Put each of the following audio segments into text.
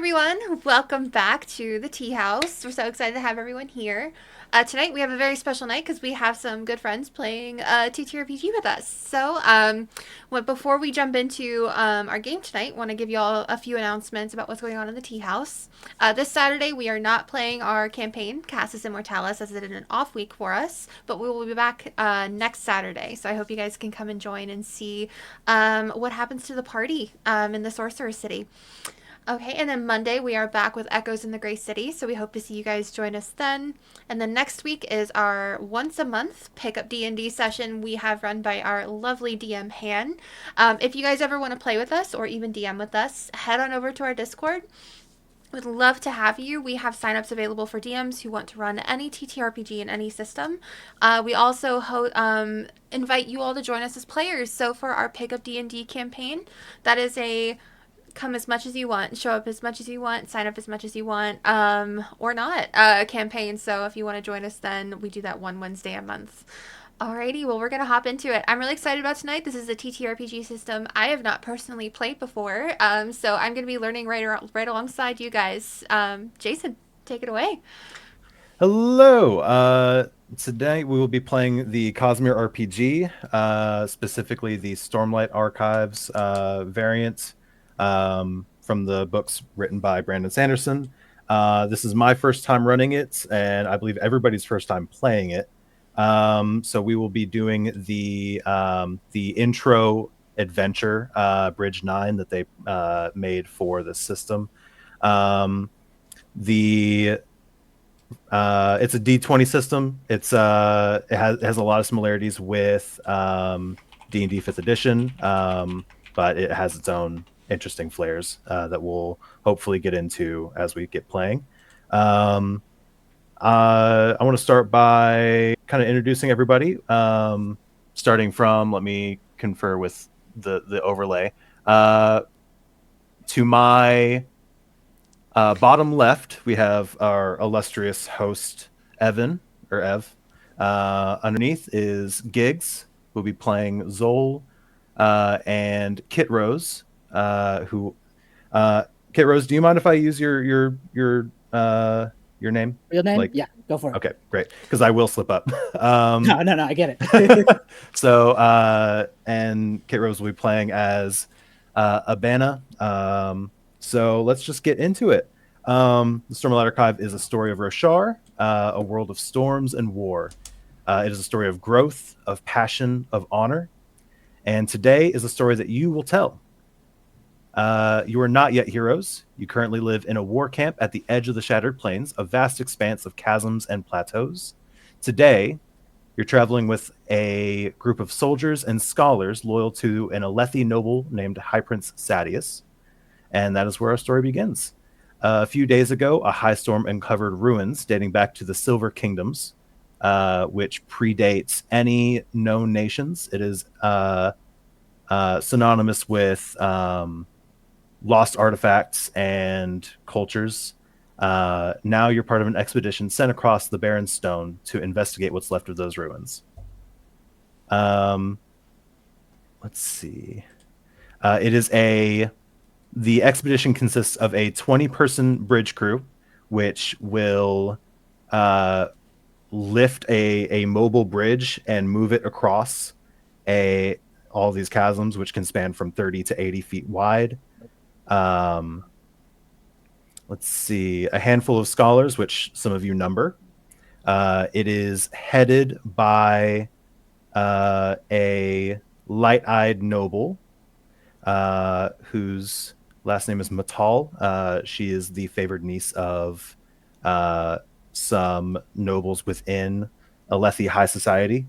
everyone. Welcome back to the tea house. We're so excited to have everyone here. Tonight we have a very special night because we have some good friends playing TTRPG with us. Before we jump into our game tonight, want to give you all a few announcements about what's going on in the tea house. This Saturday we are not playing our campaign, Cassus Immortalis, as it is an off week for us, but we will be back next Saturday. So I hope you guys can come and join and see what happens to the party in the Sorcerer City. Okay, and then Monday we are back with Echoes in the Gray City, so we hope to see you guys join us then. And then next week is our once a month pickup D&D session we have run by our lovely DM Han. If you guys ever want to play with us or even DM with us, head on over to our Discord. We'd love to have you. We have signups available for DMs who want to run any TTRPG in any system. We also invite you all to join us as players. So for our pickup D&D campaign, that is a come as much as you want, show up as much as you want, sign up as much as you want, or not campaign. So if you want to join us, then we do that one Wednesday a month. Alrighty, well, we're going to hop into it. I'm really excited about tonight. This is a TTRPG system I have not personally played before, so I'm going to be learning right alongside you guys. Jason, take it away. Hello. Today we will be playing the Cosmere RPG, specifically the Stormlight Archives variant from the books written by Brandon Sanderson. This is my first time running it, and I believe everybody's first time playing it. So we will be doing the intro adventure, Bridge 9, that they made for the system. The It's a D20 system. It has a lot of similarities with D&D 5th edition, but it has its own interesting flares that we'll hopefully get into as we get playing. I want to start by kind of introducing everybody. Starting from, let me confer with the overlay. To my bottom left, we have our illustrious host, Evan, or Ev. Underneath is Giggs, who'll be playing Zol, and Kitrose, who... Kitrose, do you mind if I use your name? Real name? Like, Yeah, go for it. okay, great, because I will slip up. No, I get it. So, and Kitrose will be playing as Abena. So let's just get into it. The Stormlight Archive is a story of Roshar, a world of storms and war. It is a story of growth, of passion, of honor. And today is a story that you will tell. You are not yet heroes. You currently live in a war camp at the edge of the Shattered Plains, a vast expanse of chasms and plateaus. Today, you're traveling with a group of soldiers and scholars loyal to an Alethi noble named High Prince Sadius. And that is where our story begins. A few days ago, a high storm uncovered ruins dating back to the Silver Kingdoms, which predates any known nations. It is synonymous with lost artifacts and cultures. Now you're part of an expedition sent across the barren stone to investigate what's left of those ruins. Let's see. The expedition consists of a 20-person bridge crew, which will lift a mobile bridge and move it across all these chasms, which can span from 30 to 80 feet wide. Let's see. A handful of scholars, which some of you number. It is headed by a light-eyed noble whose last name is Matal. She is the favored niece of some nobles within Alethi high society,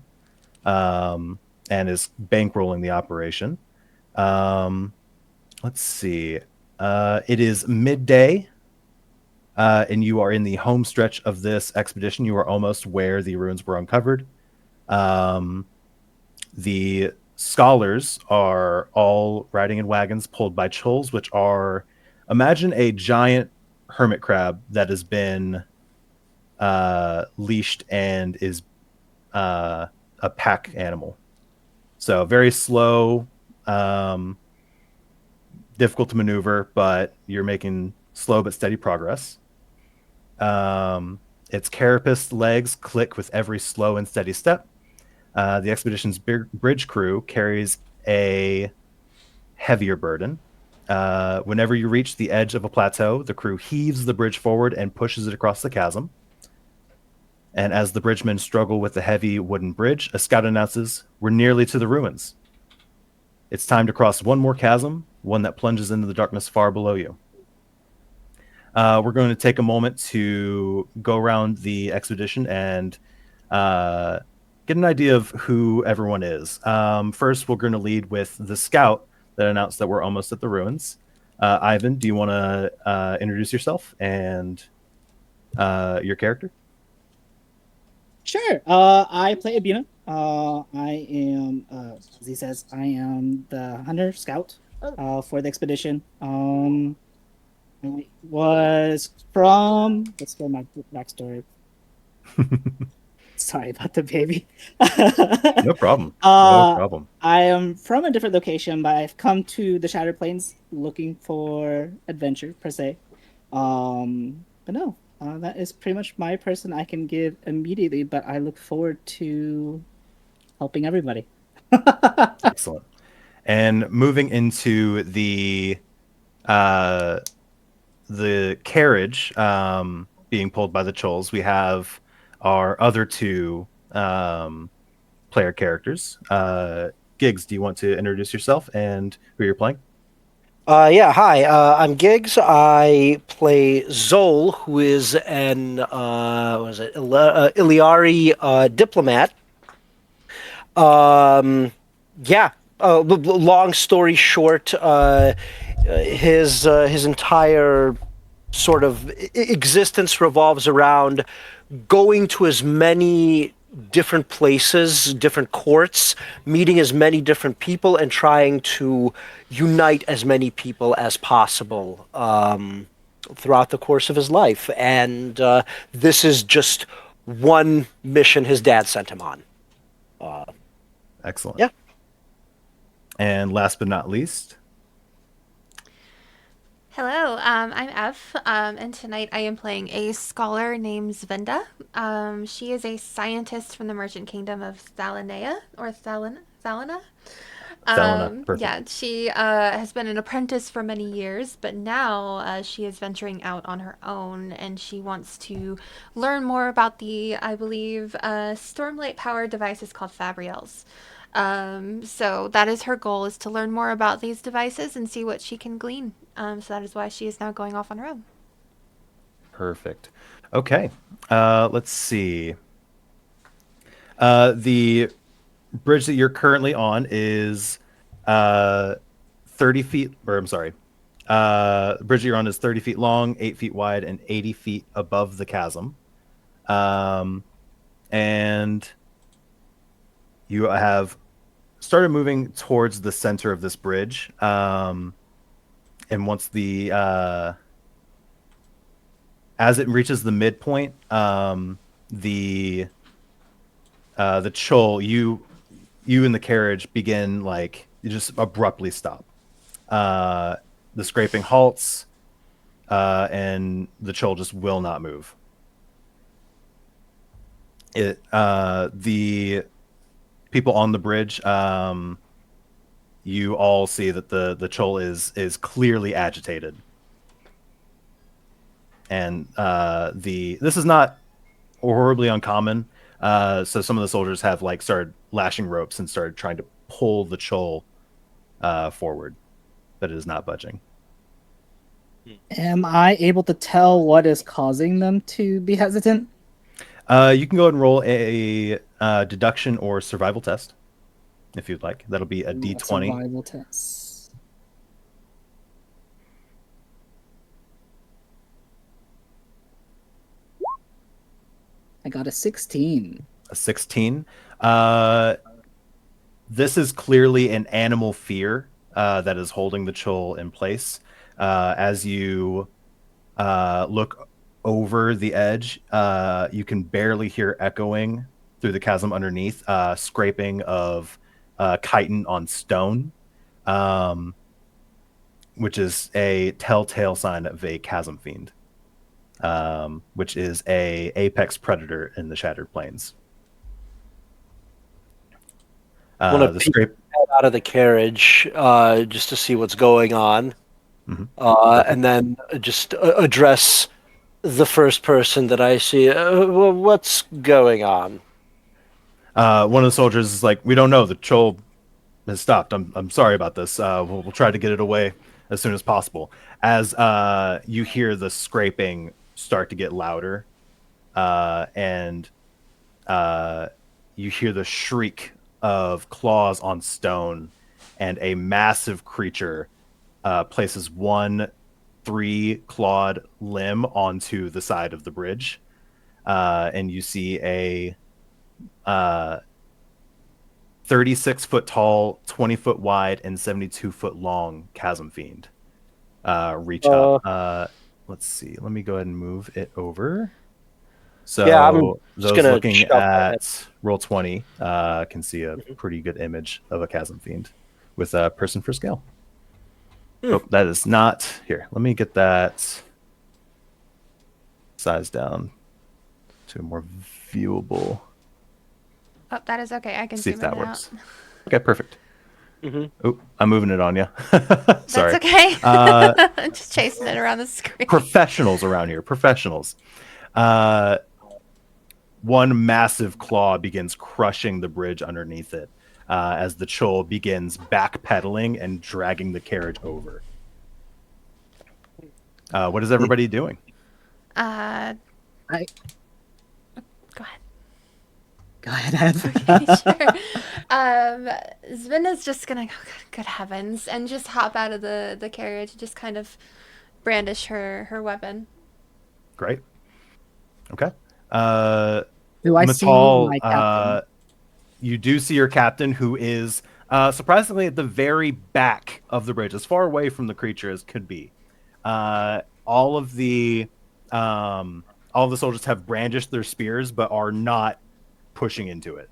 and is bankrolling the operation. Let's see. It is midday, and you are in the home stretch of this expedition. You are almost where the ruins were uncovered. The scholars are all riding in wagons pulled by chulls, which are, imagine a giant hermit crab that has been leashed and is a pack animal. So very slow, difficult to maneuver, but you're making slow but steady progress. Its carapace legs click with every slow and steady step. The expedition's bridge crew carries a heavier burden. Whenever you reach the edge of a plateau, the crew heaves the bridge forward and pushes it across the chasm. And as the bridgemen struggle with the heavy wooden bridge, a scout announces, "We're nearly to the ruins. It's time to cross one more chasm, one that plunges into the darkness far below you." We're going to take a moment to go around the expedition and get an idea of who everyone is. First, we're going to lead with the scout that announced that we're almost at the ruins. Ivan, do you want to introduce yourself and your character? Sure. I play Abena. I am, as he says, I am the hunter scout for the expedition. I was from. Let's go my backstory. Sorry about the baby. No problem. No uh, problem. I am from a different location, but I've come to the Shattered Plains looking for adventure per se. But no, that is pretty much my person I can give immediately. But I look forward to helping everybody. Excellent. And moving into uh, the carriage being pulled by the Chols, we have our other two player characters. Giggs, do you want to introduce yourself and who you're playing? Yeah, hi. I'm Giggs. I play Zol, who is an what is it, Iliari diplomat. Um, yeah. Long story short, his entire sort of existence revolves around going to as many different places, different courts, meeting as many different people, and trying to unite as many people as possible throughout the course of his life. And this is just one mission his dad sent him on. Excellent. Yeah. And last but not least, Hello, I'm Ev, and tonight I am playing a scholar named Zvinda. She is a scientist from the merchant kingdom of Thalanea, or Thalana. Selena. Perfect. Yeah, she has been an apprentice for many years, but now she is venturing out on her own, and she wants to learn more about the, I believe, Stormlight powered devices called Fabriels. So that is her goal, is to learn more about these devices and see what she can glean. So that is why she is now going off on her own. Perfect. Okay. Let's see. The bridge that you're currently on is 30 feet, or I'm sorry. The bridge that you're on is 30 feet long, 8 feet wide, and 80 feet above the chasm. And you have started moving towards the center of this bridge. And once as it reaches the midpoint, the Chol, you and the carriage begin, like, you just abruptly stop. The scraping halts, and the Chol just will not move. The people on the bridge, you all see that the Chol is clearly agitated. And this is not horribly uncommon. So some of the soldiers have, like, started lashing ropes and started trying to pull the Chol forward, but it is not budging. Am I able to tell what is causing them to be hesitant? You can go ahead and roll a deduction or survival test if you'd like. That'll be a D20. Survival test. I got a 16. A 16. This is clearly an animal fear that is holding the Chol in place. As you look over the edge, you can barely hear echoing through the chasm underneath, scraping of chitin on stone. which is a telltale sign of a chasm fiend, which is a apex predator in the Shattered Plains. I want The to peek scrape. out of the carriage just to see what's going on, Mhm. Perfect. and then just address the first person that I see. What's going on? One of the soldiers is like, "We don't know. The troll has stopped. I'm sorry about this. We'll try to get it away as soon as possible." As you hear the scraping start to get louder, and you hear the shriek of claws on stone, and a massive creature places one 3-clawed limb onto the side of the bridge, and you see a 36-foot tall, 20-foot wide, and 72-foot long chasm fiend reach up. Let's see. Let me go ahead and move it over. Yeah, I'm So just those gonna looking shove my head. at roll 20 can see a pretty good image of a chasm fiend with a person for scale. Hmm. Oh, that is not here. Let me get that size down to a more viewable. Oh, that is okay. I can See if zoom in that and out. works. Okay, perfect. Mm-hmm. Oh, I'm moving it on you. That's Sorry. okay. Just chasing it around the screen. Professionals around here. Professionals. Uh, one massive claw begins crushing the bridge underneath it as the Chol begins backpedaling and dragging the carriage over. What is everybody doing? Uh, I go ahead. go ahead. Okay, sure. Zvinda's just gonna go, good heavens, and just hop out of the carriage and just kind of brandish her weapon. Great. Okay. Do I see Matal, my captain? you do see your captain, who is surprisingly at the very back of the bridge, as far away from the creature as could be. All of the soldiers have brandished their spears, but are not pushing into it.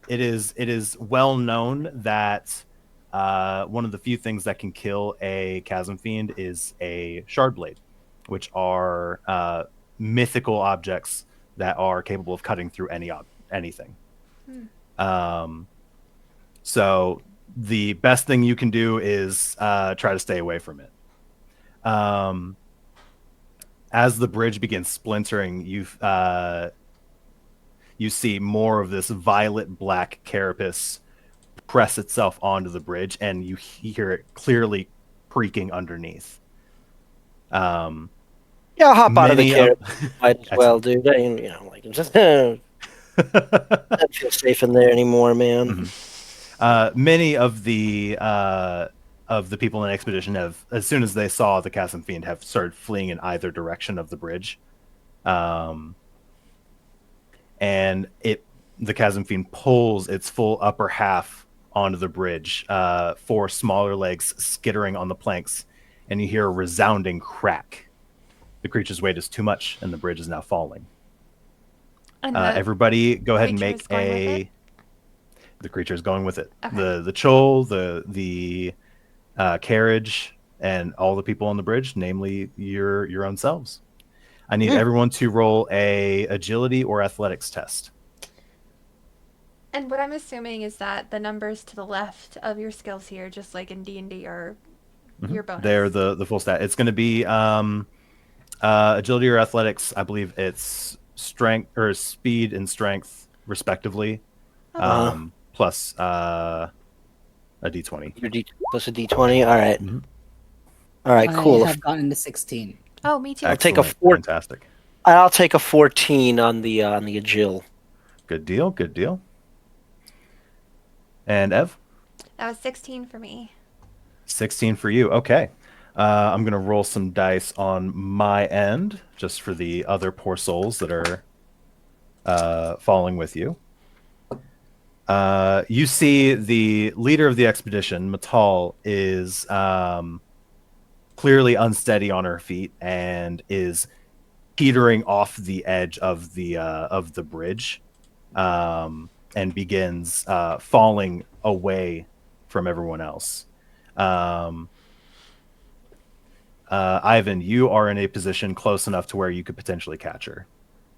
It is well known that one of the few things that can kill a chasm fiend is a shard blade, which are mythical objects that are capable of cutting through anything. Um, so the best thing you can do is try to stay away from it. Um, as the bridge begins splintering, you see more of this violet black carapace press itself onto the bridge, and you hear it clearly creaking underneath. Yeah, I'll hop out of the Many of carriage. Might as well, excellent. dude. Like just I don't feel safe in there anymore, man. Many of the people in the expedition have, as soon as they saw the chasm fiend, have started fleeing in either direction of the bridge. And the chasm fiend pulls its full upper half onto the bridge, 4 smaller legs skittering on the planks, and you hear a resounding crack. The creature's weight is too much, and the bridge is now falling. And the Everybody, go ahead and creature make is going with it? a. The creature is going with it. Okay. The chol, the carriage, and all the people on the bridge, namely your own selves. I need everyone to roll a agility or athletics test. And what I'm assuming is that the numbers to the left of your skills here, just like in D&D, are your bonus. They're the full stat. It's going to be agility or athletics. I believe it's strength or speed and strength respectively, plus a d20. Your D plus a D20. All right. Mhm. All right. I Cool. have gotten to 16. Oh, me too. I'll take a Excellent. 4. Fantastic. I'll take a 14 on the agil. Good deal. Good deal. And Ev? That was 16 for me. 16 for you. Okay. I'm going to roll some dice on my end, just for the other poor souls that are falling with you. You see the leader of the expedition, Matal, is clearly unsteady on her feet and is teetering off the edge of the bridge, and begins falling away from everyone else. Ivan, you are in a position close enough to where you could potentially catch her.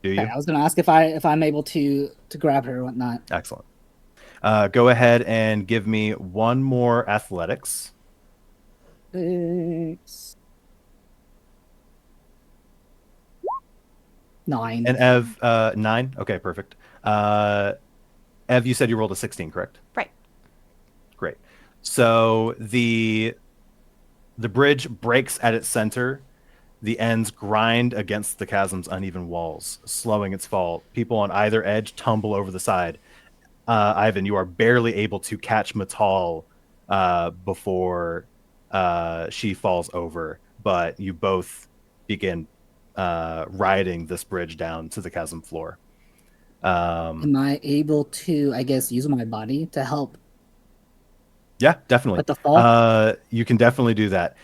Do Okay, you? I was gonna ask if I'm able to grab her or whatnot. Excellent. Go ahead and give me one more athletics. 6, 9. And Ev, 9. Okay, perfect. Ev, you said you rolled a 16, correct? Right. Great. So the bridge breaks at its center. The ends grind against the chasm's uneven walls, slowing its fall. People on either edge tumble over the side. Ivan, you are barely able to catch Matal before she falls over, but you both begin riding this bridge down to the chasm floor. Am I able to, I guess, use my body to help Yeah, definitely. with the fall? You can definitely do that.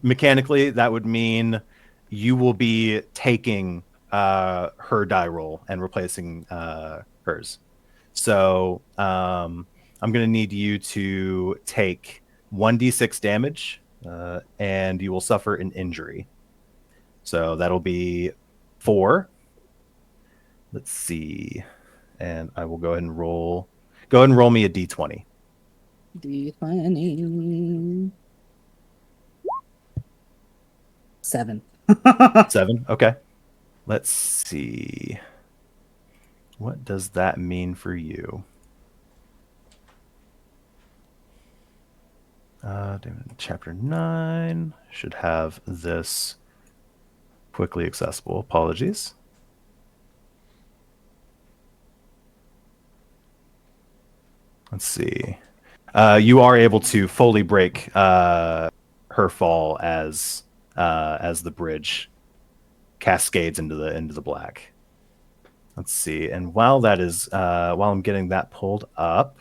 Mechanically, that would mean you will be taking her die roll and replacing hers. So I'm going to need you to take 1d6 damage, and you will suffer an injury. So that'll be 4. Let's see. And I will go ahead and roll. Go ahead and roll me a d20. D20. 7. 7. Okay. Let's see. What does that mean for you? Chapter 9 should have this quickly accessible. Apologies. Let's see. You are able to fully break her fall as the bridge cascades into the black. Let's see. And while that is while I'm getting that pulled up,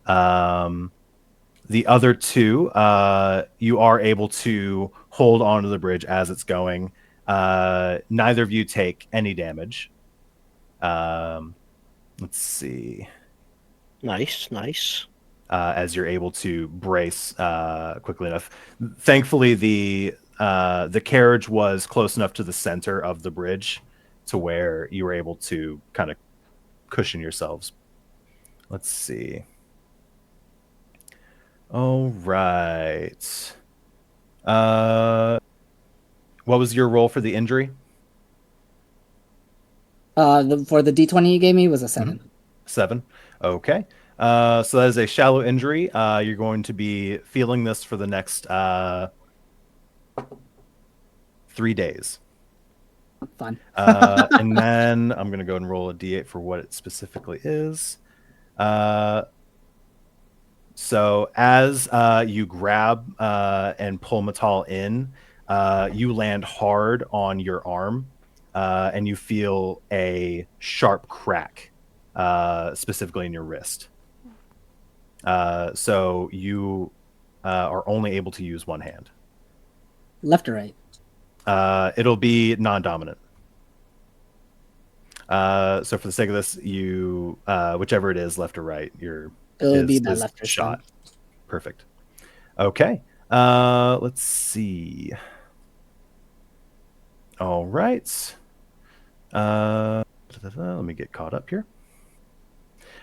the other two, you are able to hold onto the bridge as it's going. Neither of you take any damage. Let's see. Nice. As you're able to brace quickly enough. Thankfully, the carriage was close enough to the center of the bridge to where you were able to kind of cushion yourselves. Let's see. All right. What was your roll for the injury? For the D20 you gave me was a 7. 7. Okay. So that is a shallow injury. You're going to be feeling this for the next 3 days. Fun. And then I'm going to go and roll a d8 for what it specifically is. So as you grab and pull Matal in, you land hard on your arm, and you feel a sharp crack, specifically in your wrist. So you are only able to use one hand. Left or right? It'll be non-dominant. So for the sake of this, you whichever it is, left or right, It'll be my is left wrist. shot. Perfect. Okay. Let's see. All right. Let me get caught up here.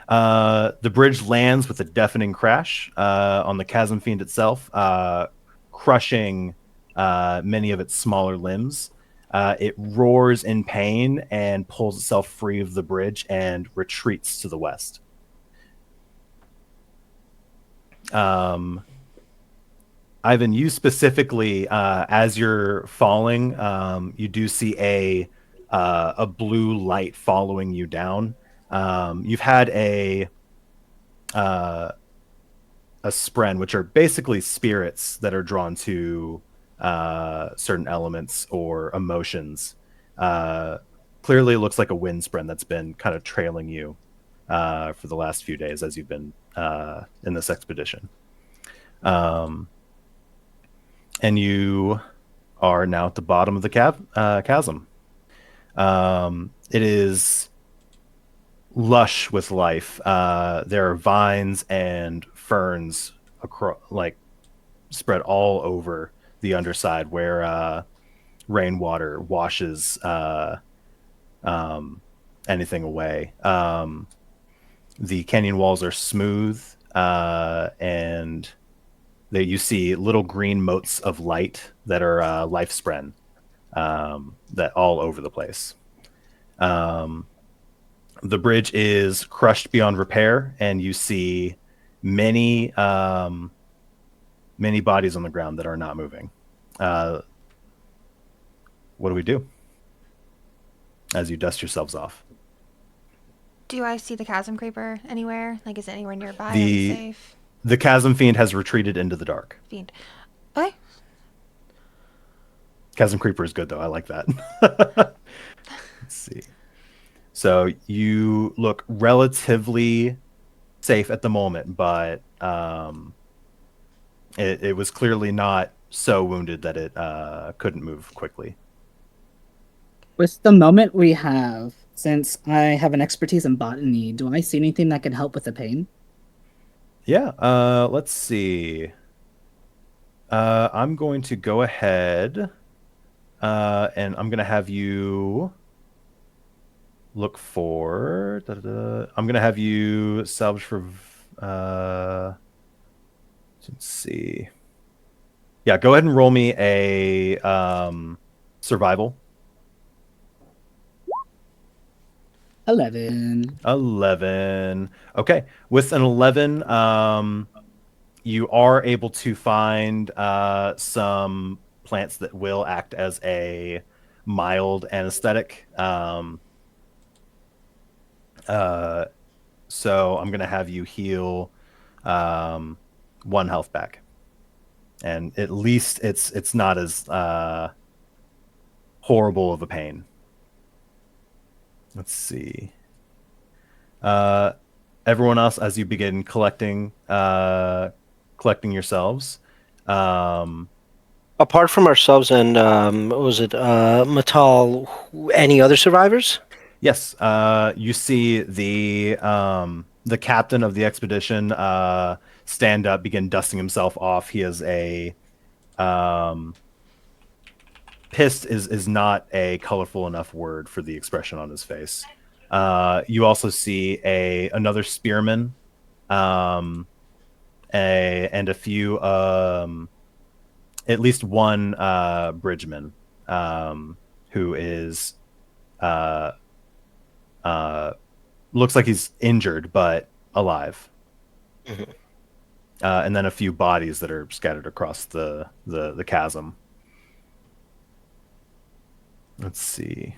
The bridge lands with a deafening crash on the chasm fiend itself, crushing many of its smaller limbs. It roars in pain and pulls itself free of the bridge and retreats to the west. Ivan, you specifically, as you're falling, you do see a blue light following you down. You've had a spren, which are basically spirits that are drawn to certain elements or emotions. Clearly, it looks like a wind spren that's been kind of trailing you for the last few days as you've been in this expedition. And you are now at the bottom of the chasm. It is lush with life. There are vines and ferns across, like spread all over the underside where rainwater washes anything away. The canyon walls are smooth, and you see little green motes of light that are life spren, that all over the place. The bridge is crushed beyond repair, and you see many many bodies on the ground that are not moving. What do we do as you dust yourselves off? Do I see the chasm creeper anywhere? Like, is it anywhere nearby? Are we safe? The chasm fiend has retreated into the dark. Fiend. Okay. Chasm creeper is good though. I like that. Let's see. So you look relatively safe at the moment, but it was clearly not so wounded that it couldn't move quickly. With the moment we have, since I have an expertise in botany, do I see anything that can help with the pain? Yeah, let's see. I'm going to go ahead and I'm going to have you look for... I'm going to have you salvage for... let's see. Yeah, go ahead and roll me a survival. 11. 11. Okay. With an 11, you are able to find some plants that will act as a mild anesthetic. So I'm going to have you heal 1 health back. And at least it's not as horrible of a pain. Let's see. Everyone else, as you begin collecting yourselves. Apart from ourselves and what was it, Matal? Any other survivors? Yes. You see the captain of the expedition stand up, begin dusting himself off. He is a pissed is not a colorful enough word for the expression on his face. You also see another spearman, and a few at least one bridgeman, who is looks like he's injured but alive. Mm-hmm. And then a few bodies that are scattered across the chasm. Let's see.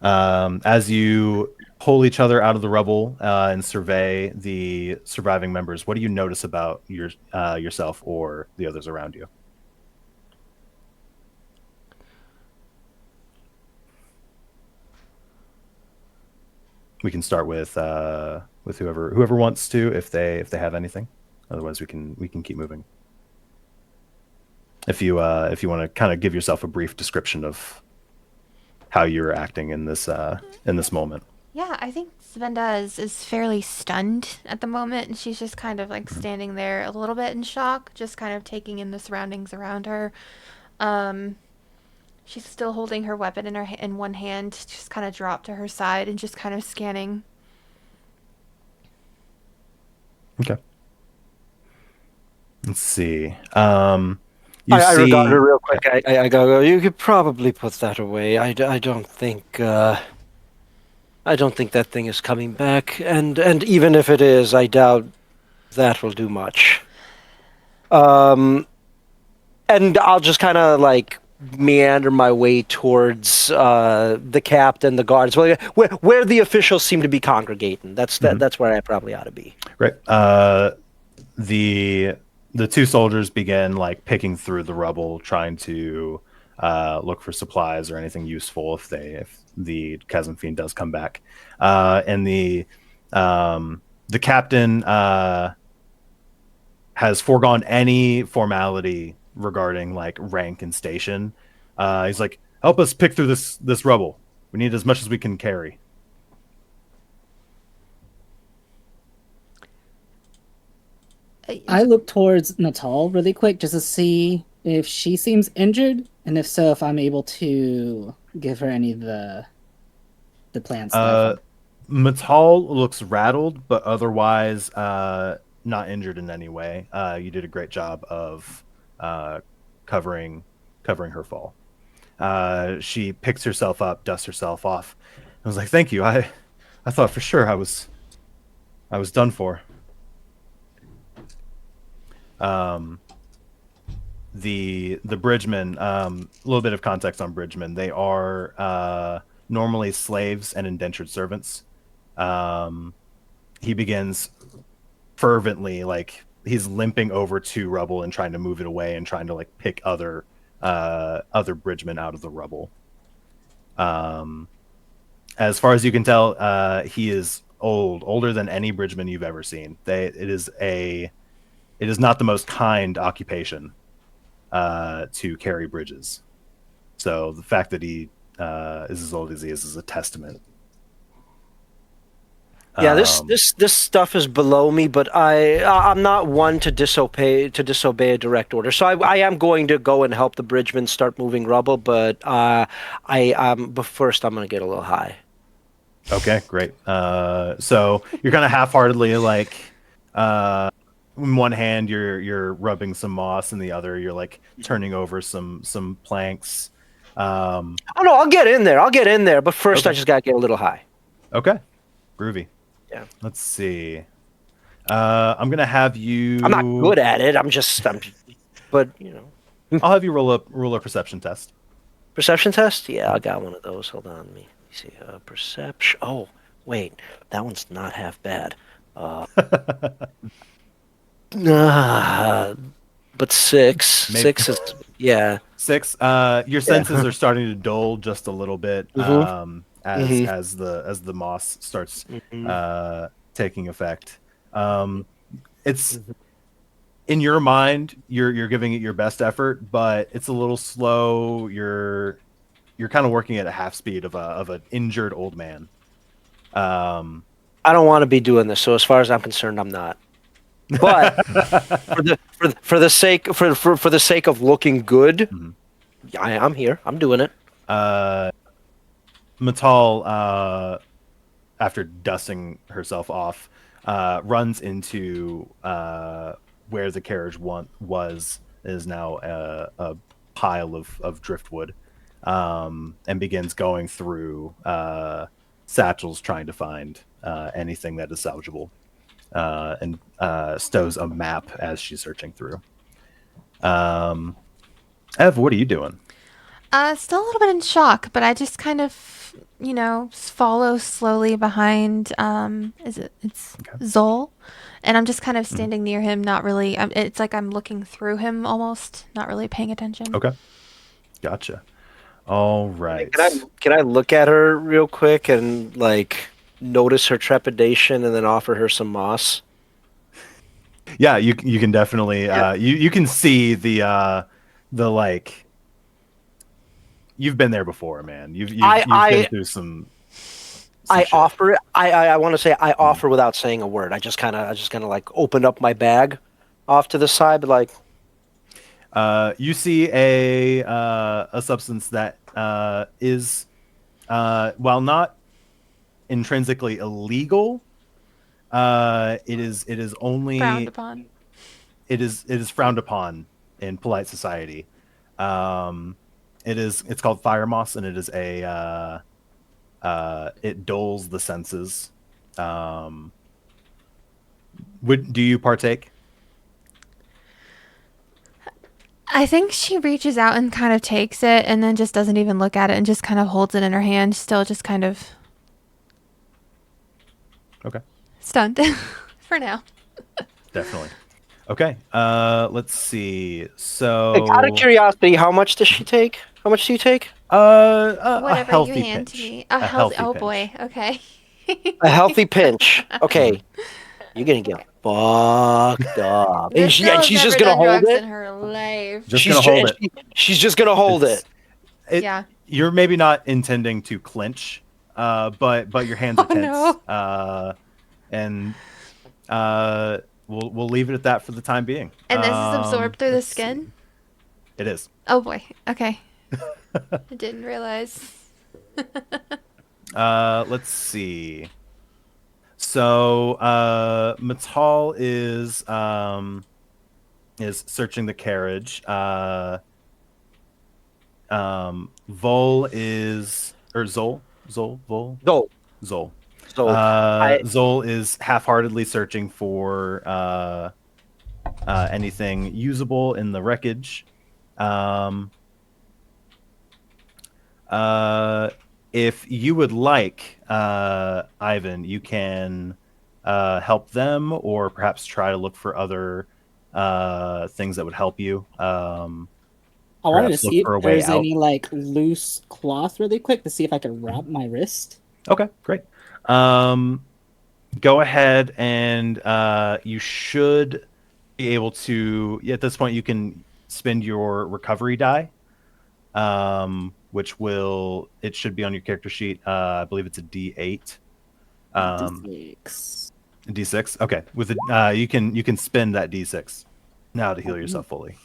As you pull each other out of the rubble and survey the surviving members, what do you notice about yourself or the others around you? We can start with whoever wants to, if they have anything. Otherwise, we can keep moving. If you want to kind of give yourself a brief description of how you're acting in this moment. Yeah, I think Zvinda is fairly stunned at the moment, and she's just kind of like standing there a little bit in shock, just kind of taking in the surroundings around her. She's still holding her weapon in one hand, just kind of dropped to her side and just kind of scanning. Okay. Let's see. I regard her real quick. I go. You could probably put that away. I don't think. I don't think that thing is coming back, and even if it is, I doubt that will do much. And I'll just kind of like meander my way towards the captain, the guards, where the officials seem to be congregating. That's where I probably ought to be. Right. The two soldiers begin like picking through the rubble, trying to look for supplies or anything useful if the chasm fiend does come back. And the captain has foregone any formality regarding like rank and station. He's like, help us pick through this rubble. We need as much as we can carry. I look towards Natal really quick just to see if she seems injured, and if so, if I'm able to give her any of the plants that I Uh, found. Matal looks rattled, but otherwise not injured in any way. You did a great job of uh, covering covering her fall. She picks herself up, dusts herself off. I was like, "Thank you. I thought for sure I was done for." Um, the bridgemen. A little bit of context on bridgemen. They are normally slaves and indentured servants. Um, he begins fervently, like he's limping over to rubble and trying to move it away and trying to like pick other bridgemen out of the rubble. Um, as far as you can tell, he is older than any bridgeman you've ever seen. It is not the most kind occupation to carry bridges. So the fact that he is as old as he is a testament. Yeah, this stuff is below me, but I'm not one to disobey a direct order. So I am going to go and help the bridgemen start moving rubble, but but first I'm gonna get a little high. Okay, great. So you're kind of half-heartedly like, in one hand you're rubbing some moss, and the other you're like turning over some planks. Oh no, I'll get in there. I'll get in there, but first I Okay. just gotta get a little high. Okay, groovy. Yeah, Let's see. I'm gonna have you. I'm not good at it. But I'll have you roll a perception test. perception test. Yeah, I got one of those. Hold on, let me see. Perception. Oh, wait, that one's not half bad. Uh, but six. Maybe. Six is yeah. 6. Your senses are starting to dull just a little bit Mm-hmm. Mm-hmm. as the moss starts Mm-hmm. taking effect. It's in your mind, you're giving it your best effort, but it's a little slow. You're kind of working at a half speed of an injured old man. I don't want to be doing this, so as far as I'm concerned, I'm not. But for the sake of looking good, Mhm. I'm here. I'm doing it. Matal, after dusting herself off, runs into where the carriage was is now a pile of driftwood, and begins going through satchels trying to find anything that is salvageable, and stows a map as she's searching through. Ev, what are you doing? Still a little bit in shock, but I just kind of, follow slowly behind. It's Okay. Zol, and I'm just kind of standing near him, not really. It's like I'm looking through him almost, not really paying attention. Okay, gotcha. All right. Can I look at her real quick and like notice her trepidation and then offer her some moss? Yeah, you can definitely you can see the like you've been there before, man. You've been through some I shit. offer it. I want to say I offer without saying a word. I just kind of like open up my bag off to the side, but like You see a substance that is while not intrinsically illegal, it is Frowned only upon. it is frowned upon in polite society. It's called fire moss, and it is it dulls the senses. Would do you partake? I think she reaches out and kind of takes it, and then just doesn't even look at it, and just kind of holds it in her hand, still just kind of Okay, stunned for now. definitely. Okay, let's see. out of So, curiosity, how much does she take? How much do you take? a Whatever you healthy hand to pinch. me. A A healthy. healthy Oh pinch. boy. Okay. A healthy pinch. Okay, you're gonna get fucked up, and This girl has she's never just gonna done hold drugs it. in her life. Just gonna hold it. She's just gonna hold It's it. it. Yeah. You're maybe not intending to clinch, but your hands are Oh tense. no. And uh, we'll leave it at that for the time being. And this is absorbed through the Let's see. skin? It is. Oh boy. Okay. I didn't realize. Let's see. So Matal is searching the carriage. Vol is or Zol Vol No. Zol. So I Zol is half-heartedly searching for anything usable in the wreckage. If you would like, Ivan, you can help them, or perhaps try to look for other things that would help you. I wanted to Perhaps look see if for a way there's out. any like loose cloth really quick to see if I can wrap my wrist. Okay, great. Go ahead and you should be able to. At this point, you can spend your recovery die, which it should be on your character sheet. I believe it's a D8. D6. D6. Okay, with you can spend that D6 now to heal yourself fully.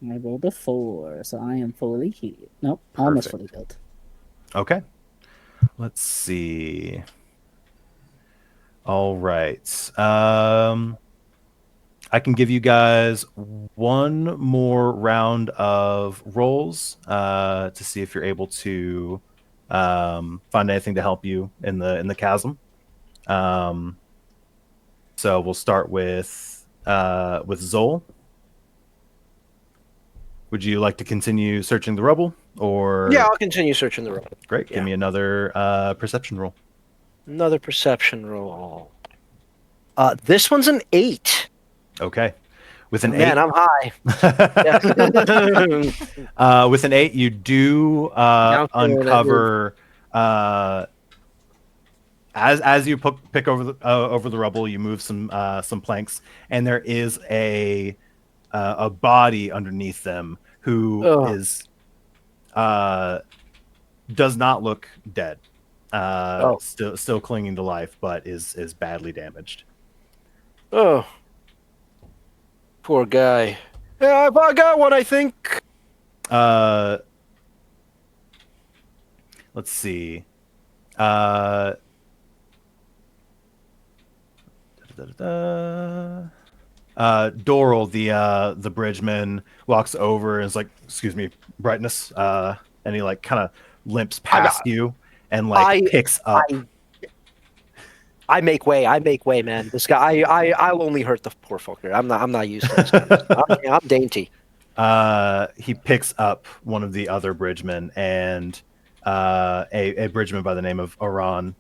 I rolled a 4, so I am fully healed. Nope, almost fully healed. Okay. Let's see. All right. I can give you guys one more round of rolls to see if you're able to find anything to help you in the chasm. So we'll start with Zol. Would you like to continue searching the rubble, or? Yeah, I'll continue searching the room. Great. Yeah. Give me another perception roll. Another perception roll. This one's an 8. Okay. With an 8. Man, I'm high. Yeah. With an 8, you do uncover. As you pick over the rubble, you move some planks, and there is a body underneath them who is does not look dead. Still clinging to life, but is badly damaged. Oh, poor guy. Yeah, I got one, I think. Let's see. Doral, the bridgeman, walks over and is like, "Excuse me, brightness," and he like kind of limps past you and like picks up. I make way, man. This guy, I'll only hurt the poor fucker. I'm not used to this guy. I'm dainty. He picks up one of the other bridgemen and a bridgeman by the name of Oran,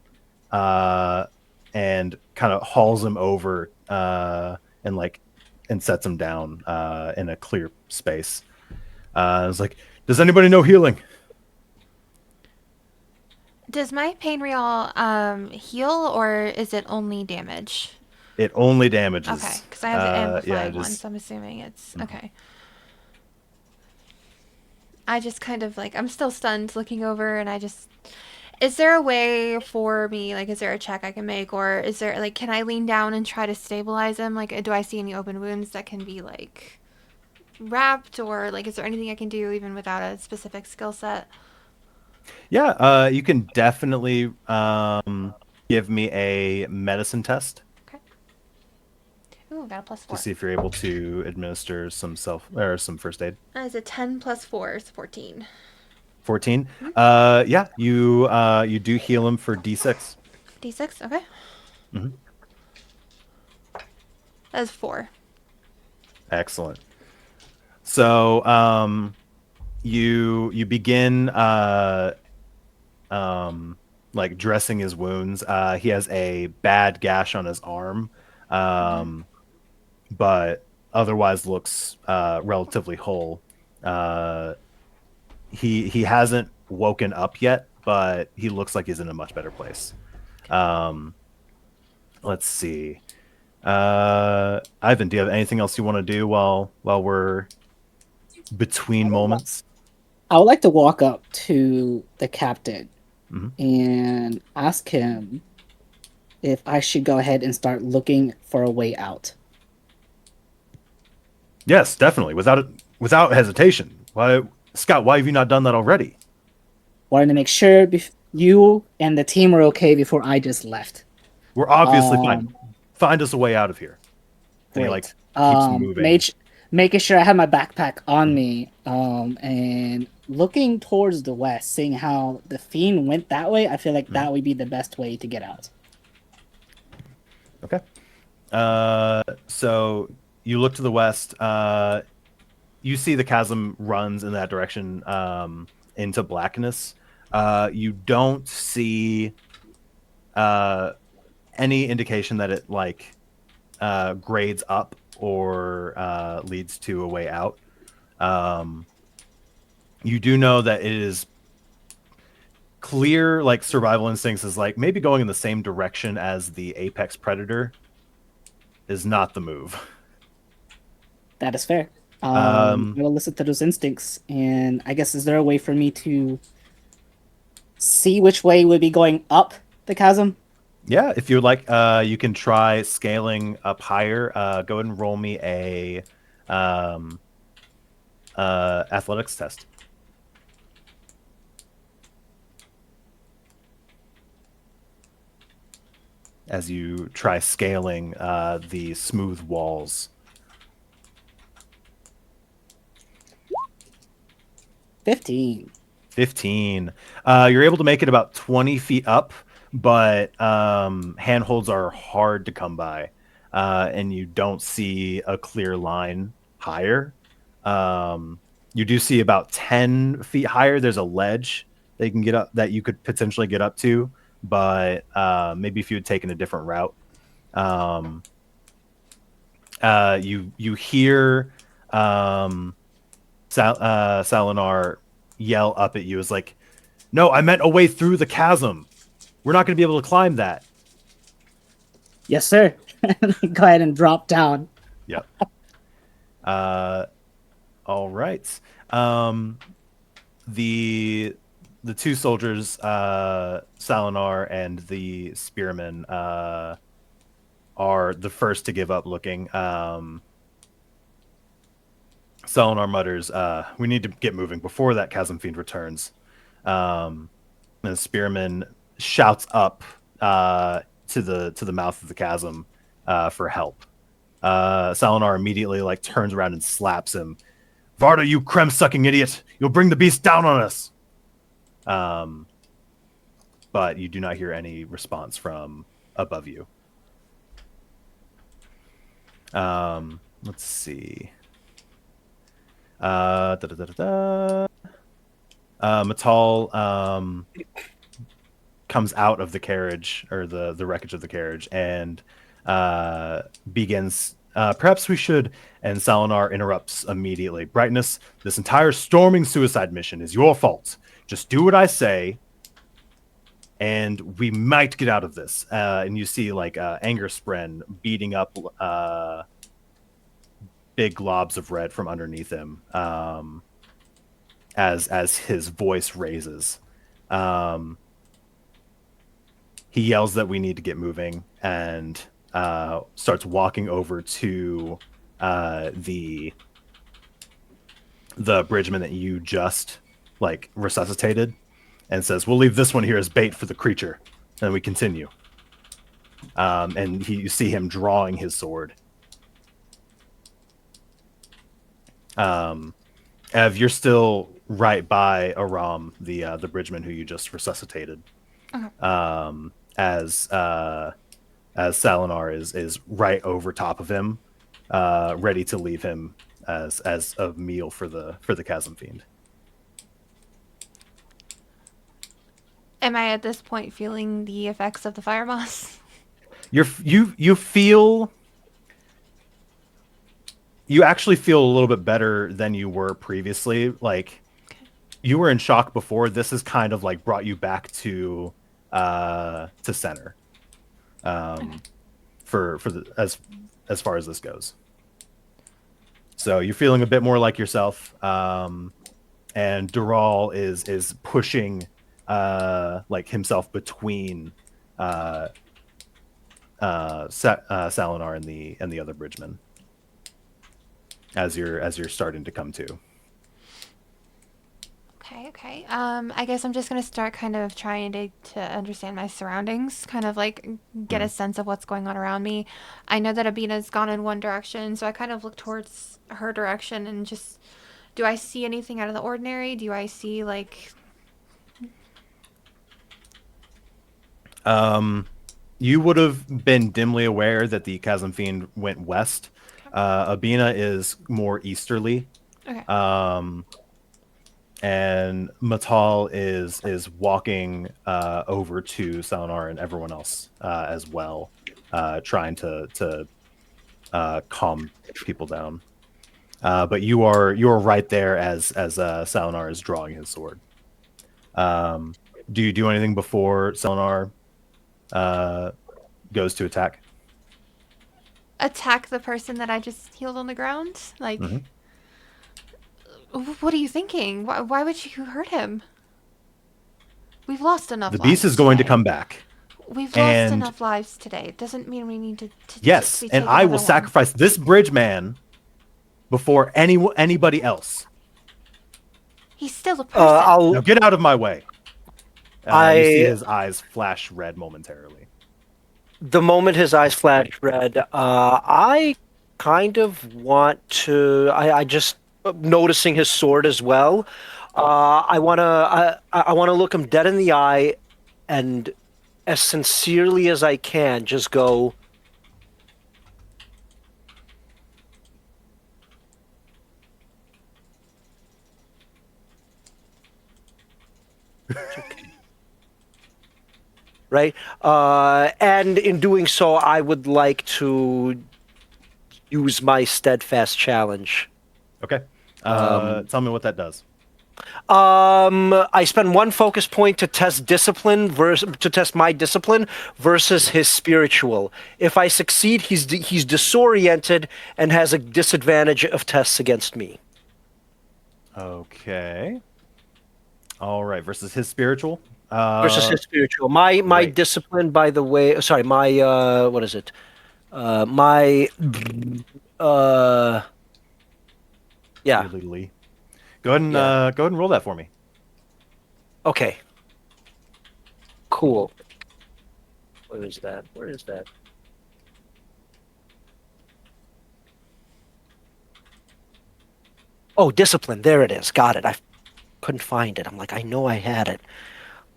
and kind of hauls him over and sets him down in a clear space. It's like, does anybody know healing? Does my pain reel heal, or is it only damage? It only damages. Okay, because I have the amplifying one, so I'm assuming it's okay. I just kind of like, I'm still stunned looking over, and is there a way for me, like, is there a check I can make, or is there, like, can I lean down and try to stabilize him? Like, do I see any open wounds that can be, like, wrapped, or, like, is there anything I can do even without a specific skill set? Yeah, you can definitely give me a medicine test. Okay. Ooh, got a +4. To see if you're able to administer some first aid. That is a 10 + 4 is 14. 14. Yeah, you do heal him for D6. D6, okay. Mm-hmm. That is 4. Excellent. So you begin like dressing his wounds. He has a bad gash on his arm, but otherwise looks relatively whole. He hasn't woken up yet, but he looks like he's in a much better place. Let's see. Ivan, do you have anything else you want to do while we're between moments? I would like to walk up to the captain and ask him if I should go ahead and start looking for a way out. Yes, definitely, without hesitation. Why, Scott? Why have you not done that already? Wanted to make sure you and the team were okay before I just left. We're obviously fine. Um, Find us a way out of here. And he like Great. keeps moving. Making sure I have my backpack on me. And looking towards the west, seeing how the fiend went that way, I feel like that would be the best way to get out. Okay. So you look to the west. You see the chasm runs in that direction into blackness. You don't see any indication that it like grades up or leads to a way out. You do know that it is clear, like survival instincts is like maybe going in the same direction as the apex predator is not the move. That is fair. I Um, will listen to those instincts, and I guess is there a way for me to see which way would be going up the chasm? yeah, if you would like, you can try scaling up higher. Go ahead and roll me a um, athletics test. As you try scaling the smooth walls. 15. 15. You're able to make it about 20 feet up, but handholds are hard to come by, and you don't see a clear line higher. You do see about 10 feet higher. There's a ledge that you can get up that you could potentially get up to, but maybe if you had taken a different route. You hear Salinar yell up at you is like, no, I meant a way through the chasm. We're not going to be able to climb that. Yes, sir. Go ahead and drop down. Yep. All right. The two soldiers, Salinar and the spearman, are the first to give up looking. Salinar mutters, we need to get moving before that chasm fiend returns. And the spearman shouts up to the mouth of the chasm for help. Salinar immediately like turns around and slaps him. Varda, you creme-sucking idiot! You'll bring the beast down on us! But you do not hear any response from above you. Let's see. Matal comes out of the carriage or the wreckage of the carriage and begins. Perhaps we should. And Salinar interrupts immediately. Brightness, this entire storming suicide mission is your fault. Just do what I say, and we might get out of this. And you see like Anger Spren beating up big globs of red from underneath him as his voice raises. He yells that we need to get moving and starts walking over to the bridgeman that you just like resuscitated and says, we'll leave this one here as bait for the creature. And we continue. And you see him drawing his sword. Ev, you're still right by Aram, the bridgeman who you just resuscitated. Uh-huh. As Salinar is right over top of him, ready to leave him as a meal for the chasm fiend. Am I at this point feeling the effects of the fire moss? You feel. You actually feel a little bit better than you were previously. Like, you were in shock before. This has kind of like brought you back to center. For the as far as this goes. So you're feeling a bit more like yourself. And Dural is pushing like himself between Salinar and the other bridgemen as you're starting to come to. Okay. I guess I'm just gonna start kind of trying to understand my surroundings, kind of like get a sense of what's going on around me. I know that Abena's gone in one direction, so I kind of look towards her direction and just, do I see anything out of the ordinary? Do I see like? You would have been dimly aware that the Chasm Fiend went west. Abena is more easterly. Okay. And Matal is walking over to Salinar and everyone else as well, trying to calm people down. But you are right there as Salinar is drawing his sword. Do you do anything before Salinar goes to attack? Attack the person that I just healed on the ground? Like, Mm-hmm. what are you thinking? Why would you hurt him? We've lost enough The lives beast is going to today. come back. We've lost And enough lives today. It doesn't mean we need to yes, be and take I will another one. sacrifice this bridge man before anybody else. He's still a person. Now get out of my way. You see his eyes flash red momentarily. The moment his eyes flash red, I kind of want to. I just noticing his sword as well. I wanna look him dead in the eye, and as sincerely as I can, just go. Right? And in doing so, I would like to use my steadfast challenge. Okay. Tell me what that does. I spend one focus point to test my discipline versus his spiritual. If I succeed, he's disoriented and has a disadvantage of tests against me. Okay. All right. Versus his spiritual. Versus his spiritual. My right. discipline, by the way. Sorry, my what is it? My yeah. Illegally. Go ahead and roll that for me. Okay. Cool. Where is that? Oh, discipline. There it is. Got it. I couldn't find it. I'm like, I know I had it.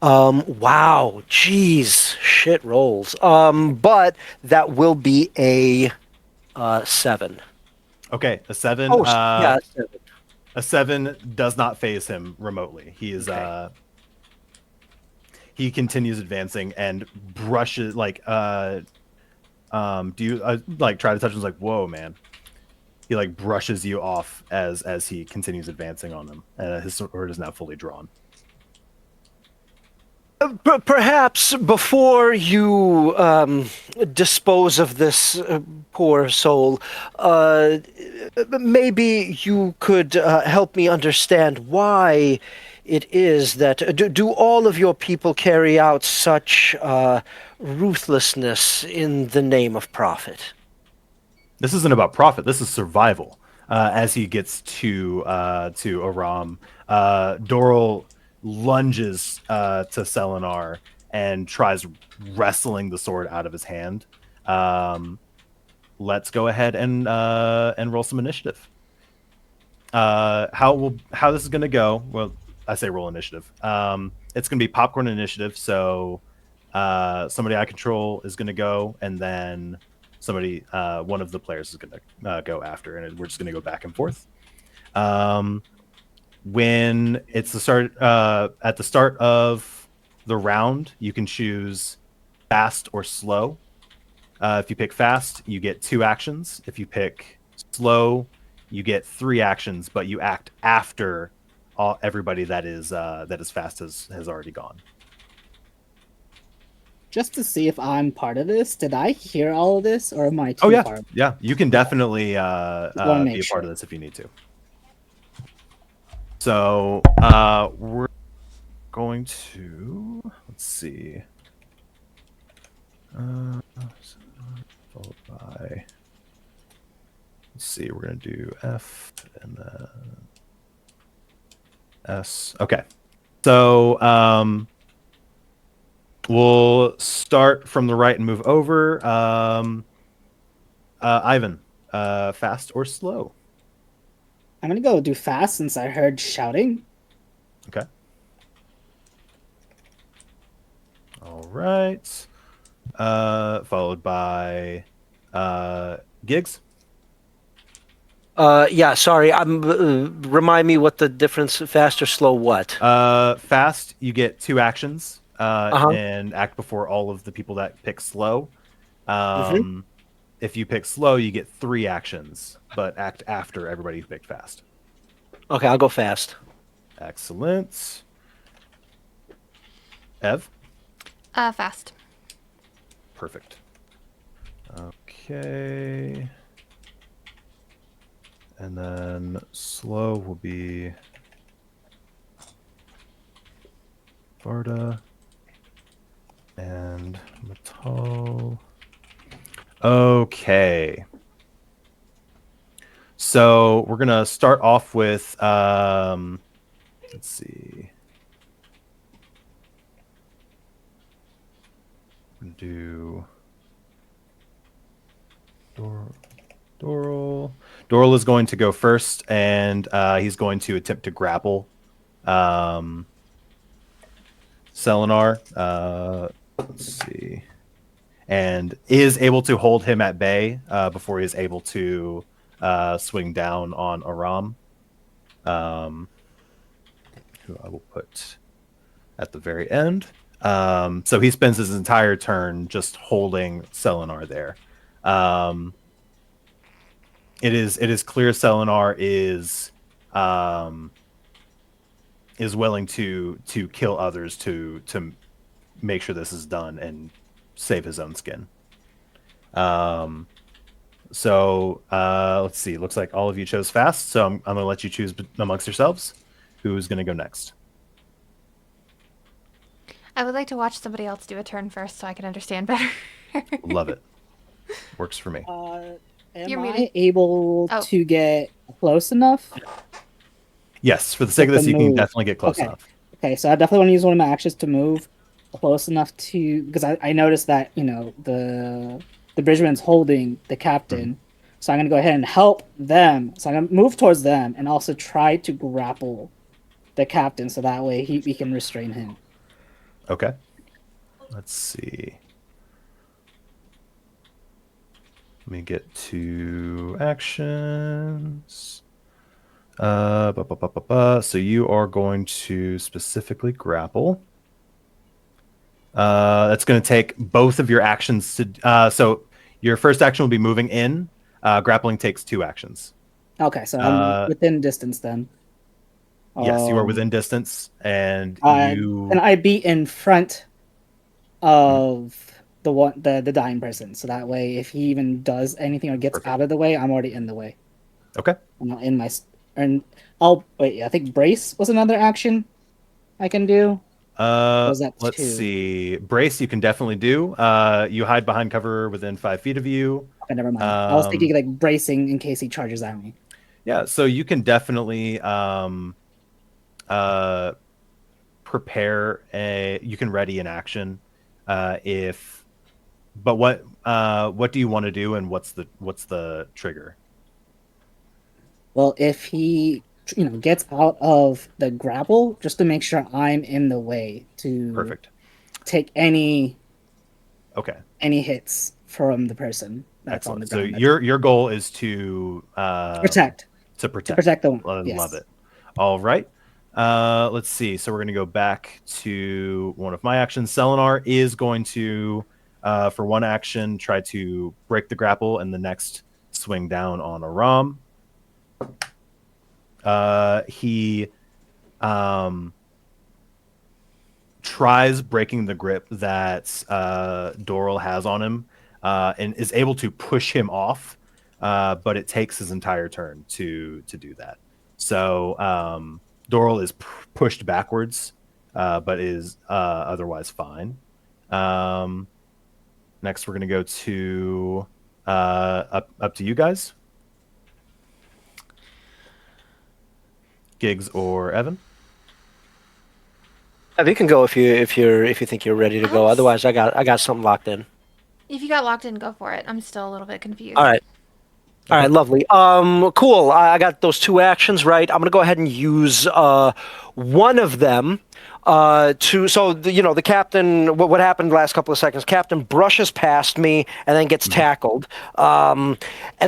Wow. Jeez. Shit rolls. But that will be a 7. Okay, a 7. Oh, yeah, 7. A 7 does not phase him remotely. He is Okay. He continues advancing and brushes do you like try to touch him? Like, whoa, man. He like brushes you off as he continues advancing on him. His sword is now fully drawn. Perhaps before you dispose of this poor soul, maybe you could help me understand why it is that do all of your people carry out such ruthlessness in the name of profit? This isn't about profit. This is survival. As he gets to Aram, Doral lunges to Selinar and tries wrestling the sword out of his hand. Let's go ahead and roll some initiative. How this is going to go? Well, I say roll initiative. It's going to be popcorn initiative. So somebody I control is going to go, and then somebody, one of the players is going to go after, and we're just going to go back and forth. When it's the start, at the start of the round, you can choose fast or slow. If you pick fast, you get 2 actions. If you pick slow, you get 3 actions, but you act after everybody that is fast has already gone. Just to see if I'm part of this, did I hear all of this, or am I too Oh yeah, far? yeah. You can definitely be a make part sure. of this if you need to. So we're going to let's see. followed by. Let's see. We're gonna do F and then S. Okay. So we'll start from the right and move over. Ivan, fast or slow? I'm gonna go do fast since I heard shouting. Okay. All right. Followed by Gigs. Yeah, sorry. Remind me what the difference, fast or slow what? Fast, you get 2 actions Uh-huh. and act before all of the people that pick slow. Hmm. If you pick slow, you get 3 actions, but act after everybody who picked fast. Okay, I'll go fast. Excellent. Ev? Fast. Perfect. Okay. And then slow will be Varda and Matal. Okay. So we're gonna start off with let's see. We're gonna do Doral. Doral is going to go first, and he's going to attempt to grapple Selenar. Let's see. And is able to hold him at bay before he is able to swing down on Aram, who I will put at the very end. So he spends his entire turn just holding Selenar there. It is clear Selenar is willing to kill others to make sure this is done and save his own skin. So let's see. Looks like all of you chose fast. So I'm going to let you choose amongst yourselves who's going to go next. I would like to watch somebody else do a turn first so I can understand better. Love it. Works for me. Am You're I muted. able Oh. to get close enough? Yes, for the sake of With this, the you can move. definitely get close Okay. enough. Okay, so I definitely want to use one of my actions to move close enough to because I noticed that the Bridgman's holding the captain, so I'm gonna go ahead and help them. So I'm gonna move towards them and also try to grapple the captain, so that way we can restrain him. Okay. Let's see. Let me get to actions. So you are going to specifically grapple. That's going to take both of your actions to. So your first action will be moving in. Grappling takes 2 actions. Okay, so I'm Uh, within distance then. yes, you are Um, within distance, and and you. I'd be in front of the dying person, so that way if he even does anything or gets Perfect. out of the way, I'm already in the way. Okay. I'm not in my and I'll wait. I think brace was another action I can do. Or was that Let's 2? see. Brace, you can definitely do. You hide behind cover within 5 feet of you. Okay, never mind. I was thinking like bracing in case he charges at me. Yeah, so you can definitely uh, prepare a. You can ready an action if. But what do you want to do, and what's the trigger? Well, if he gets out of the grapple, just to make sure I'm in the way to Perfect. take any Okay. hits from the person that's on the Excellent. So ground. your goal is to Protect. to To protect. protect the one. I love Yes. it. All right. Let's see. So we're going to go back to one of my actions. Selenar is going to, for one action, try to break the grapple, and the next swing down on Aram. He tries breaking the grip that Doral has on him, and is able to push him off, but it takes his entire turn to do that. So Doral is pushed backwards, but is otherwise fine. Next, we're going to go to Up to you guys. Gigs or Evan? You can go if you think you're ready to go. Otherwise, I got something locked in. If you got locked in, go for it. I'm still a little bit confused. All right. All Okay. right, lovely. Cool. I got those 2 actions, right? I'm gonna go ahead and use one of them the captain. What happened the last couple of seconds? Captain brushes past me and then gets tackled. And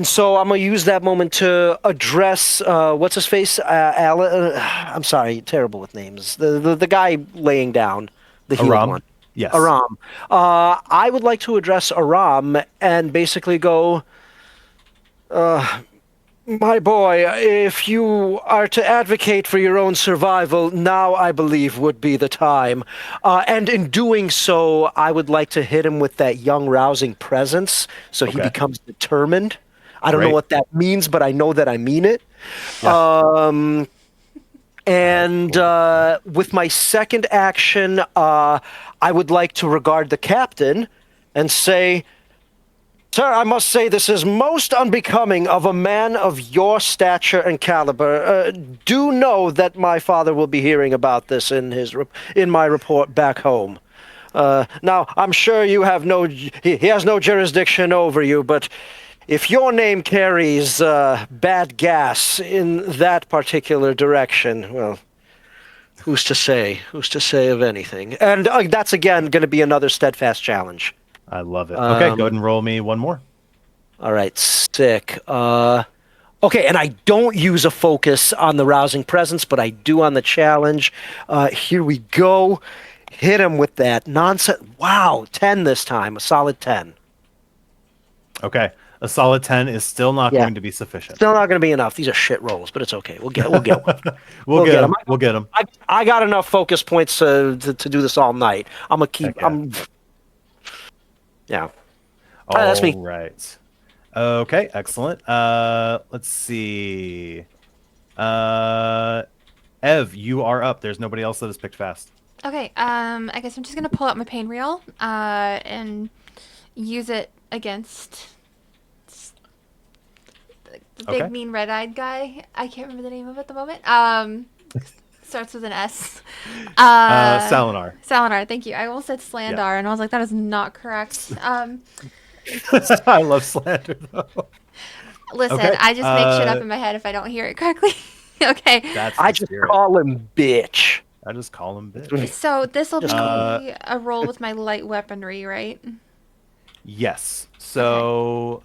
so I'm gonna use that moment to address what's his face? I'm sorry, terrible with names. The guy laying down, the healed Aram? one. Yes. Aram. I would like to address Aram and basically go. My boy, if you are to advocate for your own survival, now I believe would be the time. And in doing so, I would like to hit him with that young, rousing presence so he Okay. becomes determined. I don't know Great. what that means, but I know that I mean it. Yeah. And with my second action, I would like to regard the captain and say, Sir, I must say this is most unbecoming of a man of your stature and caliber. Do know that my father will be hearing about this in my report back home. Now, I'm sure you have he has no jurisdiction over you, but if your name carries bad gas in that particular direction, well, who's to say? Who's to say of anything? And that's again going to be another steadfast challenge. I love it. Okay, go ahead and roll me one more. All right, sick. Okay, and I don't use a focus on the rousing presence, but I do on the challenge. Here we go. Hit him with that nonsense. Wow, 10 this time. A solid 10. Okay, a solid 10 is still not going to be sufficient. Still not going to be enough. These are shit rolls, but it's okay. We'll get one. We'll get them. We'll get them. I got enough focus points to do this all night. I'm gonna keep. Yeah. All right, that's me. Right. Okay, excellent. Let's see. Ev, you are up. There's nobody else that has picked fast. Okay, I guess I'm just gonna pull out my pain reel, and use it against the big mean red-eyed guy. I can't remember the name of it at the moment. Starts with an S. Salinar. Salinar, thank you. I almost said Slandar, and I was like, that is not correct. I love slander, though. Listen, I just make shit up in my head if I don't hear it correctly. Okay. I just call him bitch. I just call him bitch. So this will be a roll with my light weaponry, right? Yes. So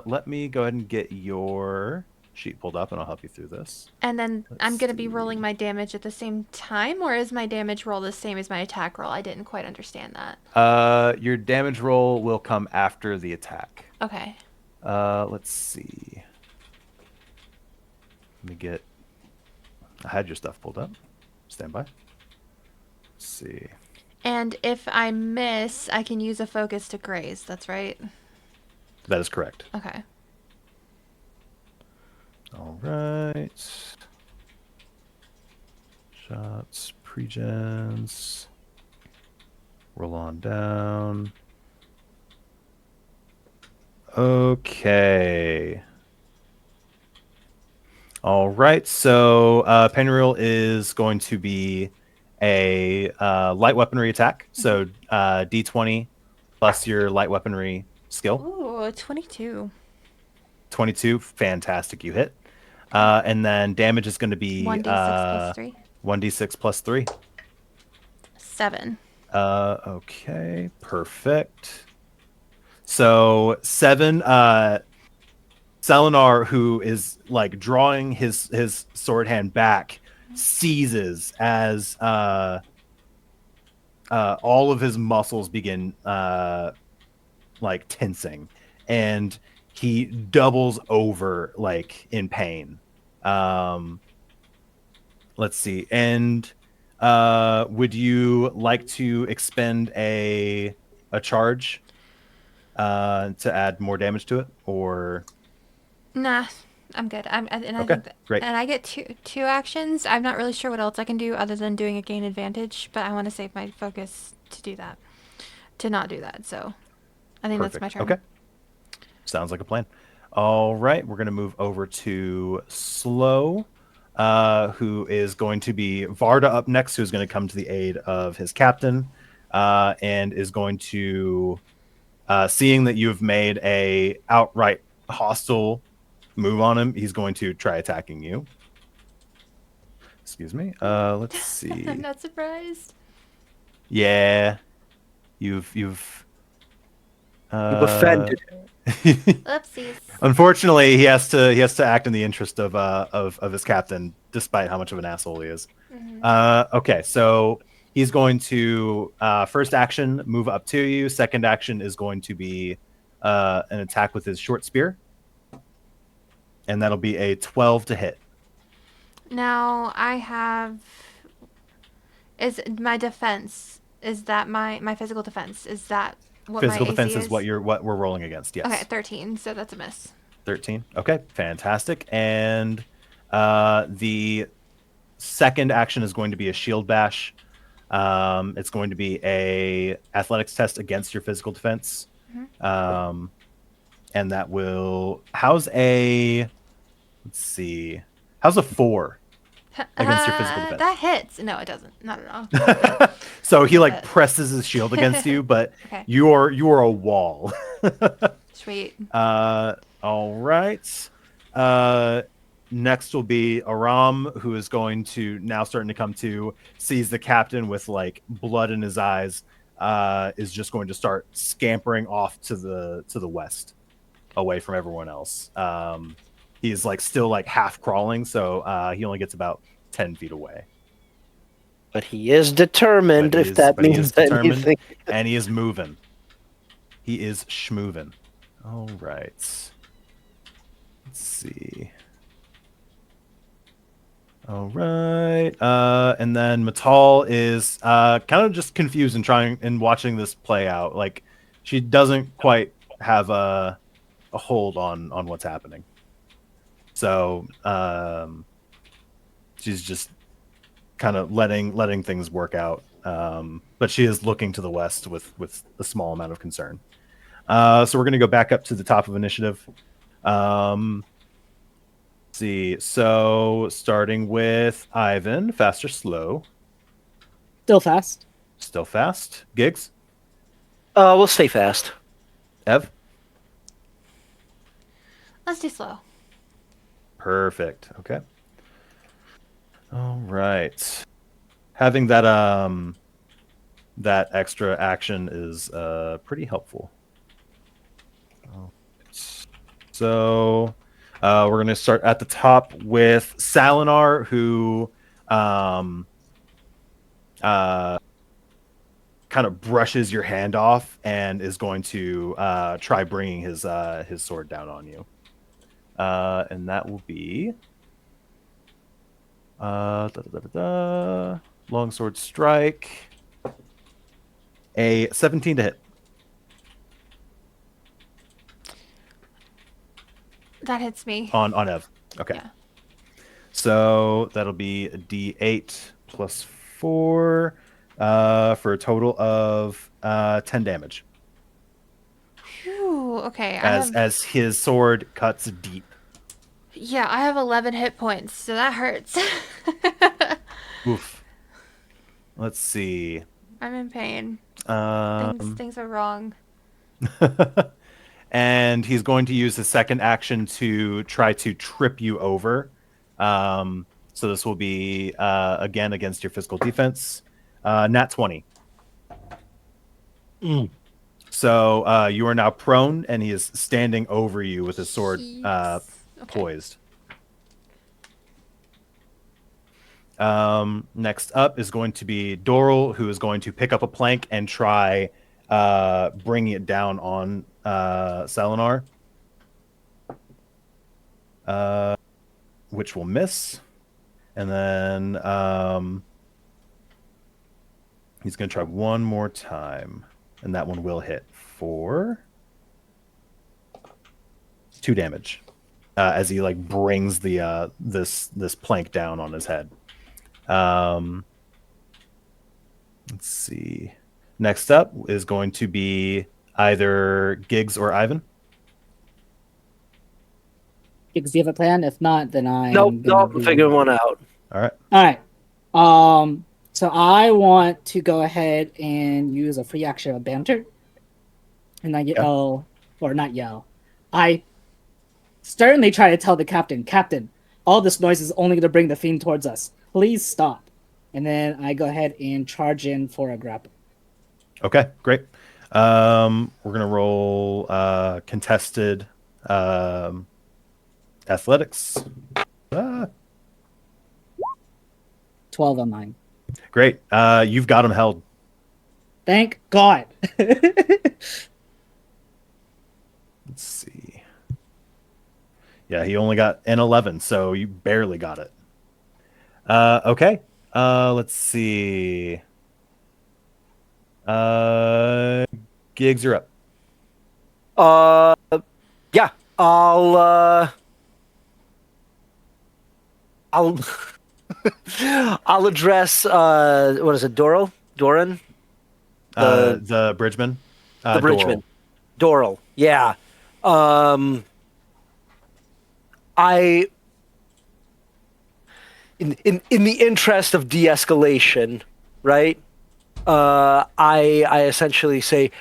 let me go ahead and get your sheet pulled up, and I'll help you through this. And then I'm going to be rolling my damage at the same time, or is my damage roll the same as my attack roll? I didn't quite understand that. Your damage roll will come after the attack. Okay. Let's see. Let me get... I had your stuff pulled up. Stand by. Let's see. And if I miss, I can use a focus to graze. That's right? That is correct. Okay. All right. Shots, pre-gens. Roll on down. Okay. All right. So Penriel is going to be a light weaponry attack. So D20 plus your light weaponry skill. Ooh, 22. 22. Fantastic. You hit. And then damage is going to be 1d6 plus 3. 1d6 plus 3. 7. Okay. Perfect. So 7. Salinar, who is like drawing his sword hand back, seizes as all of his muscles begin like tensing, and he doubles over like in pain. Let's see. And would you like to expend a charge to add more damage to it, or? Nah, I'm good. I Okay, great. And I get two actions. I'm not really sure what else I can do other than doing a gain advantage, but I want to save my focus to do that, to not do that. So, I think Perfect. that's my turn. Okay. Sounds like a plan. All right, we're going to move over to Slow, who is going to be Varda up next, who's going to come to the aid of his captain, and is going to, seeing that you've made a outright hostile move on him, he's going to try attacking you. Excuse me. Let's see. I'm not surprised. Yeah, you've You've offended. Oopsies. Unfortunately, he has to act in the interest of his captain, despite how much of an asshole he is. Okay, so he's going to first action move up to you. Second action is going to be an attack with his short spear, and that'll be a 12 to hit. Now I have. Is my defense? Is that my physical defense? Is that what Physical my defense AC is what we're rolling against. Yes. Okay, 13. So that's a miss. 13. Okay, fantastic. And the second action is going to be a shield bash. It's going to be a athletics test against your physical defense. And that will how's a 4 against your physical defense? That hits. No, it doesn't. Not at all. So he like presses his shield against you, but Okay. you are a wall. Sweet. All right. Next will be Aram, who is going to now starting to come to, sees the captain with like blood in his eyes, is just going to start scampering off to the west, away from everyone else. He's like still like half crawling, so he only gets about 10 feet away. But he is determined, if that means anything. And he is moving. He is schmoving. All right. Let's see. All right. And then Matal is kind of just confused and trying and watching this play out. Like she doesn't quite have a hold on what's happening. So she's just kind of letting things work out. But she is looking to the west with a small amount of concern. So we're going to go back up to the top of initiative. Let's see. So starting with Ivan, fast or slow? Still fast. Still fast. Gigs? We'll stay fast. Ev? Let's do slow. Perfect. Okay. All right. Having that that extra action is pretty helpful. So we're going to start at the top with Salinar, who kind of brushes your hand off and is going to try bringing his sword down on you. And that will be longsword strike, a 17 to hit. That hits me. On Ev. Okay. Yeah. So that'll be a D8 plus 4 for a total of 10 damage. Phew, okay. As his sword cuts deep. Yeah, I have 11 hit points, so that hurts. Oof. Let's see. I'm in pain. Things are wrong. And he's going to use his second action to try to trip you over. So this will be, again, against your physical defense. Nat 20. So you are now prone, and he is standing over you with his sword poised. Next up is going to be Doral, who is going to pick up a plank and try bringing it down on Salinar, which will miss. And then he's going to try one more time, and that one will hit for 2 damage as he like brings the this plank down on his head. Let's see. Next up is going to be either Giggs or Ivan. Gigs, do you have a plan? If not, then I Nope, am gonna nope. I'm figuring one out. All right. All right. So I want to go ahead and use a free action of banter, and I yell, or not yell. I sternly try to tell the Captain, all this noise is only going to bring the fiend towards us. Please stop. And then I go ahead and charge in for a grapple. Okay, great. We're gonna roll contested athletics. 12 on mine. Great. You've got him held. Thank God. Let's see. Yeah, he only got an 11, so you barely got it. Okay. Let's see. Gigs, you're up. Yeah, I'll I'll address what is it, Doran? The bridgeman. The bridgeman. Doral. Yeah. I in the interest of de-escalation, right? I essentially say,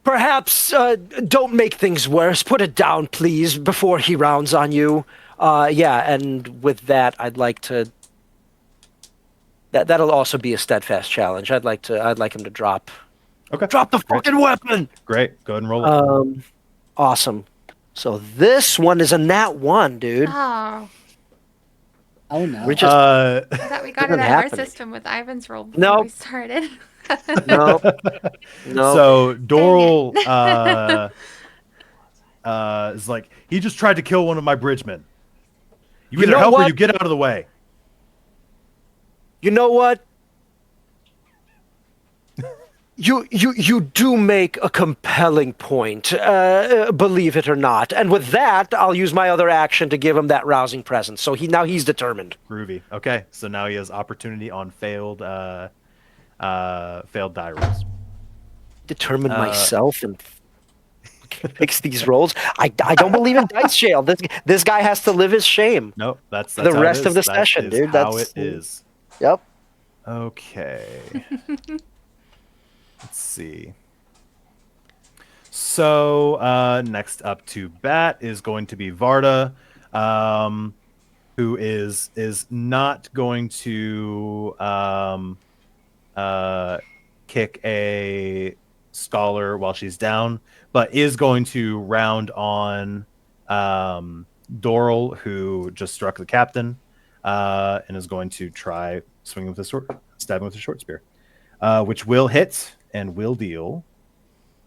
perhaps don't make things worse. Put it down, please, before he rounds on you. Yeah, and with that, I'd like to. That'll also be a steadfast challenge. I'd like him to drop. Okay. Drop the fucking weapon. Great. Go ahead and roll it. Awesome. So this one is a nat 1, dude. Oh, Oh no. We're just I thought we got Doesn't an error happen. system with Ivan's roll before Nope. we started. no. So Doral Dang is like, he just tried to kill one of my bridgemen. You You either know help or what? you get out of the way. You know what? You do make a compelling point, believe it or not. And with that, I'll use my other action to give him that rousing presence. So he's determined. Groovy. Okay, so now he has opportunity on failed die rolls. Determine myself and fix these rolls. I don't believe in dice jail. This guy has to live his shame. Nope, that's The how it rest is. of the That session, is dude. How That's- it is. Yep. Okay. Let's see. So next up to bat is going to be Varda, who is not going to kick a scholar while she's down, but is going to round on Doral, who just struck the captain, and is going to try swinging with stabbing with a short spear, which will hit and will deal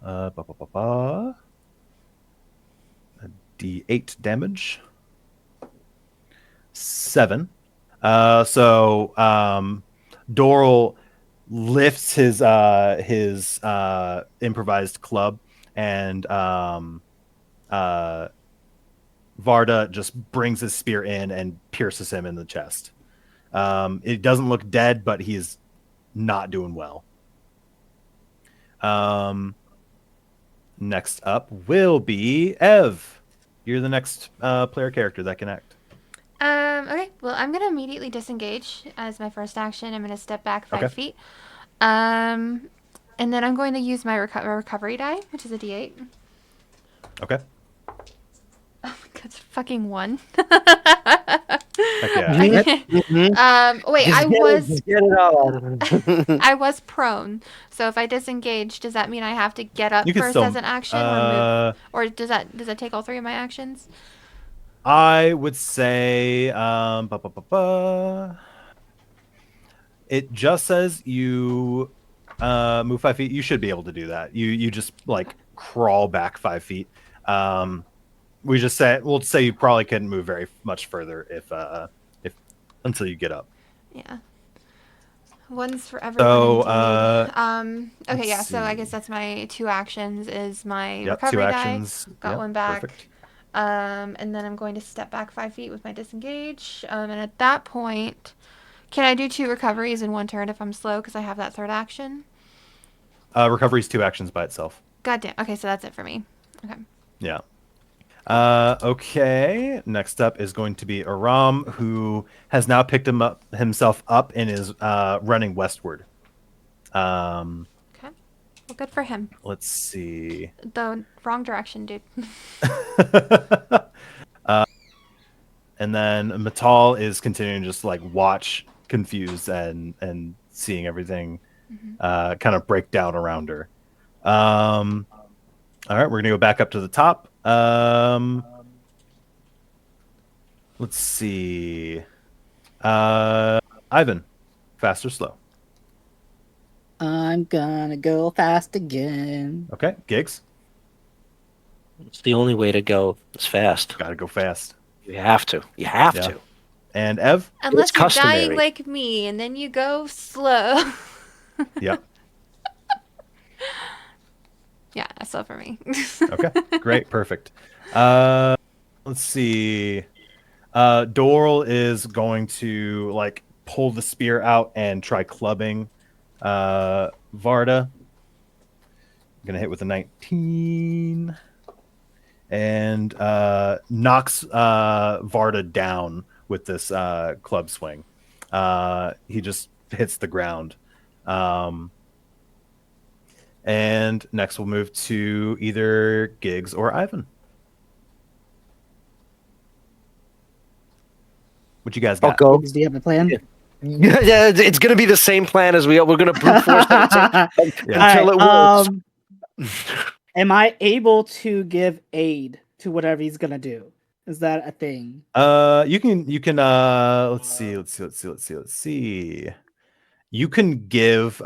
a D8 damage. 7. So Doral lifts his improvised club, and Varda just brings his spear in and pierces him in the chest. It doesn't look dead, but he's not doing well. Next up will be Ev. You're the next player character that can act. Okay, well, I'm going to immediately disengage as my first action. I'm going to step back 5 Okay. feet. And then I'm going to use my recovery die, which is a D8. Okay. Oh my god, it's fucking 1. Heck yeah. Wait, Just get it all out of him. I was prone. So if I disengage, does that mean I have to get up You can first still, as an action or move? Or does that take all 3 of my actions? I would say it just says you move 5 feet. You should be able to do that. You just like crawl back 5 feet. We'll say you probably couldn't move very much further if until you get up. Yeah. One's for everyone. So Okay, yeah. let's So I see. guess that's my 2 actions. Is my Yep, recovery 2 die. actions. Got Yep, one back. Perfect. And then I'm going to step back 5 feet with my disengage. And at that point, can I do 2 recoveries in 1 turn if I'm slow because I have that 3rd action? Recovery is 2 actions by itself. God damn. Okay, so that's it for me. Okay. Yeah. Okay. Next up is going to be Aram, who has now picked himself up and is running westward. Okay. Well, good for him. Let's see. The wrong direction, dude. And then Matal is continuing to just like watch, confused, and seeing everything kind of break down around her. All right, we're gonna go back up to the top. Let's see. Ivan, fast or slow? I'm gonna go fast again. Okay, Gigs, It's the only way to go. It's fast. gotta go fast. You have to. You have Yeah. to. And Ev, Unless you're dying customary. like me, and then you go slow. yep. Yeah, slow for me. Okay, great, perfect. Let's see. Doral is going to like pull the spear out and try clubbing Varda. Gonna hit with a 19 and knocks Varda down with this club swing. He just hits the ground. And next we'll move to either Gigs or Ivan. What you guys I'll got? go. Do you have a plan? Yeah, it's gonna be the same plan as we're gonna brute force it until it works. Am I able to give aid to whatever he's gonna do? Is that a thing? You can let's see. You can give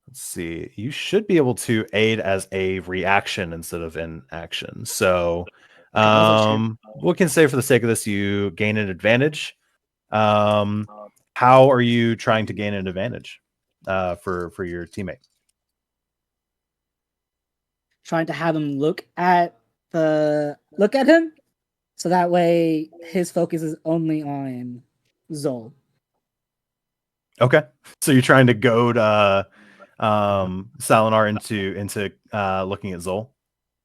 let's see. You should be able to aid as a reaction instead of an action. So we can say for the sake of this you gain an advantage. How are you trying to gain an advantage for your teammate? Trying to have him look at him, so that way his focus is only on Zol. Okay, so you're trying to goad Salinar into looking at Zol.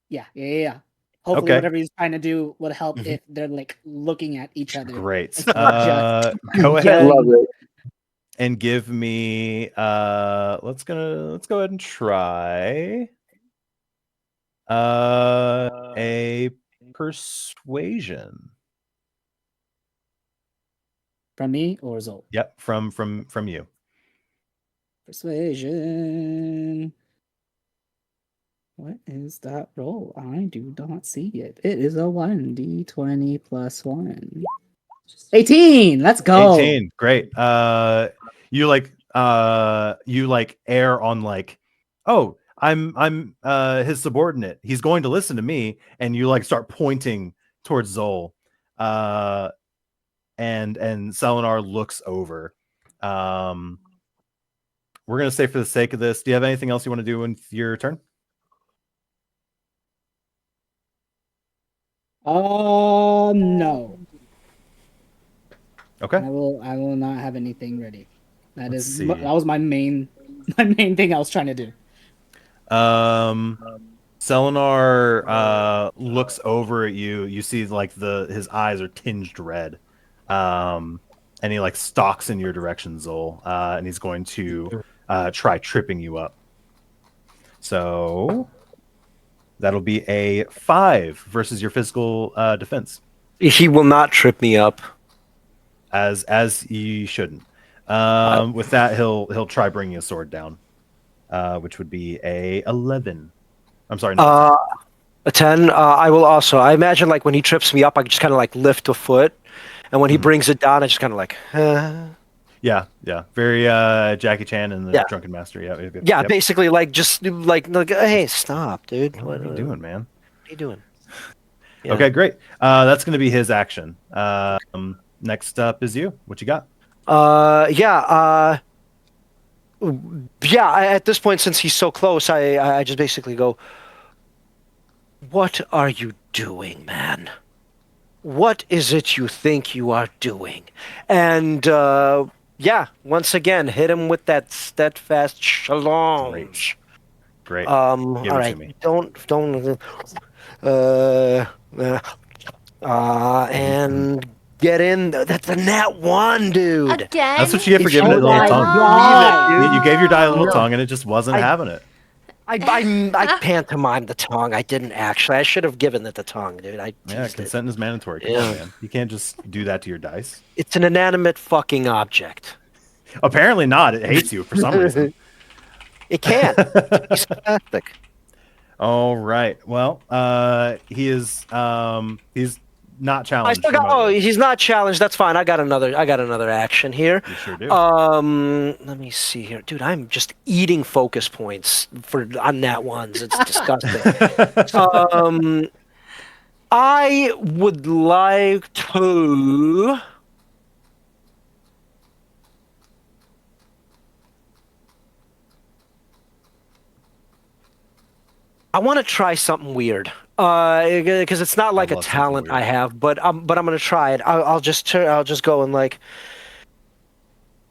Yeah. Hopefully, Okay. whatever he's trying to do would help if they're like looking at each other. Great. Just Go ahead yelling. and give me. Let's go ahead and try a persuasion. From me or Zol? Yep, from you. Persuasion. What is that roll? I do not see it. It is a 1d20 plus 1. 18! Let's go! 18. Great. You like err on like, oh, I'm his subordinate. He's going to listen to me, and you like start pointing towards Zol. And Salinar looks over. We're gonna say for the sake of this, do you have anything else you want to do in your turn? No. Okay. I will not have anything ready. That Let's was my main thing I was trying to do. Salinar looks over at you. You see like his eyes are tinged red. And he like stalks in your direction, Zol. And he's going to try tripping you up. So that'll be a 5 versus your physical defense. He will not trip me up. As you shouldn't. With that, he'll try bringing a sword down, which would be a 11. I'm sorry, no. A 10. I will also. I imagine like when he trips me up, I just kind of like lift a foot, and when he brings it down, I just kind of like. Yeah. Very Jackie Chan and the Drunken Master. Yeah. Yeah, basically like just like hey, stop, dude. What are you doing, man? What are you doing? Yeah. Okay, great. That's going to be his action. Next up is you. What you got? At this point, since he's so close, I just basically go, what are you doing, man? What is it you think you are doing? And once again, hit him with that steadfast challenge. Great. All Give it to right. me. Don't. And get in. That's a nat 1, dude. That's Again? what you get for If giving you it a little my can't tongue. believe it, God. You dude. gave your die a little No, tongue, and it just wasn't I having it. I pantomimed the tongue. I didn't actually. I should have given it the tongue, dude. I Yeah, teased it. consent is mandatory. Come on, Yeah. man. You can't just do that to your dice. It's an inanimate fucking object. Apparently not. It hates you for some reason. It can. It's fantastic. All right. Well, he's not I challenged still got. Oh, remotely. he's not challenged. That's fine. I got another action here. You sure do. Let me see here, dude. I'm just eating focus points on nat ones. It's disgusting. Um, I would like to. I want to try something weird. Because it's not I like a love something talent I weird. have, but I'm gonna try it. I'll just go and like.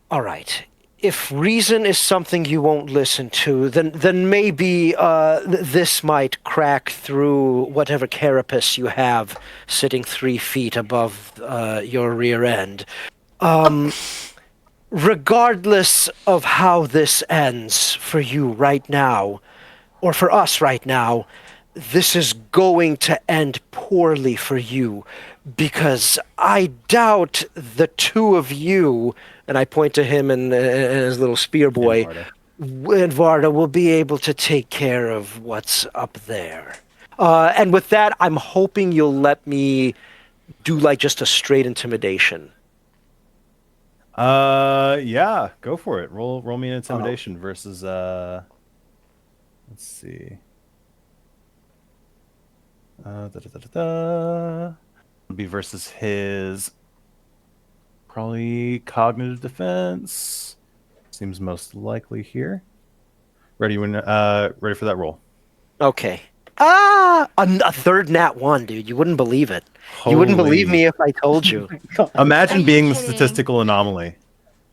All right. If reason is something you won't listen to, then maybe this might crack through whatever carapace you have sitting 3 feet above your rear end. Regardless of how this ends for you right now, or for us right now, this is going to end poorly for you because I doubt the two of you, and I point to him and his little spear boy, Varda. and Varda will be able to take care of what's up there. And with that, I'm hoping you'll let me do like just a straight intimidation. Yeah, go for it. Roll me an intimidation versus let's see. It'll be versus his probably cognitive defense. Seems most likely here. Ready ready for that roll. Okay. A third nat 1, dude. You wouldn't believe it. You wouldn't believe Holy. me if I told you. God. Are Imagine you being the kidding? statistical anomaly.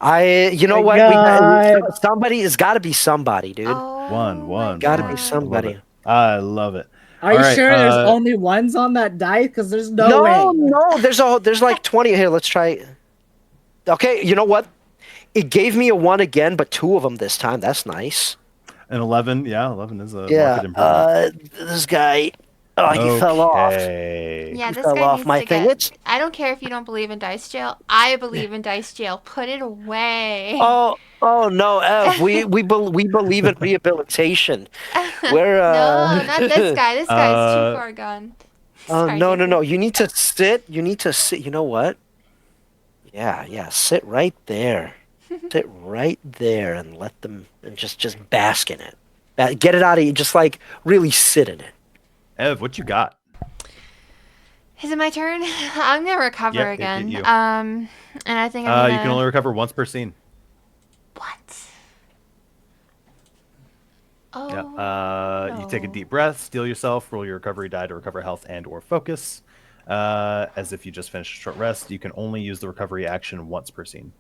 You know My what? God. Somebody has got to be somebody, dude. Oh my One. Got to be god. I love somebody. it. I love it. Are All you right. sure there's only ones on that dice? Because there's no No, way. no. There's like 20 here. Let's try. Okay, you know what? It gave me a 1 again, but 2 of them this time. That's nice. an 11. Yeah, 11 is a Yeah. market improvement. This guy. Oh, he fell off. Okay. Yeah, He this fell guy off needs my to thing. get. I don't care if you don't believe in dice jail. I believe in dice jail. Put it away. Oh no, Ev. We believe in rehabilitation. We're No, not this guy. This guy's too Uh, far gone. Oh Sorry, no. Jason. You need to sit. You need to sit. You know what? Yeah. Sit right there. Sit right there and let them and just bask in it. Get it out of you. Just like really sit in it. Ev, what you got? Is it my turn? I'm gonna recover Yep, again. you. And I think I'm gonna. You can only recover once per scene. What? Yeah. Oh. You take a no. deep breath, steel yourself, roll your recovery die to recover health and/or focus. As if you just finished a short rest, you can only use the recovery action once per scene.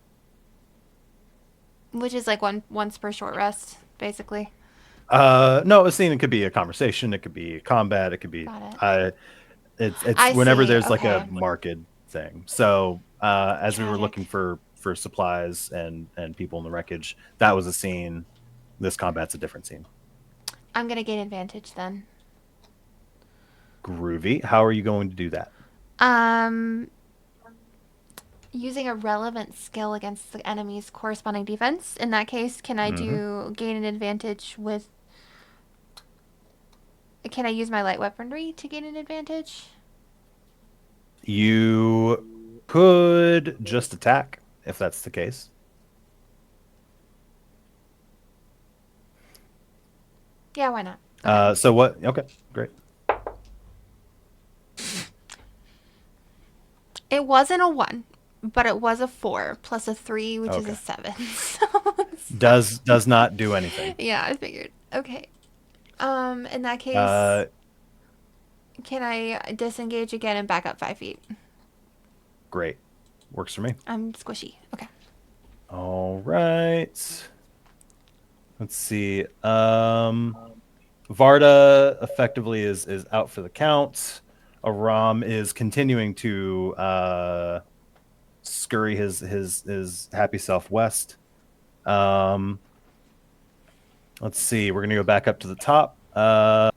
Which is like once per short rest, basically. No, a scene, it could be a conversation, it could be combat, it could be. Got it. It's I whenever see, there's like a okay. marked thing. So as we were looking Tragic. for supplies and people in the wreckage, that was a scene. This combat's a different scene. I'm gonna gain advantage then. Groovy. How are you going to do that? Using a relevant skill against the enemy's corresponding defense. In that case, can I do gain an advantage with? Can I use my light weaponry to gain an advantage? You could just attack if that's the case. Yeah, why not? So what? Okay, great. It wasn't a 1, but it was a 4 plus a 3, which is Okay. a 7. So Does not do anything. yeah, I figured. Okay. In that case, can I disengage again and back up 5 feet? Great. Works for me. I'm squishy. Okay. All right. Let's see. Varda effectively is out for the count. Aram is continuing to scurry his happy self west. Let's see. We're gonna go back up to the top. I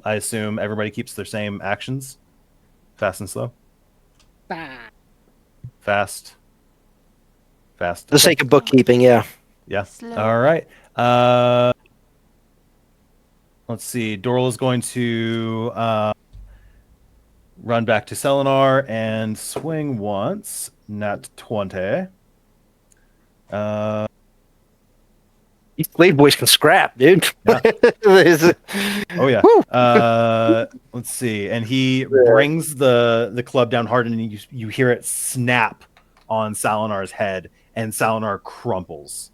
assume everybody keeps their same actions, fast and slow. Ah, Fast. For the sake Okay. of bookkeeping, yeah. Yeah. Slow. All right. Let's see. Doral is going to run back to Selenar and swing once. Nat 20. These Blade Boys can scrap, dude. Yeah. Is- Oh yeah. Woo! Let's see. And he brings the club down hard, and you hear it snap on Salinar's head, and Salinar crumples.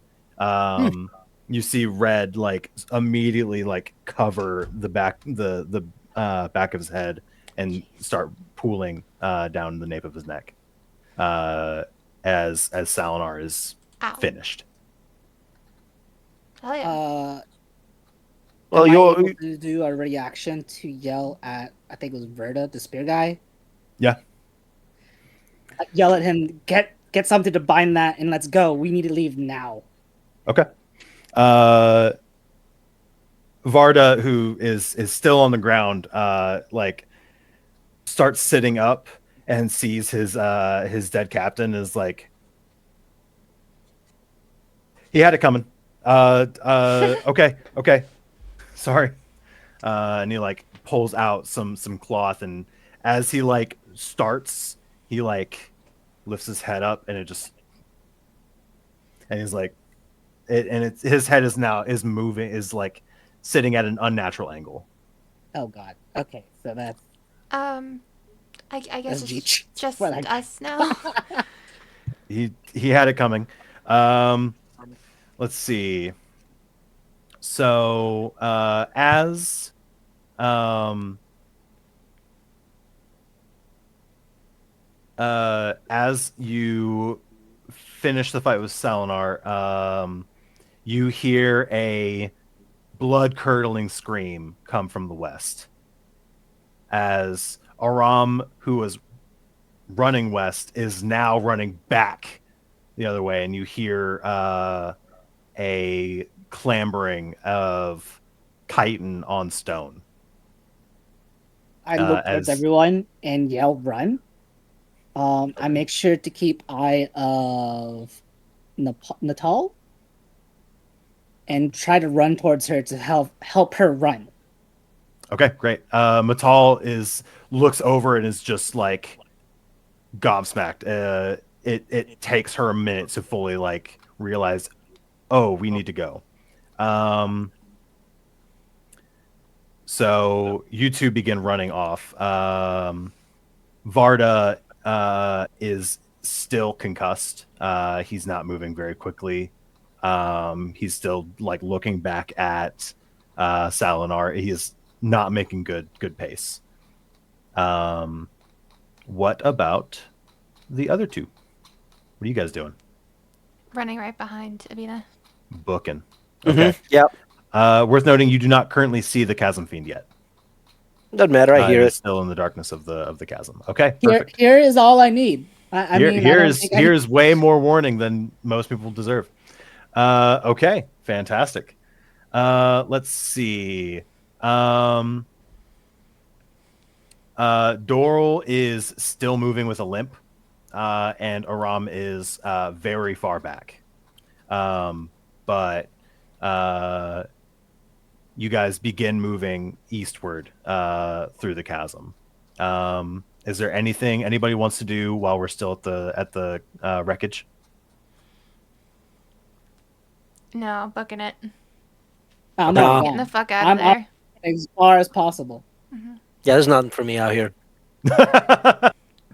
You see red like immediately like cover the back back of his head and start pooling down the nape of his neck as Salinar is Ow. finished. Oh yeah. Well, am I you're able to do a reaction to yell at, I think it was Verda, the spear guy? Yeah. Yell at him, get something to bind that, and let's go. We need to leave now. Okay. Varda, who is still on the ground, like starts sitting up and sees his dead captain, is like, he had it coming. Okay, sorry. And he like pulls out some cloth, and as he like starts, he like lifts his head up, and he's like, his head is moving, is like sitting at an unnatural angle. Oh god. Okay, so that's I guess That's it's Jeech. just Well, I- us now. He had it coming. Let's see. So as you finish the fight with Salinar, you hear a blood-curdling scream come from the west. As Aram, who was running west, is now running back the other way, and you hear a clambering of chitin on stone. I look towards as everyone and yell, "Run!" I make sure to keep eye of Natal and try to run towards her to help her run. Okay, great. Matal looks over and is just like gobsmacked. It takes her a minute to fully like realize, oh, we need to go. So you two begin running off. Varda is still concussed. He's not moving very quickly. He's still like looking back at Salinar. He is not making good pace. What about the other two? What are you guys doing? Running right behind Abena. Booking. Okay. Yep. Worth noting, you do not currently see the chasm fiend yet. Doesn't matter. I hear It it. is still in the darkness of the chasm. Okay, Here, perfect. here is all I need. I mean, I don't think here's way more warning than most people deserve. Okay, fantastic. Let's see. Doral is still moving with a limp, and Aram is very far back. But you guys begin moving eastward through the chasm. Is there anything anybody wants to do while we're still at the wreckage? No, booking it. I'm No. not Getting the wrong. fuck out I'm of there. as far as possible. Yeah, there's nothing for me out here.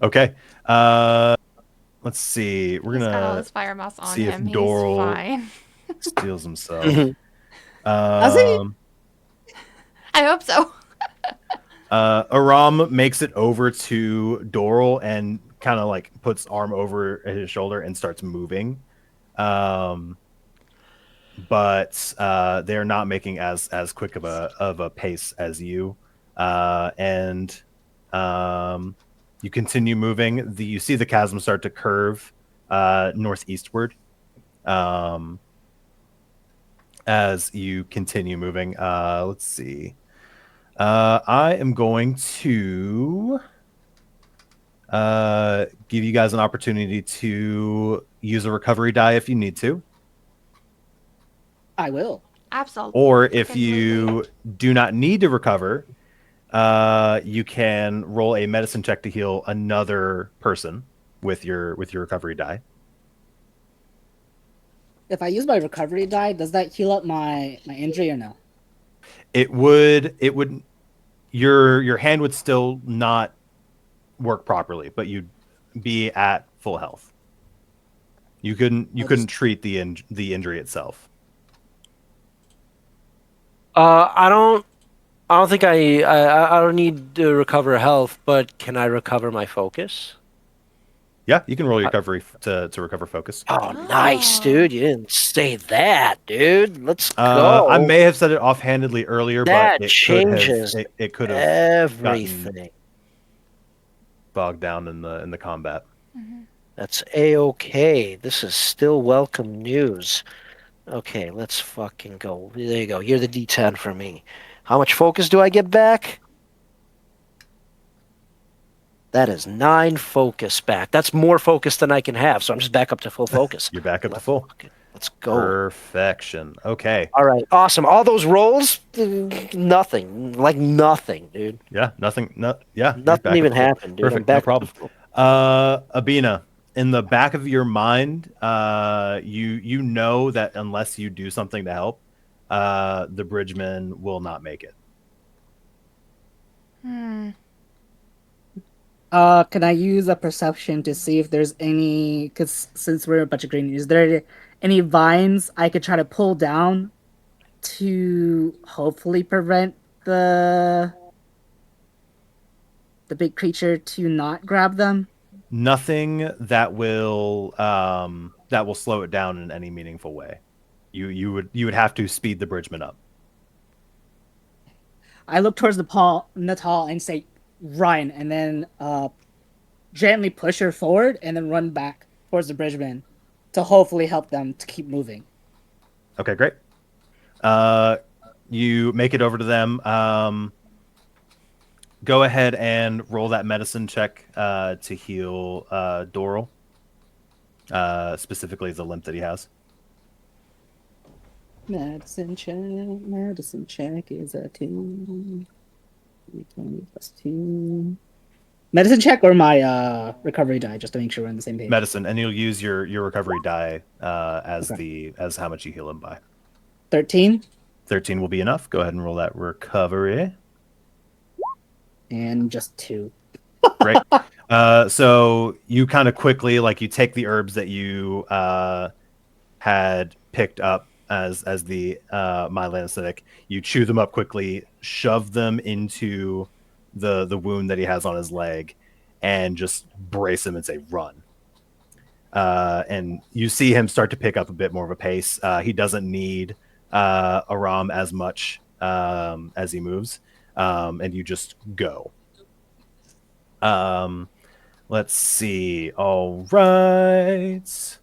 Okay. Let's see. We're He's got all gonna his fire moss on see if him. He's Doral fine. steals himself. Mhm. Does he? I hope so. Aram makes it over to Doral and kind of like puts arm over his shoulder and starts moving. but they're not making as quick of a pace as you, and you continue moving. You see the chasm start to curve northeastward as you continue moving. Let's see. I am going to give you guys an opportunity to use a recovery die if you need to. I will. Absolutely. Or if you do not need to recover, you can roll a medicine check to heal another person with your recovery die. If I use my recovery die, does that heal up my injury or no? It would your hand would still not work properly, but you'd be at full health. You couldn't treat the injury itself. I don't think I don't need to recover health, but can I recover my focus? Yeah, you can roll your recovery to recover focus. Oh, nice, dude. You didn't say that, dude. Let's go. I may have said it offhandedly earlier, That but it changes could have everything. bogged down in the combat. That's a-okay. This is still welcome news. Okay, let's fucking go. There you go. You're the D10 for me. How much focus do I get back? That is 9 focus back. That's more focus than I can have, so I'm just back up to full focus. You're back up to full. Let's go. Perfection. Okay. All right. Awesome. All those rolls, nothing. Like nothing, dude. Yeah. Nothing. Nothing even happened, dude. Perfect. No problem. Abena, in the back of your mind, you know that unless you do something to help, the bridgeman will not make it. Can I use a perception to see if there's any? Because since we're a bunch of green, is there any vines I could try to pull down to hopefully prevent the big creature to not grab them? Nothing that will slow it down in any meaningful way. You would have to speed the bridgeman up. I look towards Natal and say, "Run!" and then gently push her forward and then run back towards the bridgeman to hopefully help them to keep moving. Okay, great. You make it over to them. Go ahead and roll that medicine check to heal Doral, specifically the limp that he has. Medicine check is a 2. 20 plus 2. Medicine check or my recovery die, just to make sure we're on the same page. Medicine, and you'll use your recovery die as how much you heal him by. 13. 13 will be enough. Go ahead and roll that recovery. And just 2. Great. So you kind of quickly, like, you take the herbs that you had picked up as the mild anesthetic. You chew them up quickly, shove them into the wound that he has on his leg, and just brace him and say, "Run." And you see him start to pick up a bit more of a pace. He doesn't need Aram as much as he moves, and you just go. Let's see. All right.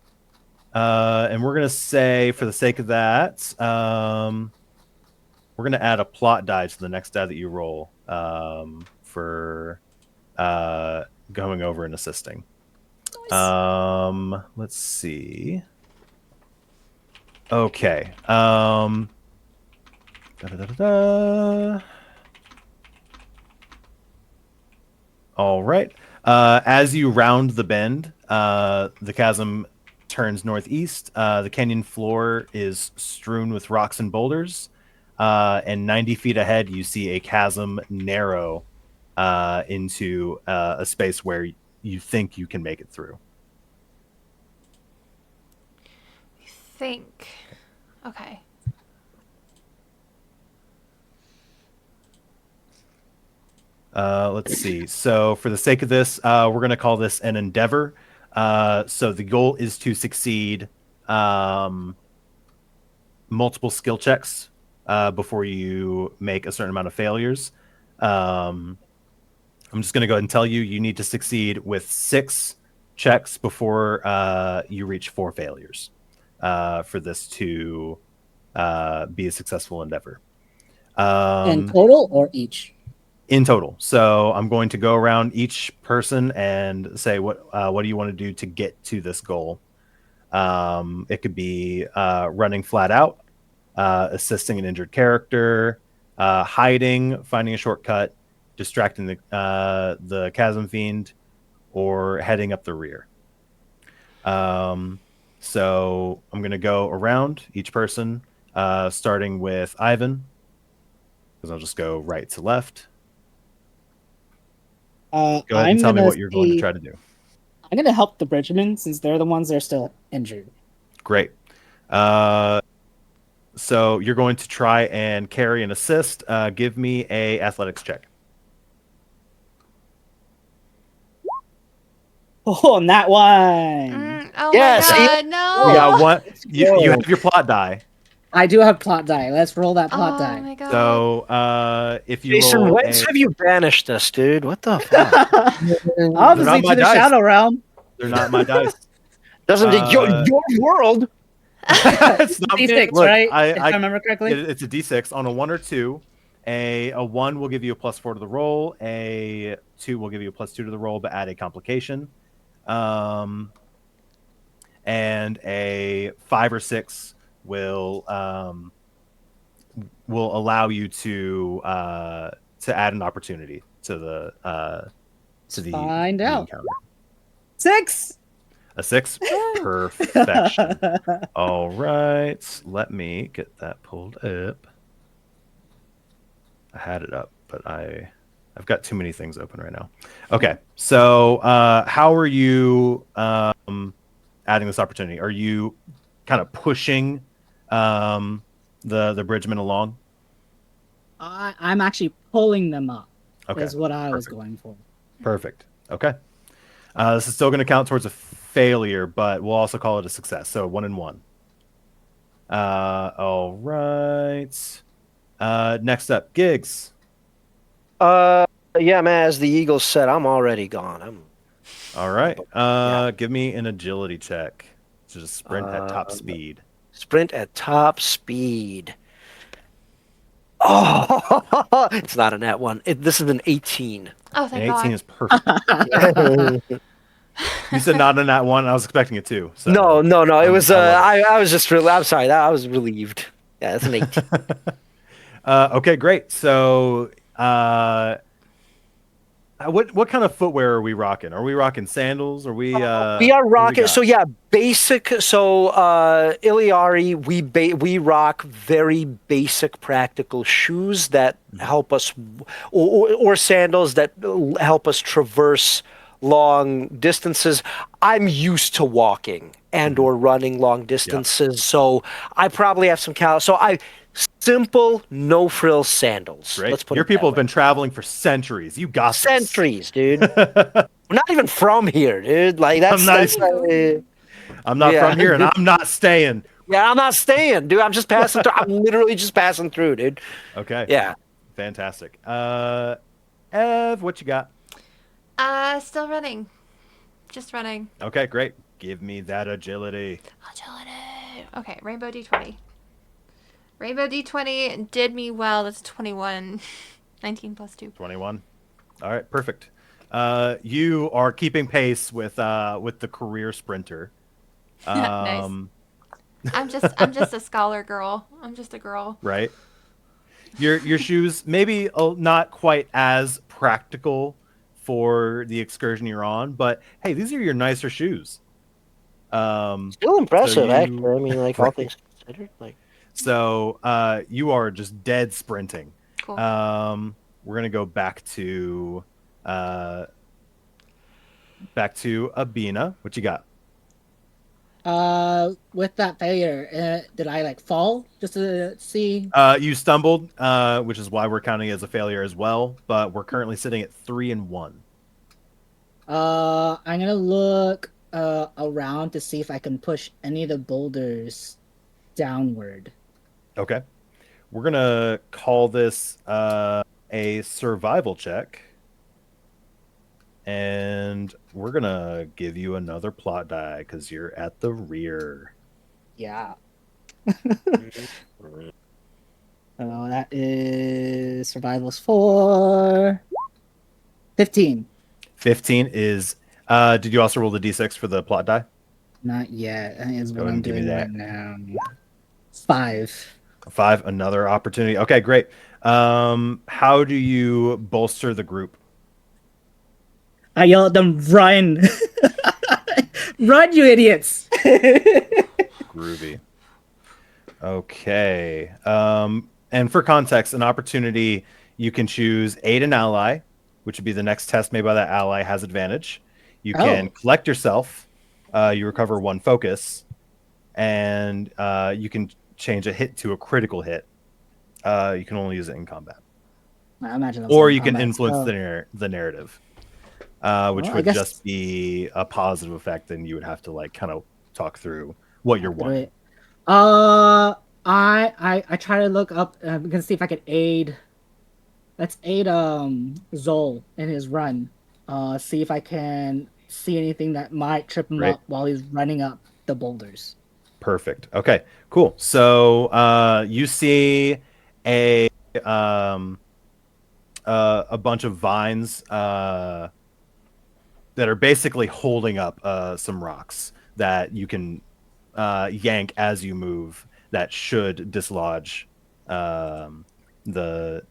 And we're going to say, for the sake of that, we're going to add a plot die to the next die that you roll for going over and assisting. Nice. Let's see. Okay. All right. As you round the bend, the chasm turns northeast. The canyon floor is strewn with rocks and boulders. And 90 feet ahead, you see a chasm narrow into a space where you think you can make it through. Think. Okay. Let's see. So for the sake of this, we're going to call this an endeavor. So the goal is to succeed multiple skill checks before you make a certain amount of failures. I'm just going to go ahead and tell you, you need to succeed with 6 checks before you reach 4 failures for this to be a successful endeavor. In total or each? In total. So I'm going to go around each person and say, what do you want to do to get to this goal? It could be running flat out, assisting an injured character, hiding, finding a shortcut, distracting the chasm fiend, or heading up the rear. So I'm going to go around each person, starting with Ivan, because I'll just go right to left. Go ahead and tell me what you're going to try to do. I'm gonna help the bridgemen since they're the ones that are still injured. Great. So you're going to try and carry and assist. Give me a athletics check. Oh, and that one. Oh Yes, my god, no! You got one. You have your plot die. I do have plot die. Let's roll that plot Oh die. my god. So if you Jason, roll whence have you banished us, dude? What the fuck? Obviously my to the dice. Shadow Realm. they're not my dice. Doesn't your world? It's not, D6, look, right? I If I remember correctly. it's a D6 on a 1 or 2. A 1 will give you a +4 to the roll. A 2 will give you a +2 to the roll, but add a complication. And a 5 or 6 will allow you to add an opportunity to the Find the out. encounter. 6. A 6, perfection. All right, let me get that pulled up. I had it up, but I've got too many things open right now. Okay, so how are you adding this opportunity? Are you kind of pushing the bridgemen along? I'm actually pulling them up. Okay, Is what I was perfect. going for. Perfect. Okay, this is still going to count towards a failure, but we'll also call it a success. So 1 and 1. All right. Next up, Gigs. Yeah, man. As the Eagles said, I'm already gone. All right. Yeah. Give me an agility check. So just sprint at top speed. Sprint at top speed. Oh, it's not a nat one. This is an 18. Oh, An thank 18 god. is perfect. You said not in that one. I was expecting it too. So No. It was. I love it. I was just really. I'm sorry. I was relieved. Yeah, it's an 18. Okay, great. So, what kind of footwear are we rocking? Are we rocking sandals? Are we? We are what do we rocking. got? So yeah, basic. So Iliari, we rock very basic, practical shoes that help us, or sandals that help us traverse long distances. I'm used to walking and or running long distances, so I probably have some So I simple, no frill sandals. Great. Let's put Your it people that have been traveling for centuries. You got this. centuries, dude. We're not even from here, dude. Like that's not that's. I'm not Yeah. from here, and I'm not staying. Yeah, I'm not staying, dude. I'm just passing through. I'm literally just passing through, dude. Okay. Yeah. Fantastic. Ev, what you got? Still running. Just running. Okay, great. Give me that agility. Agility. Okay, Rainbow D20. Rainbow D20 did me well. That's 21. 19 plus 2. 21. All right, perfect. You are keeping pace with the career sprinter. Nice. I'm just a scholar girl. I'm just a girl. Right. Your shoes maybe not quite as practical for the excursion you're on, but hey, these are your nicer shoes. Still impressive, actually. I mean, like all things considered, like. So you are just dead sprinting. Cool. We're gonna go back to Abena. What you got? With that failure, did I like fall just to see? You stumbled, which is why we're counting it as a failure as well. But we're currently sitting at 3 and 1. I'm gonna look around to see if I can push any of the boulders downward. Okay. We're gonna call this a survival check, and we're gonna give you another plot die because you're at the rear. Yeah. So that is survival's 4. 15. 15 is. Did you also roll the d6 for the plot die? Not yet. That is Go what ahead I'm and give me doing that. right now. 5. 5, another opportunity. Okay, great. How do you bolster the group? I yell at them, run! Run, you idiots! Groovy. Okay. And for context, an opportunity, you can choose aid an ally, which would be the next test made by that ally has advantage. You can Oh. collect yourself. You recover 1 focus, and you can change a hit to a critical hit. You can only use it in combat, I imagine that's or in you can combat. influence So, the narrative, which well, I would guess just be a positive effect. Then you would have to like kind of talk through what you're talk through wanting. it. I try to look up. We can see if I could aid. Let's aid Zol in his run. See if I can see anything that might trip him Great. up while he's running up the boulders. Perfect. Okay, cool. So you see a um, a bunch of vines that are basically holding up some rocks that you can yank as you move. That should dislodge the,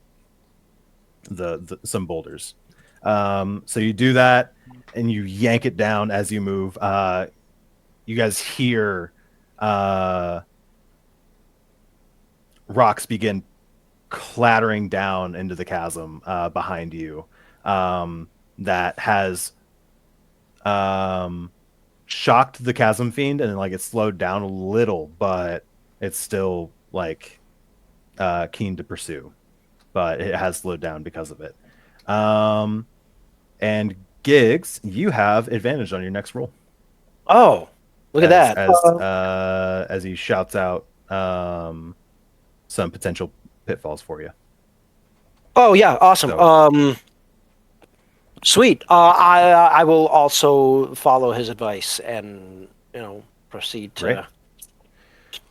the some boulders. So you do that, and you yank it down as you move. You guys hear rocks begin clattering down into the chasm behind you, that has shocked the chasm fiend, and like it slowed down a little, but it's still like keen to pursue, but it has slowed down because of it. And Gigs, you have advantage on your next roll Oh, look at that. as he shouts out some potential pitfalls for you. Oh yeah, awesome. So Sweet. I will also follow his advice and proceed great. to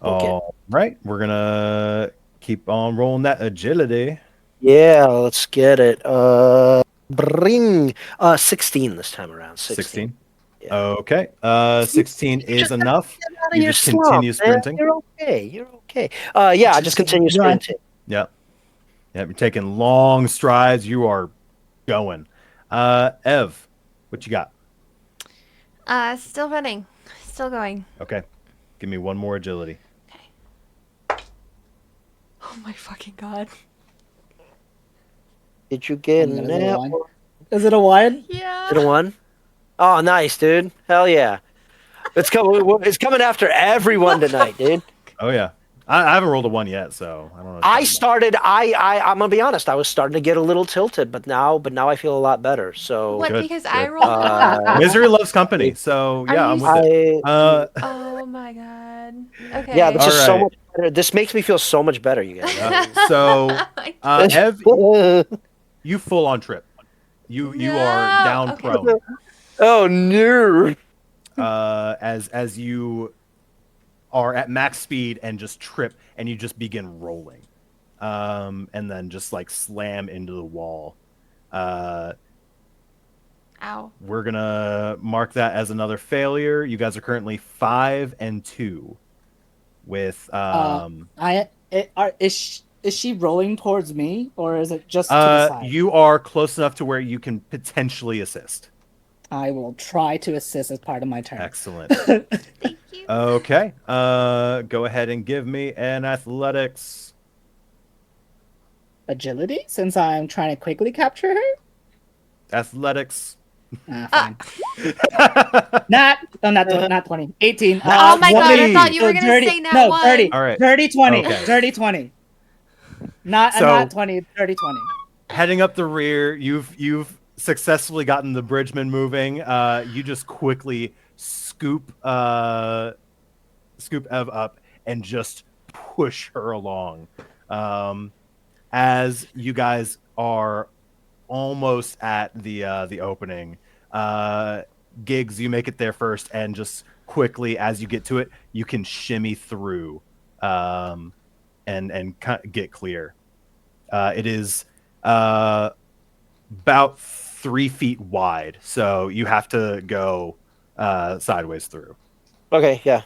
book it. All right, we're gonna keep on rolling that agility. Yeah, let's get it. Bring 16 this time around. 16. 16. Yeah. Okay. 16 You is just gotta enough. get out of You your just slump, continue man. sprinting. You're okay. You're okay. Yeah, I just continue run. sprinting. Yep. Yep. You're taking long strides. You are going. Ev, what you got? Still running. Still going. Okay. Give me one more agility. Okay. Oh my fucking god. Did you get Oh my an God, is it a app? one? Is it a one? Yeah. Did a one? Oh, nice, dude. Hell yeah. It's coming. It's coming after everyone tonight, dude. Oh yeah. I haven't rolled a 1 yet, so I don't know. I started. I'm gonna be honest. I was starting to get a little tilted, but now I feel a lot better. So What? Good, Because I good. rolled a one? Misery loves company, so Are yeah, you I'm with it. Oh my god. Okay. yeah, this All is so right. much better. This makes me feel so much better, you guys. So Ev, you full on trip. You are No. down Okay. prone. Oh no! As you are at max speed and just trip, and you just begin rolling, and then just like slam into the wall. Ow. We're gonna mark that as another failure. You guys are currently 5 and 2 with Is she rolling towards me, or is it just to the side? you are close enough to where you can potentially assist. I will try to assist as part of my turn. Excellent. Thank you. Okay. Go ahead and give me an athletics. Agility, since I'm trying to quickly capture her. Athletics. Fine. Not 20. 18. Oh my god, I 20. thought you were So gonna dirty, say nat no, one. 30. All right. Dirty 20. Okay. Dirty 20. Not So- not 20, dirty 20. Heading up the rear, you've successfully gotten the bridgeman moving. You just quickly scoop Ev up and just push her along. As you guys are almost at the opening, Gigs, you make it there first, and just quickly as you get to it, you can shimmy through, and get clear. It is about 3 feet wide, so you have to go sideways through. Okay, yeah.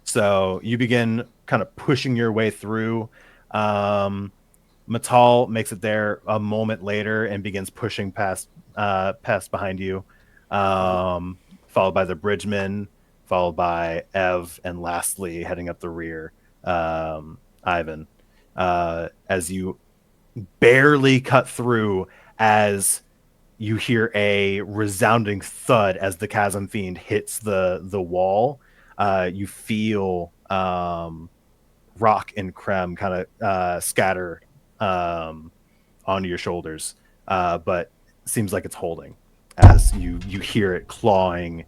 So you begin kind of pushing your way through. Matal makes it there a moment later and begins pushing past behind you, followed by the bridgeman, followed by Ev, and lastly, heading up the rear, Ivan. As you barely cut through, as you hear a resounding thud as the chasm fiend hits the wall. You feel Rock and Krem kind of scatter onto your shoulders, but seems like it's holding as you hear it clawing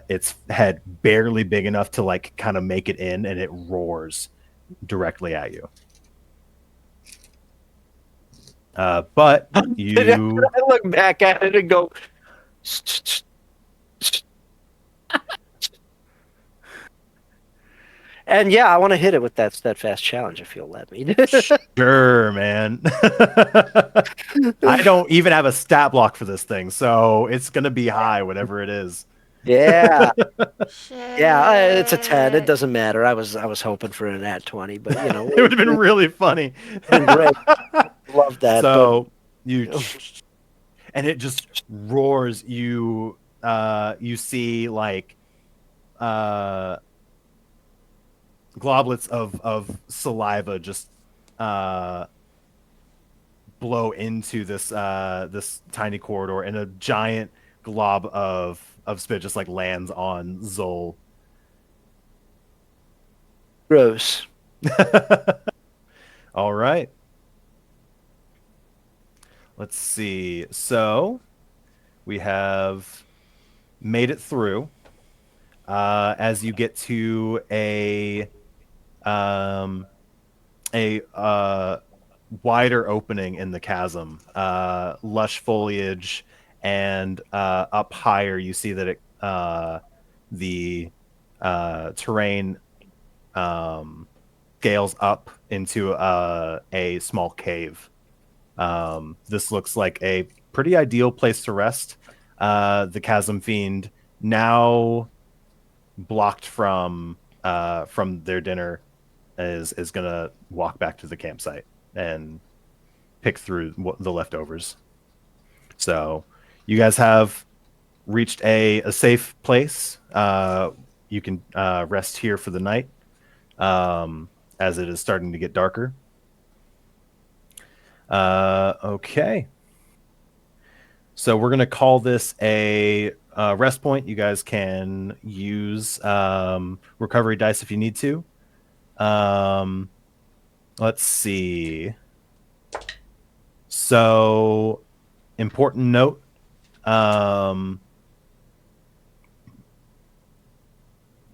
its head barely big enough to like kind of make it in, and it roars directly at you. But you I look back at it and go. And yeah, I want to hit it with that steadfast challenge if you'll let me. sure, man. I don't even have a stat block for this thing, so it's gonna be high, whatever it is. Yeah, Shit. yeah, it's a 10. It doesn't matter. I was hoping for an at 20, but you know, It would have been really funny. been great. Love that, but So you and it just roars. You see like uh globlets of saliva just uh blow into this tiny corridor, and a giant glob of spit just like lands on Zol. gross. All right. Let's see. So we have made it through. As you get to um, a wider opening in the chasm, lush foliage, and up higher you see that the terrain scales up into a small cave. This looks like a pretty ideal place to rest. The chasm fiend, now blocked from their dinner, is gonna walk back to the campsite and pick through the leftovers. So you guys have reached a safe place. You can rest here for the night, as it is starting to get darker. Okay. So we're going to call this a rest point. You guys can use recovery dice if you need to. Let's see. So, important note.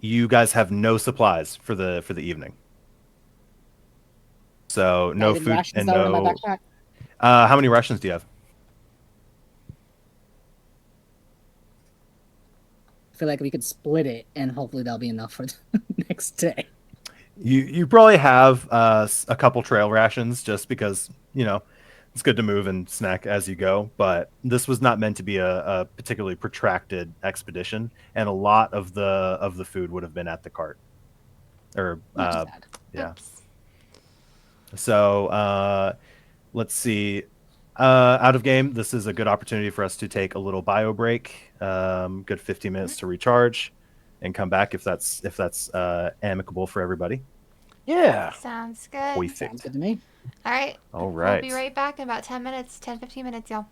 You guys have no supplies for the evening. So no Any food rations and that were in my no. backpack? How many rations do you have? I feel like we could split it, and hopefully that'll be enough for the next day. You probably have a couple trail rations, just because it's good to move and snack as you go. But this was not meant to be a particularly protracted expedition, and a lot of the food would have been at the cart. Or Not too bad. yeah. Oops. So let's see. Out of game, this is a good opportunity for us to take a little bio break. Good 15 minutes to recharge, and come back if that's amicable for everybody. Yeah. Sounds good. Perfect. Sounds good to me. All right. All We'll right. be right back in about 10 minutes, 10, 15 minutes, y'all.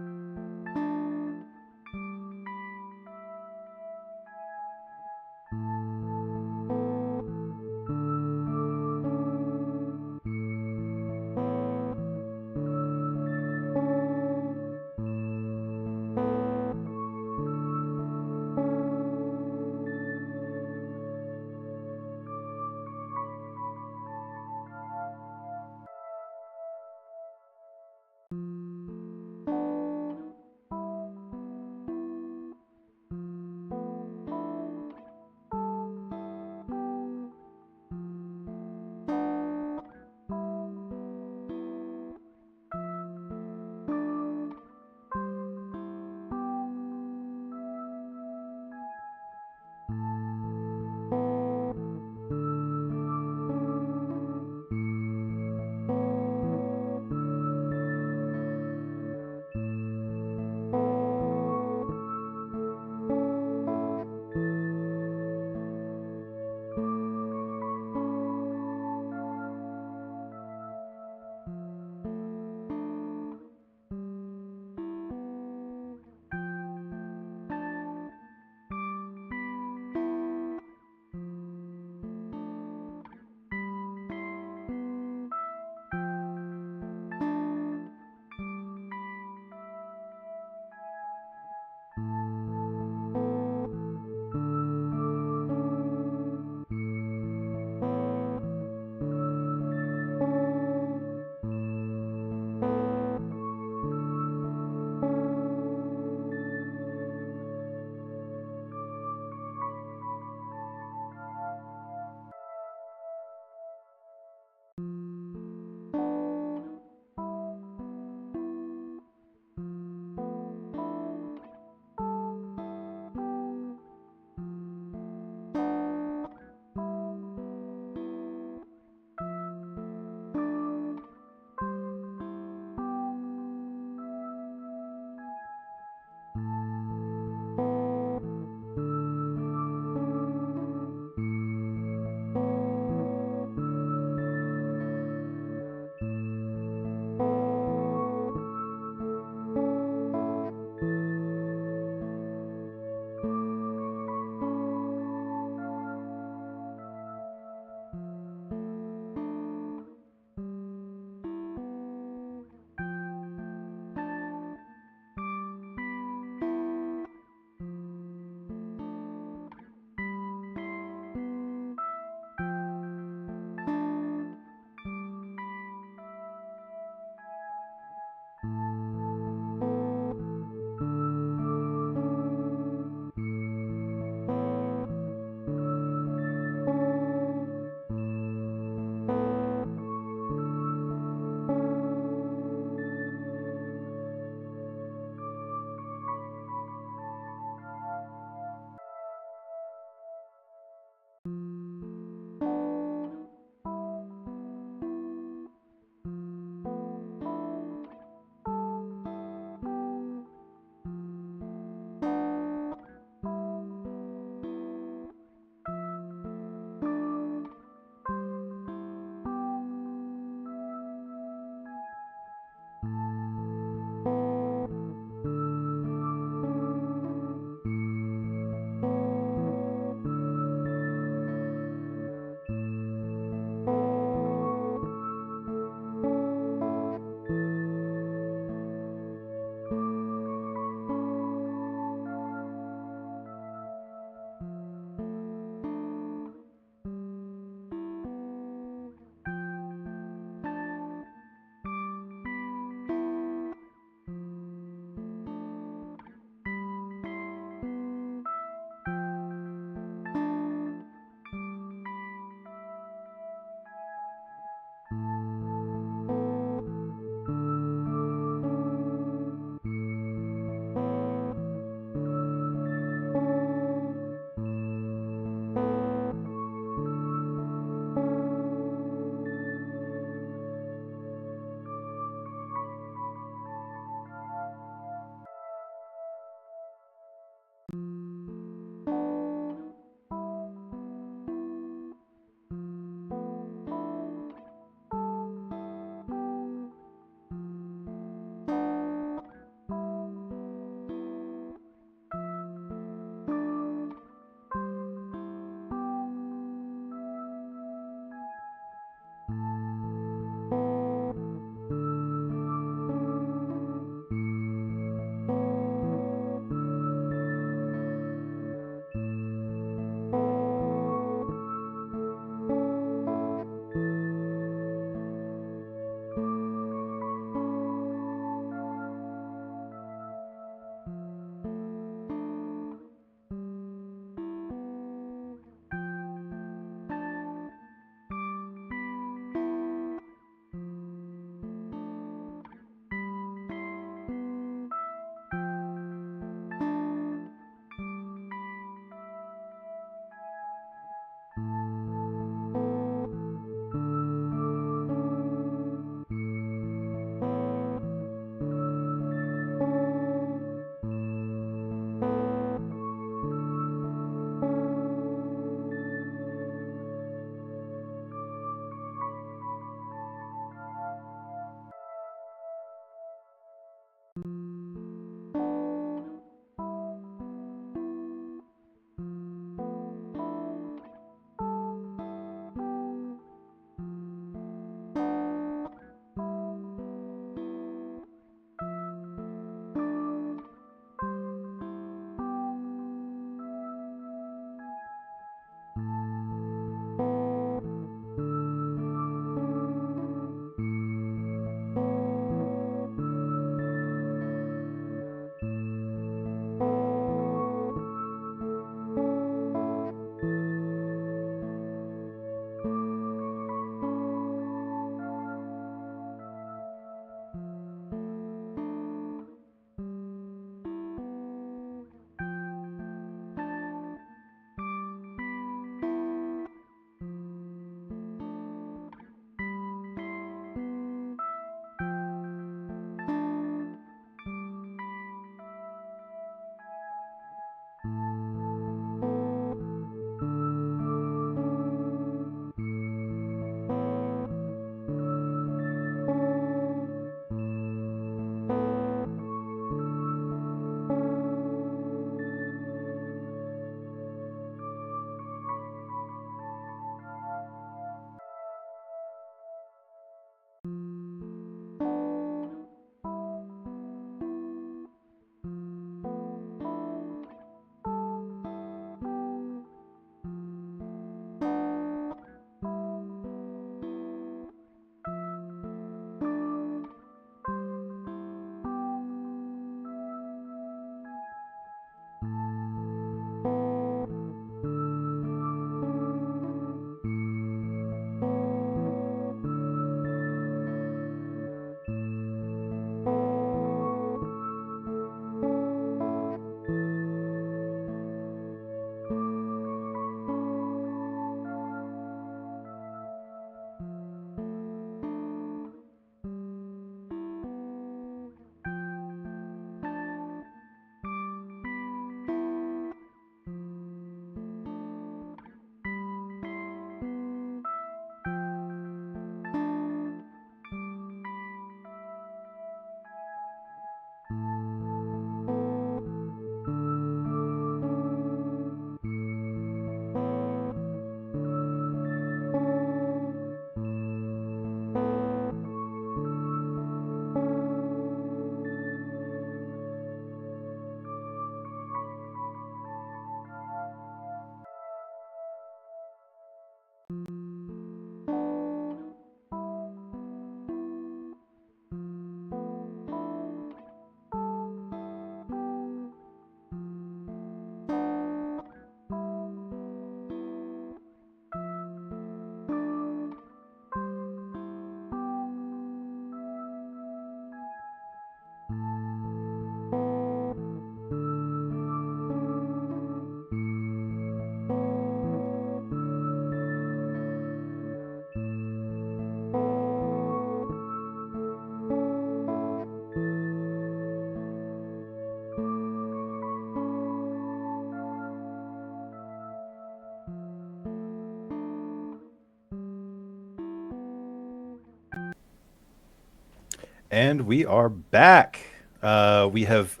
And we are back. We have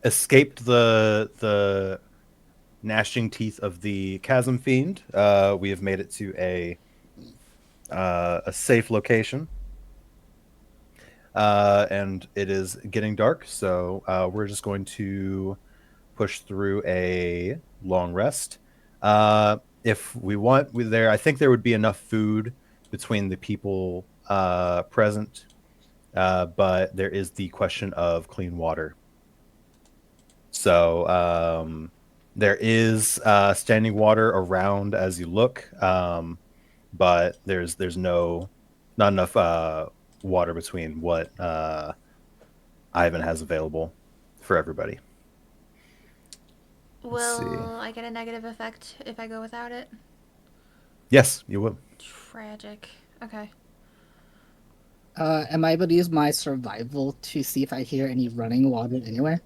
escaped the gnashing teeth of the chasm fiend. We have made it to a safe location, and it is getting dark. So we're just going to push through a long rest. If we want, I think there would be enough food between the people present. But there is the question of clean water. So there is standing water around as you look, but there's not enough water between what Ivan has available for everybody. Will I get a negative effect if I go without it? Yes, you will. Tragic. Okay. Am I able to use my survival to see if I hear any running water anywhere?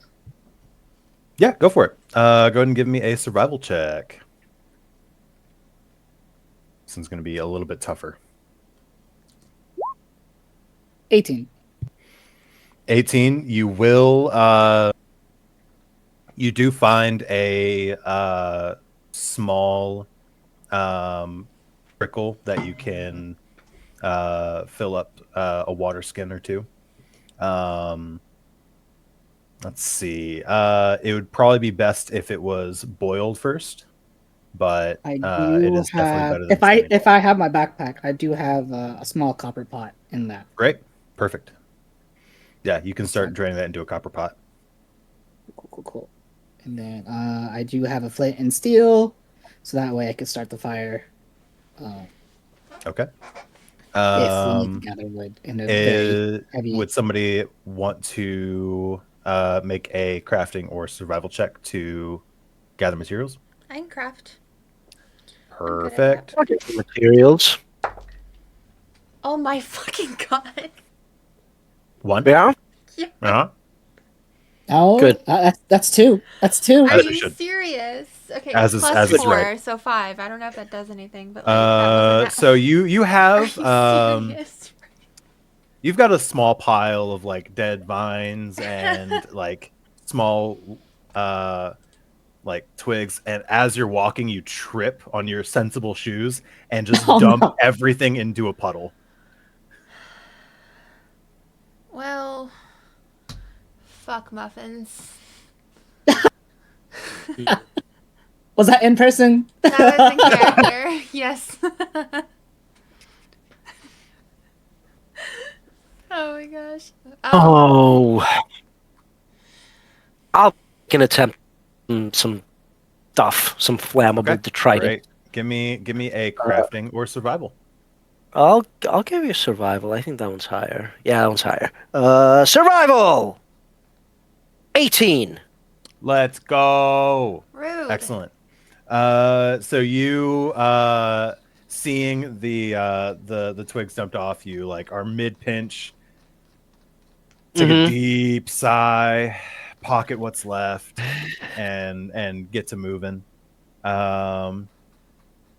Yeah, go for it. Go ahead and give me a survival check. This one's going to be a little bit tougher. 18. 18. You will. You do find a small trickle that you can fill up a water skin or two. Let's see. It would probably be best if it was boiled first, but I it do is definitely have better than standing if water. I have my backpack, I do have a small copper pot in that. Great, perfect. Yeah, you can start draining that into a copper pot. Cool. And then I do have a flint and steel, so that way I can start the fire. Okay. If we need to gather wood in a very heavy. Would somebody want to make a crafting or survival check to gather materials? I can craft. Perfect. I'll get the materials. Oh my fucking god. One. Yeah. Yeah. Uh-huh. Oh, Good. That's two. That's two. Are As you you should. serious? Okay, As is plus right. 4, so 5. I don't know if that does anything, but like that wasn't So you have Are you serious? you've got a small pile of like dead vines and like small like twigs, and as you're walking you trip on your sensible shoes and just Oh, dump no. everything into a puddle. Well, fuck muffins. Was that in person? That was in character. Yes. Oh my gosh. Oh. I'll make an attempt some stuff, some flammable detritus. Great. Give me a crafting or survival. I'll give you survival. I think that one's higher. Yeah, that one's higher. Survival. 18. Let's go. Rude. Excellent. So you seeing the twigs dumped off you like are mid pinch. Take a deep sigh, pocket what's left, and get to moving.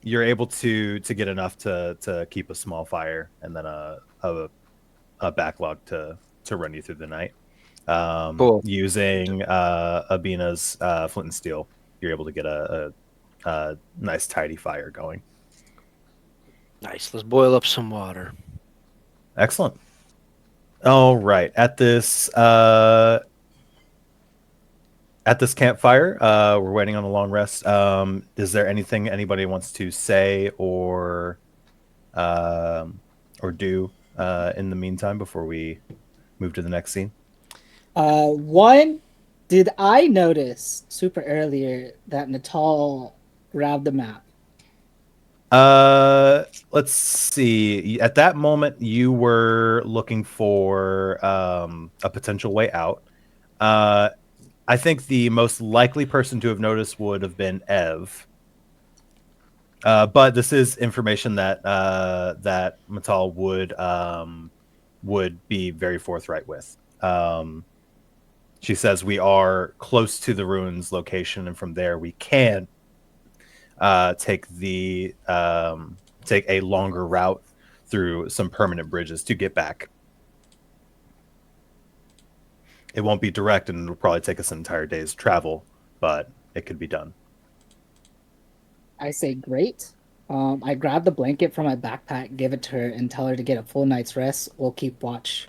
You're able to get enough to keep a small fire and then a backlog to run you through the night. Cool. Using Abena's flint and steel, you're able to get a nice tidy fire going. Nice. Let's boil up some water. Excellent. All right. At this at this campfire. We're waiting on a long rest. Is there anything anybody wants to say or do in the meantime before we move to the next scene? One, did I notice super earlier that Natal grabbed the map? Let's see. At that moment, you were looking for a potential way out. I think the most likely person to have noticed would have been Ev. But this is information that that Matal would be very forthright with. She says we are close to the ruins location, and from there we can take a longer route through some permanent bridges to get back. It won't be direct, and it'll probably take us an entire day's travel, but it could be done. I say great. I grab the blanket from my backpack, give it to her, and tell her to get a full night's rest. We'll keep watch.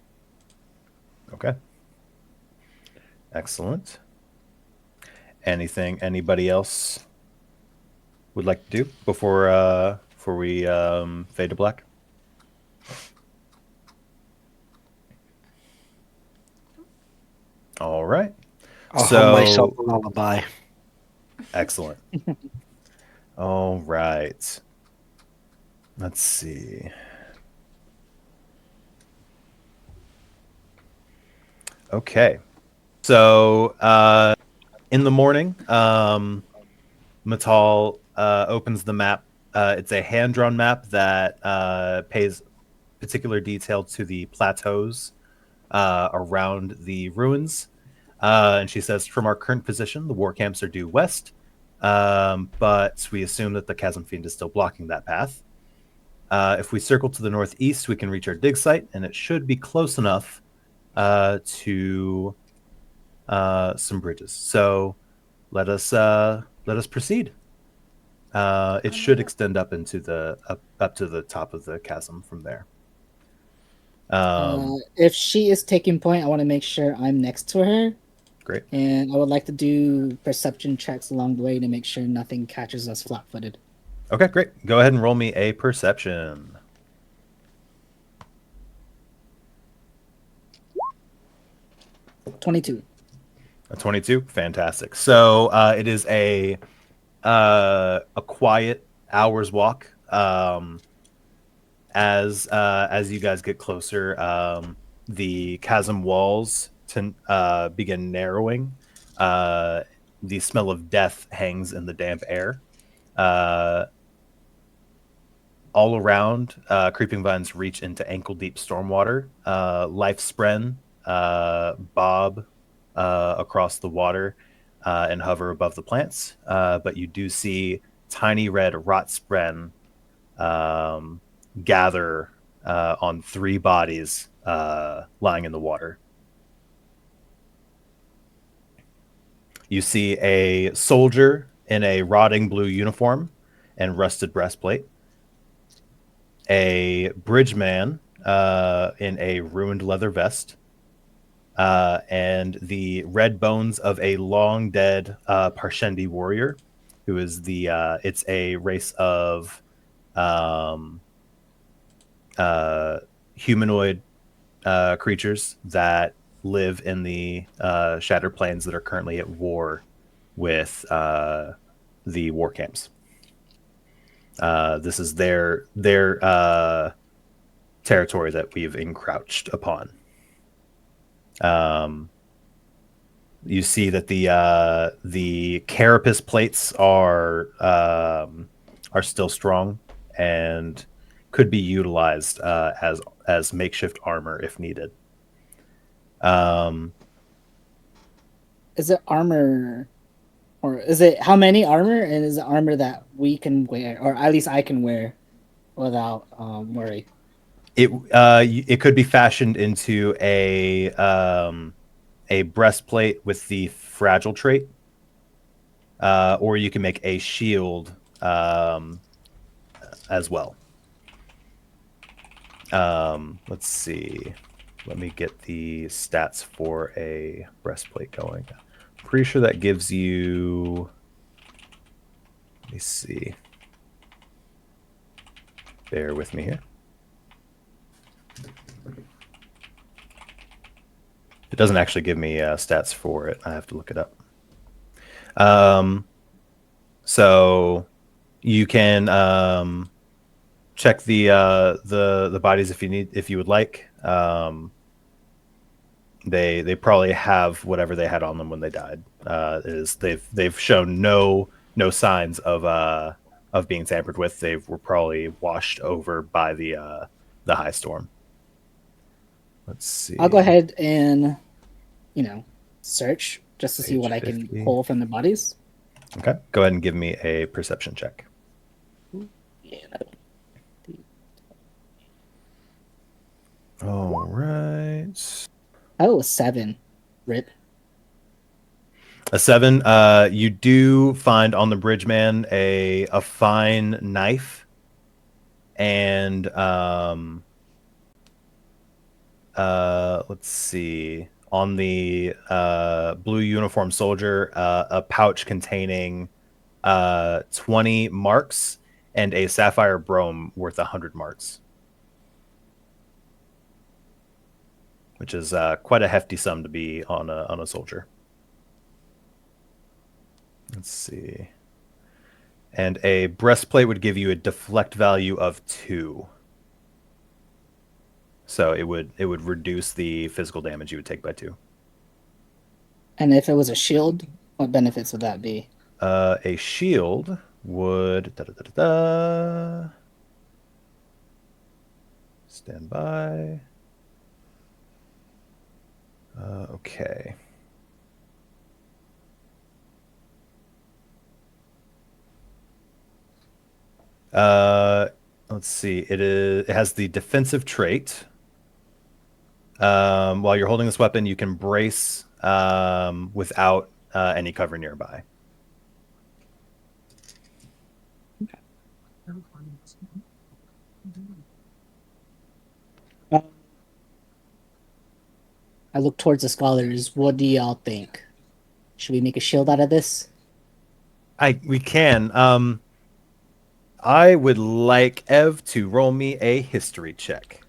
Okay. Excellent. Anything anybody else would like to do before we fade to black? All right. I'll hum myself a lullaby. Excellent. All right. Let's see. Okay. So in the morning, Matal opens the map. It's a hand-drawn map that pays particular detail to the plateaus around the ruins. And she says, from our current position, the war camps are due west, but we assume that the Chasm Fiend is still blocking that path. If we circle to the northeast, we can reach our dig site, and it should be close enough to some bridges. So let us proceed. It should extend up into up to the top of the chasm from there. If she is taking point, I want to make sure I'm next to her. Great. And I would like to do perception checks along the way to make sure nothing catches us flat-footed. Okay, great. Go ahead and roll me a perception. 22. A 22? Fantastic. So it is a quiet hour's walk. As you guys get closer, the chasm walls begin narrowing. The smell of death hangs in the damp air. All around, creeping vines reach into ankle-deep stormwater. Life spren bob across the water and hover above the plants. But you do see tiny red rot spren gather on 3 bodies lying in the water. You see a soldier in a rotting blue uniform and rusted breastplate. A bridgeman in a ruined leather vest. And the red bones of a long dead Parshendi warrior, who is it's a race of humanoid creatures that live in the Shattered Plains that are currently at war with the war camps. This is their territory that we've encroached upon. You see that the carapace plates are still strong and could be utilized as makeshift armor if needed. Is it armor, or is it how many armor, and is it armor that we can wear, or at least I can wear, without worry? It could be fashioned into a breastplate with the fragile trait, or you can make a shield as well. Let's see. Let me get the stats for a breastplate going. pretty sure that gives you. Let me see. Bear with me here. It doesn't actually give me stats for it. I have to look it up. So you can check the bodies if you would like. They probably have whatever they had on them when they died. They've shown no signs of being tampered with. They were probably washed over by the high storm. Let's see. I'll go ahead and, search just to see Page what I can 50. pull from the bodies. Okay, go ahead and give me a perception check. Yeah. All right. Oh, 7. Rip. A 7. You do find on the bridgeman a fine knife, and let's see, on the blue uniform soldier, a pouch containing 20 marks and a sapphire brome worth 100 marks, which is quite a hefty sum to be on a soldier. Let's see. And a breastplate would give you a deflect value of 2. So it would reduce the physical damage you would take by 2. And if it was a shield, what benefits would that be? A shield would stand by. Okay. Let's see. It has the defensive trait. While you're holding this weapon, you can brace without any cover nearby. I look towards the scholars. What do y'all think? Should we make a shield out of this? We can. I would like Ev to roll me a history check.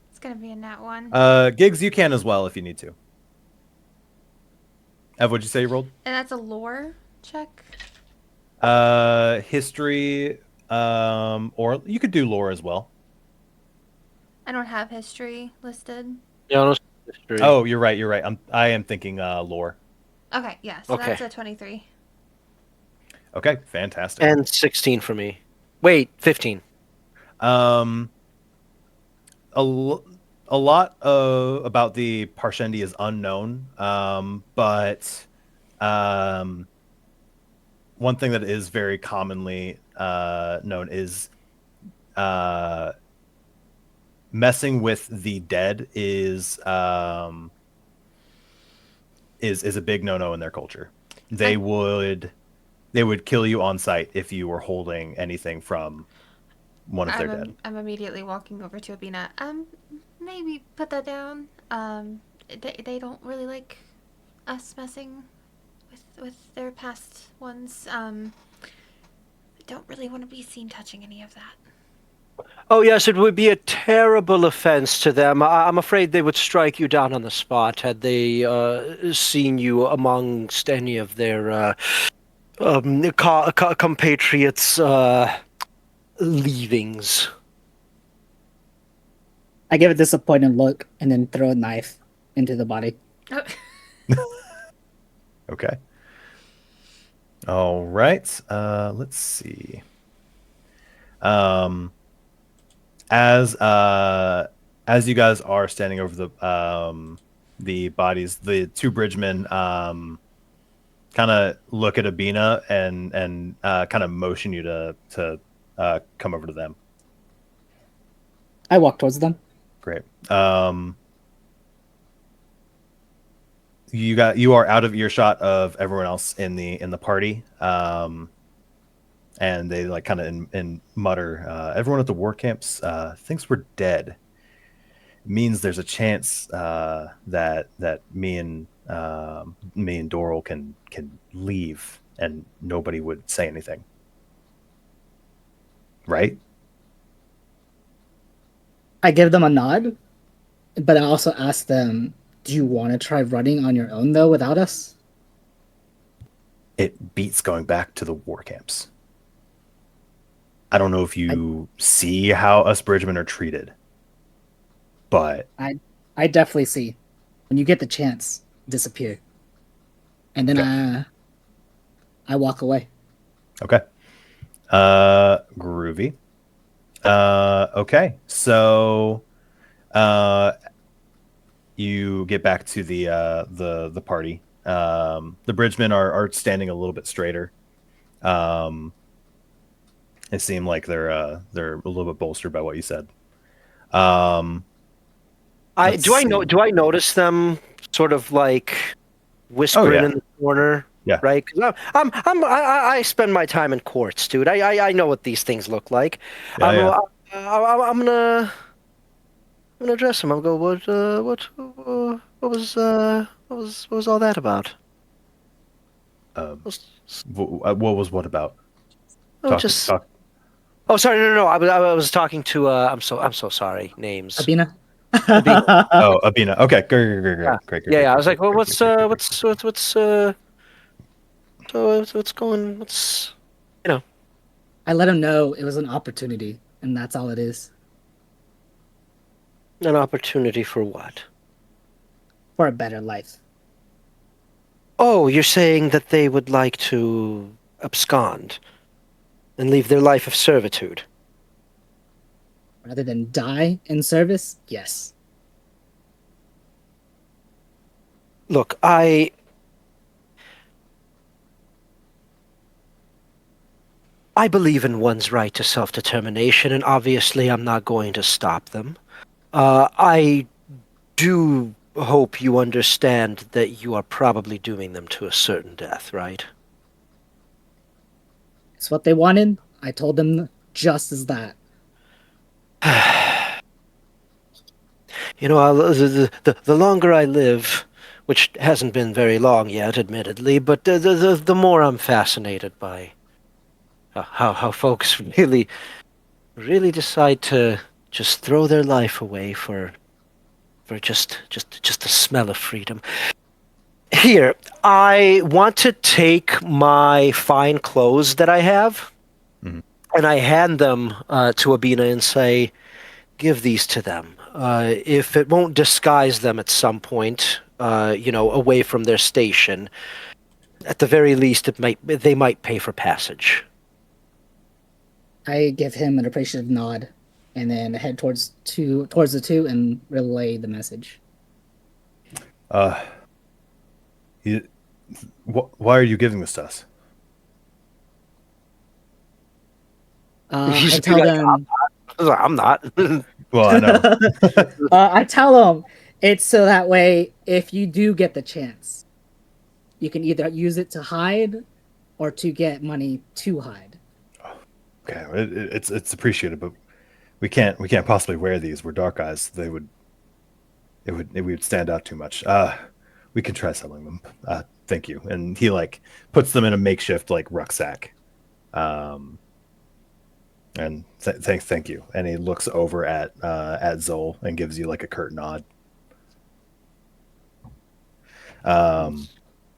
It's gonna be a nat 1. Gigs, you can as well if you need to. Ev, what'd you say you rolled? And that's a lore check. History, or you could do lore as well. I don't have history listed. Yeah, no history. Oh, you're right. I am thinking lore. Okay, yeah, so Okay. that's a 23. Okay, fantastic. And 16 for me. Wait, 15. A lot about the Parshendi is unknown, but one thing that is very commonly known is messing with the dead is a big no-no in their culture. They would kill you on sight if you were holding anything from one of their dead. I'm immediately walking over to Abena. Maybe put that down. They don't really like us messing with their past ones. Don't really want to be seen touching any of that. Oh, yes, it would be a terrible offense to them. I'm afraid they would strike you down on the spot had they seen you amongst any of their compatriots' leavings. I give a disappointed look and then throw a knife into the body. Okay. All right. Let's see. As you guys are standing over the bodies, the two bridgemen kind of look at Abena and kind of motion you to come over to them. I walk towards them. Great. You are out of earshot of everyone else in the party. And they like kind of mutter, everyone at the war camps thinks we're dead. It means there's a chance that me and me and Doral can leave and nobody would say anything, right? I give them a nod, but I also ask them, do you want to try running on your own, though, without us? It beats going back to the war camps. I don't know if you see how us Bridgemen are treated, but I definitely see. When you get the chance, disappear. And then okay. I walk away. Okay. Groovy. Okay. So you get back to the party. The Bridgemen are standing a little bit straighter. It seemed like they're a little bit bolstered by what you said. Let's Do see. I notice them sort of like Oh whispering yeah, in the corner? yeah, Right? 'Cause I spend my time in courts, dude. I know what these things look like. yeah, yeah. I'm gonna address him. I'll go. What was all that about? Um, Was, what was what about? oh, Talk, just. talk. Oh, sorry. No. I was talking to. I'm so sorry. Names. Abena? Abena. Oh, Abena. Okay, great, great, Yeah. great, great, great, Yeah. great, Yeah. I great, was like, great, well, great, great, great, great, great. what's going? What's you know I let him know it was an opportunity, and that's all it is. an opportunity for what? For a better life. Oh, you're saying that they would like to abscond and leave their life of servitude. Rather than die in service, yes. Look, I believe in one's right to self-determination, and obviously I'm not going to stop them. I do hope you understand that you are probably dooming them to a certain death, right? It's what they wanted. I told them just as that. You know, the longer I live, which hasn't been very long yet, admittedly, but the more I'm fascinated by how folks really decide to just throw their life away for just the smell of freedom. Here, I want to take my fine clothes that I have, Mhm. and I hand them to Abena and say, give these to them. If it won't disguise them at some point, away from their station, at the very least, they might pay for passage. I give him an appreciative nod and then head towards the two and relay the message. Uh, you, why are you giving this to us? I He's be tell like, them I'm not. Well, I know. I tell them it's so that way if you do get the chance, you can either use it to hide or to get money to hide. Okay, it's appreciated, but we can't possibly wear these. We're dark eyes. We would stand out too much. We can try selling them. Thank you. And he like puts them in a makeshift like rucksack. And thank you. And he looks over at Zol and gives you like a curt nod. And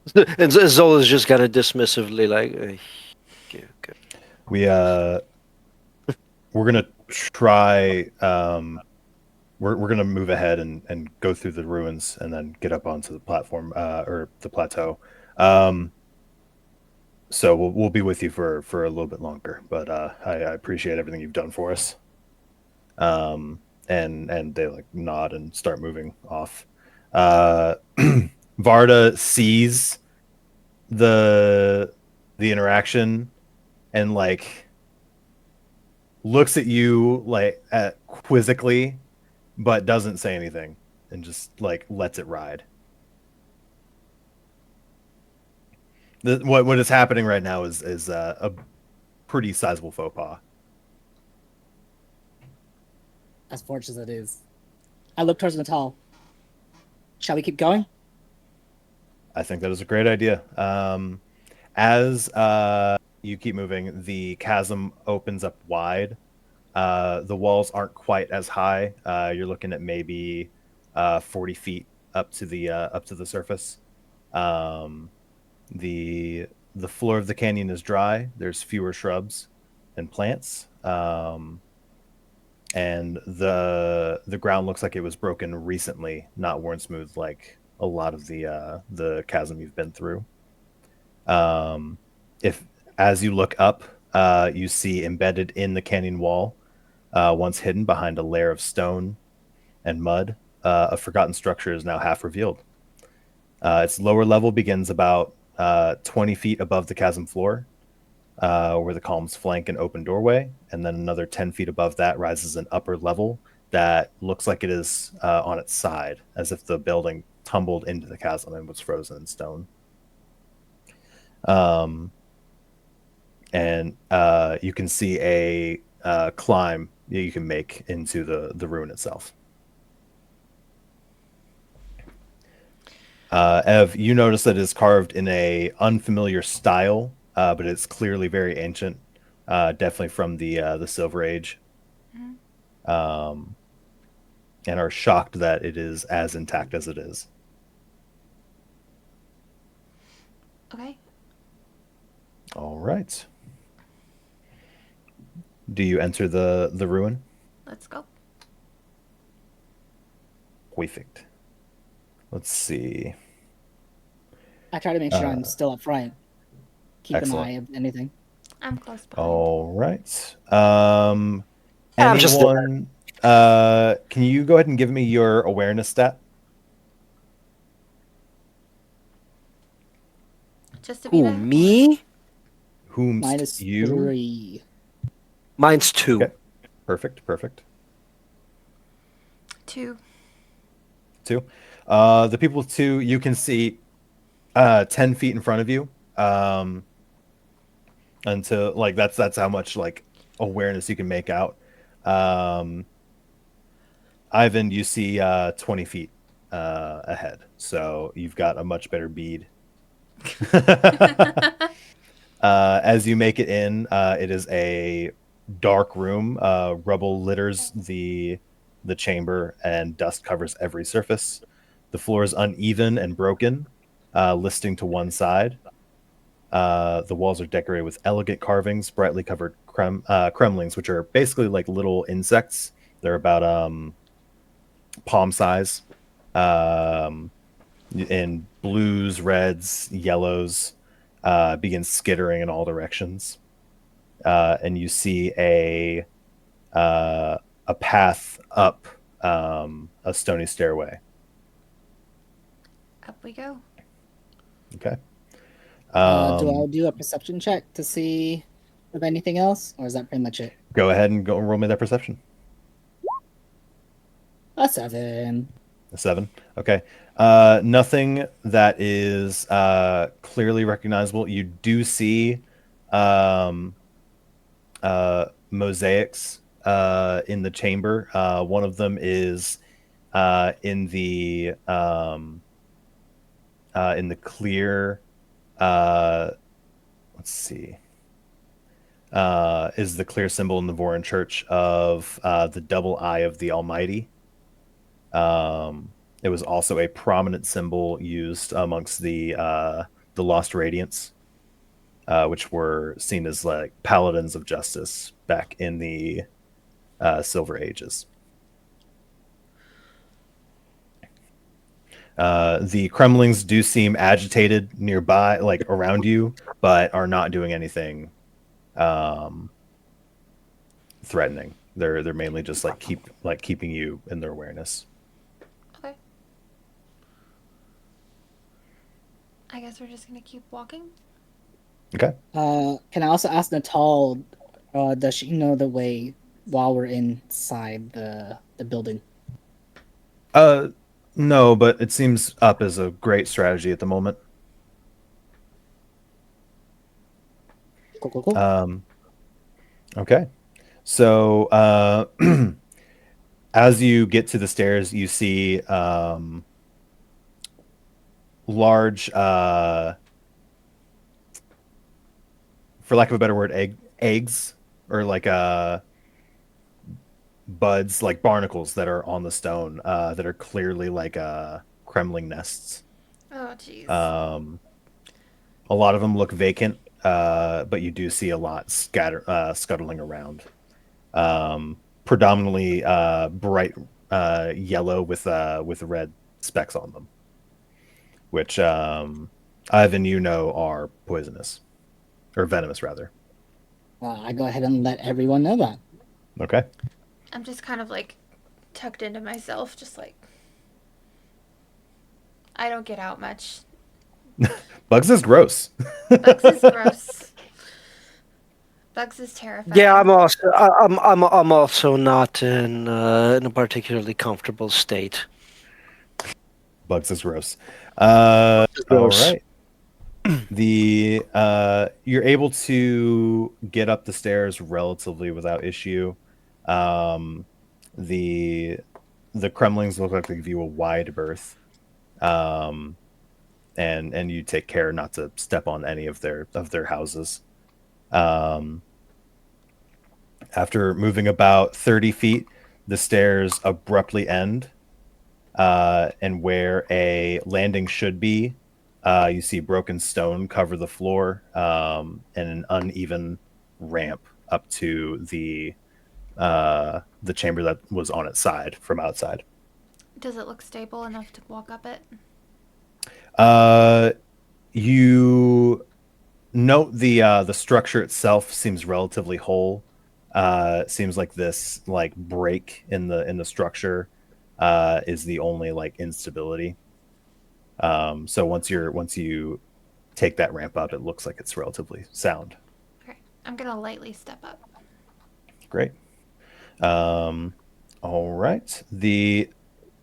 Zola's just kind of dismissively like, okay. We're gonna try. We're gonna move ahead and go through the ruins and then get up onto the platform or the plateau. So we'll be with you for a little bit longer, but I appreciate everything you've done for us. And they like nod and start moving off. Varda sees the interaction and like looks at you like quizzically, but doesn't say anything and just like lets it ride. What is happening right now is a pretty sizable faux pas. As fortunate as it is. I look towards Natal. Shall we keep going? I think that is a great idea. As you keep moving, the chasm opens up wide. The walls aren't quite as high. You're looking at maybe 40 feet up to the surface. Um, the the floor of the canyon is dry. There's fewer shrubs and plants, and the ground looks like it was broken recently, not worn smooth like a lot of the chasm you've been through. Um, if as you look up, you see embedded in the canyon wall, once hidden behind a layer of stone and mud, a forgotten structure is now half revealed. Its lower level begins about 20 feet above the chasm floor, where the columns flank an open doorway, and then another 10 feet above that rises an upper level that looks like it is on its side, as if the building tumbled into the chasm and was frozen in stone. Um, and you can see a climb that you can make into the ruin itself. Ev, you notice that it is carved in a unfamiliar style, but it's clearly very ancient, definitely from the Silver Age, um, and are shocked that it is as intact as it is. Okay. All right. Do you enter the ruin? Let's go. Perfect. Let's see. I try to make sure I'm still up front. Keep Excellent. an eye of anything. I'm close behind. All right. I'm just there. Anyone? Can you go ahead and give me your awareness stat? Just to Who, be there. me? Whomst you? -3. Mine's 2. Okay. Perfect. 2. 2. The people with 2, you can see 10 feet in front of you. Until like that's how much like awareness you can make out. Ivan, you see 20 feet ahead, so you've got a much better bead. As you make it in, it is a dark room. Rubble litters the chamber, and dust covers every surface. The floor is uneven and broken, listing to one side. The walls are decorated with elegant carvings, brightly covered kremlings, which are basically like little insects. They're about palm size, in blues, reds, yellows, begin skittering in all directions. And you see a path up a stony stairway. Up we go. Okay. Do I do a perception check to see if anything else, or is that pretty much it? Go ahead and go roll me that perception. A 7. A 7. Okay. Nothing that is clearly recognizable. You do see mosaics in the chamber. One of them is in the clear. Let's see. Is the clear symbol in the Voron Church of the double eye of the Almighty. It was also a prominent symbol used amongst the Lost Radiants, which were seen as like paladins of justice back in the Silver Ages. The Kremlings do seem agitated nearby, like around you, but are not doing anything threatening. They're mainly just keeping you in their awareness. Okay. I guess we're just gonna keep walking. Okay. Can I also ask Natal, does she know the way while we're inside the building? No, but it seems up is a great strategy at the moment. Cool. Okay. So as you get to the stairs, you see large, for lack of a better word, eggs, or like buds, like barnacles that are on the stone, that are clearly like Kremling nests. Oh, jeez. A lot of them look vacant, but you do see a lot scuttling around. Predominantly bright yellow with red specks on them, which Ivan, you know, are poisonous or venomous rather. I go ahead and let everyone know that. Okay. I'm just kind of like tucked into myself, just like I don't get out much. Bugs is gross. Bugs is gross. Bugs is terrifying. Yeah, I'm also not in a particularly comfortable state. Bugs is gross. It's All gross. right. You're able to get up the stairs relatively without issue. Um, the the Kremlings look like they give you a wide berth. Um, and you take care not to step on any of their houses. Um, After moving about 30 feet, the stairs abruptly end, and where a landing should be, you see broken stone cover the floor, and an uneven ramp up to the chamber that was on its side from outside. Does it look stable enough to walk up it? Uh, you note the structure itself seems relatively whole. Seems like this like break in the structure is the only like instability. So once you take that ramp up, it looks like it's relatively sound. Okay. I'm gonna lightly step up. Great. Um, all right. The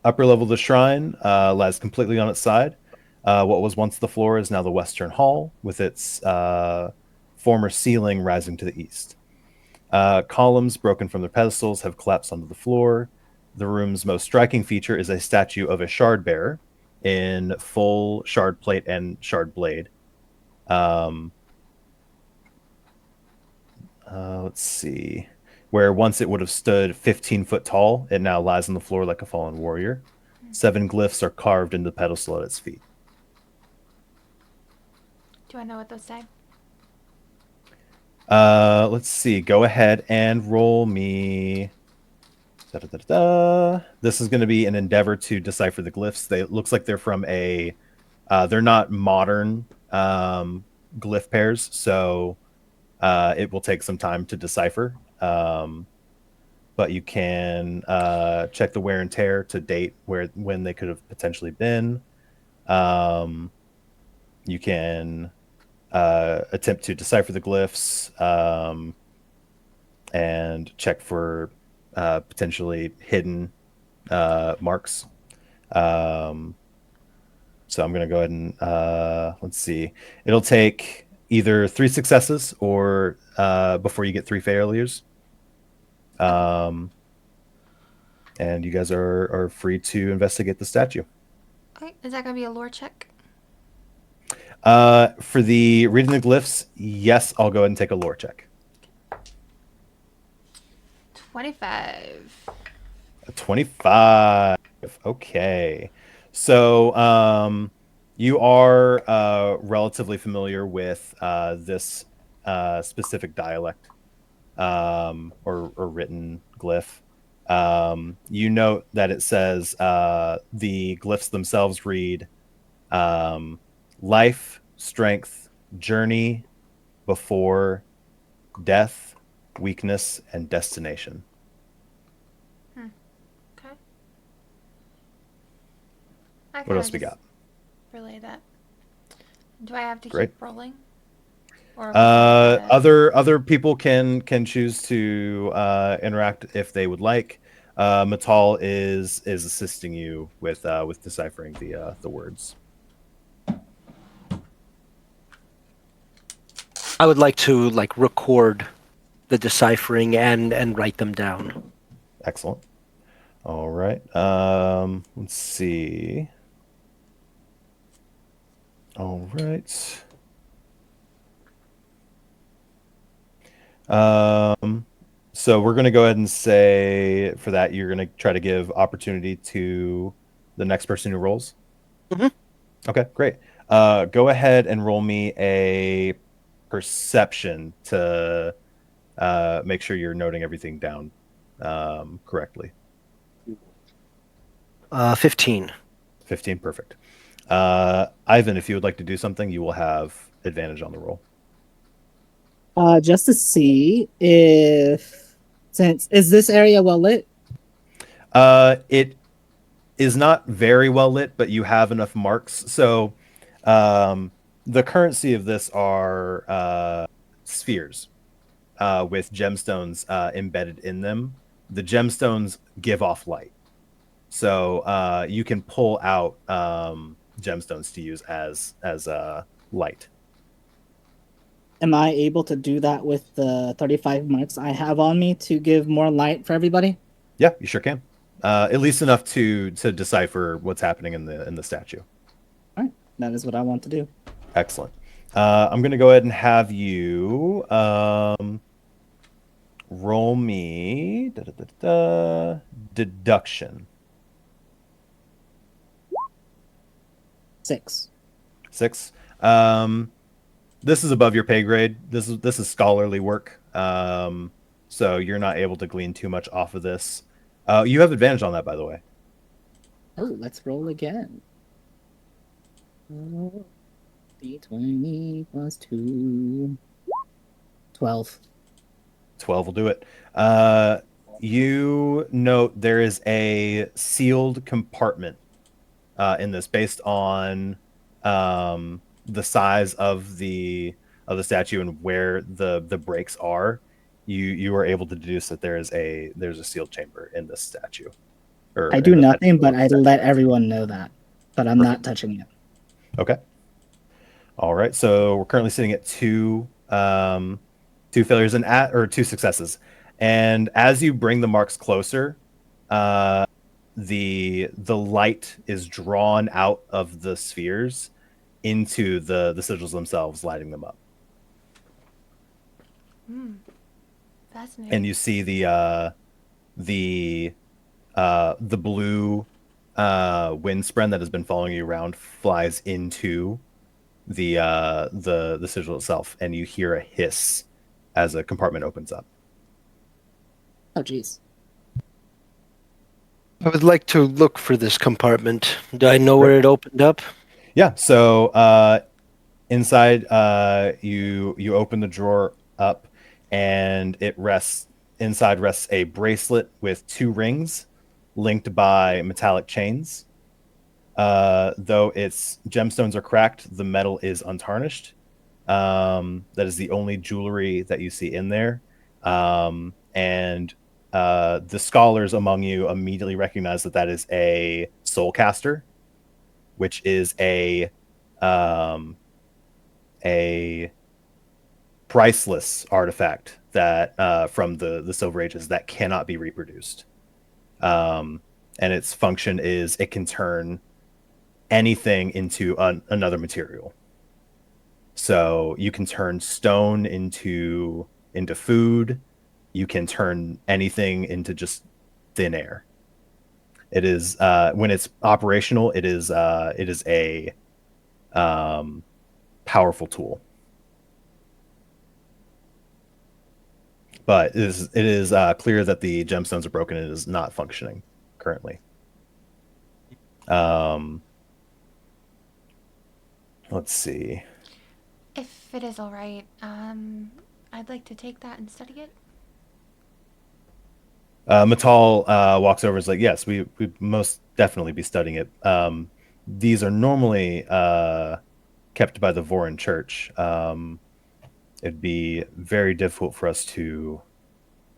upper level of the shrine lies completely on its side. What was once the floor is now the western hall, with its former ceiling rising to the east. Columns broken from their pedestals have collapsed onto the floor. The room's most striking feature is a statue of a shard bearer in full shard plate and shard blade. Um, let's see. Where once it would have stood 15 foot tall, it now lies on the floor like a fallen warrior. 7 glyphs are carved into the pedestal at its feet. Do I know what those say? Let's see. Go ahead and roll me. This is going to be an endeavor to decipher the glyphs. It looks like they're from a. They're not modern glyph pairs, so it will take some time to decipher. But you can check the wear and tear to date when they could have potentially been. You can attempt to decipher the glyphs and check for potentially hidden marks. So I'm going to go ahead and let's see. It'll take either 3 successes or before you get 3 failures. And you guys are free to investigate the statue. Okay. Is that gonna be a lore check? For the reading the glyphs, yes, I'll go ahead and take a lore check. 25. A 25. Okay. So you are relatively familiar with this specific dialect or written glyph. You note that it says the glyphs themselves read life, strength, journey, before, death, weakness, and destination. Okay. I What else we got? relay that. Do I have to Great. keep rolling? Or was that Other people can choose to interact if they would like. Matal is assisting you with deciphering the words. I would like to record the deciphering and write them down. Excellent. All right. Let's see. All right. So we're going to go ahead and say for that, you're going to try to give opportunity to the next person who rolls. Mhm. Okay, great. Go ahead and roll me a perception to make sure you're noting everything down correctly. 15. 15, perfect. Ivan, if you would like to do something, you will have advantage on the roll. Just to see if, since is this area well lit? It is not very well lit, but you have enough marks. So the currency of this are spheres with gemstones embedded in them. The gemstones give off light. So you can pull out gemstones to use as light. Am I able to do that with the 35 marks I have on me to give more light for everybody? Yeah, you sure can. At least enough to decipher what's happening in the statue. All right, that is what I want to do. Excellent. I'm going to go ahead and have you roll me deduction. 6. 6. This is above your pay grade. This is scholarly work. So you're not able to glean too much off of this. You have advantage on that, by the way. Oh, let's roll again. D20 plus 2. 12. 12 will do it. You note there is a sealed compartment in this based on the size of the statue and where the breaks are. You are able to deduce that there's a sealed chamber in this statue. Or I in do the nothing, but I let everyone know that. But I'm not touching it. Okay. All right. So we're currently sitting at two failures or two successes. And as you bring the marks closer, the light is drawn out of the spheres into the sigils themselves, lighting them up. Fascinating. And you see the blue wind spren that has been following you around flies into the sigil itself, and you hear a hiss as a compartment opens up. Oh, jeez. I would like to look for this compartment. Do I know where it opened up? Yeah. So inside, you open the drawer up, and it rests inside rests a bracelet with 2 rings linked by metallic chains. Though its gemstones are cracked, the metal is untarnished. That is the only jewelry that you see in there. And the scholars among you immediately recognize that is a soul caster, which is a priceless artifact that from the Silver Ages that cannot be reproduced. And its function is it can turn anything into another material. So you can turn stone into food. You can turn anything into just thin air. It is when it's operational, it is a powerful tool. But it is clear that the gemstones are broken and it is not functioning currently. Let's see. If it is all right, I'd like to take that and study it. Matal walks over and is like, yes, we most definitely be studying it. These are normally kept by the Vorin Church. It'd be very difficult for us to...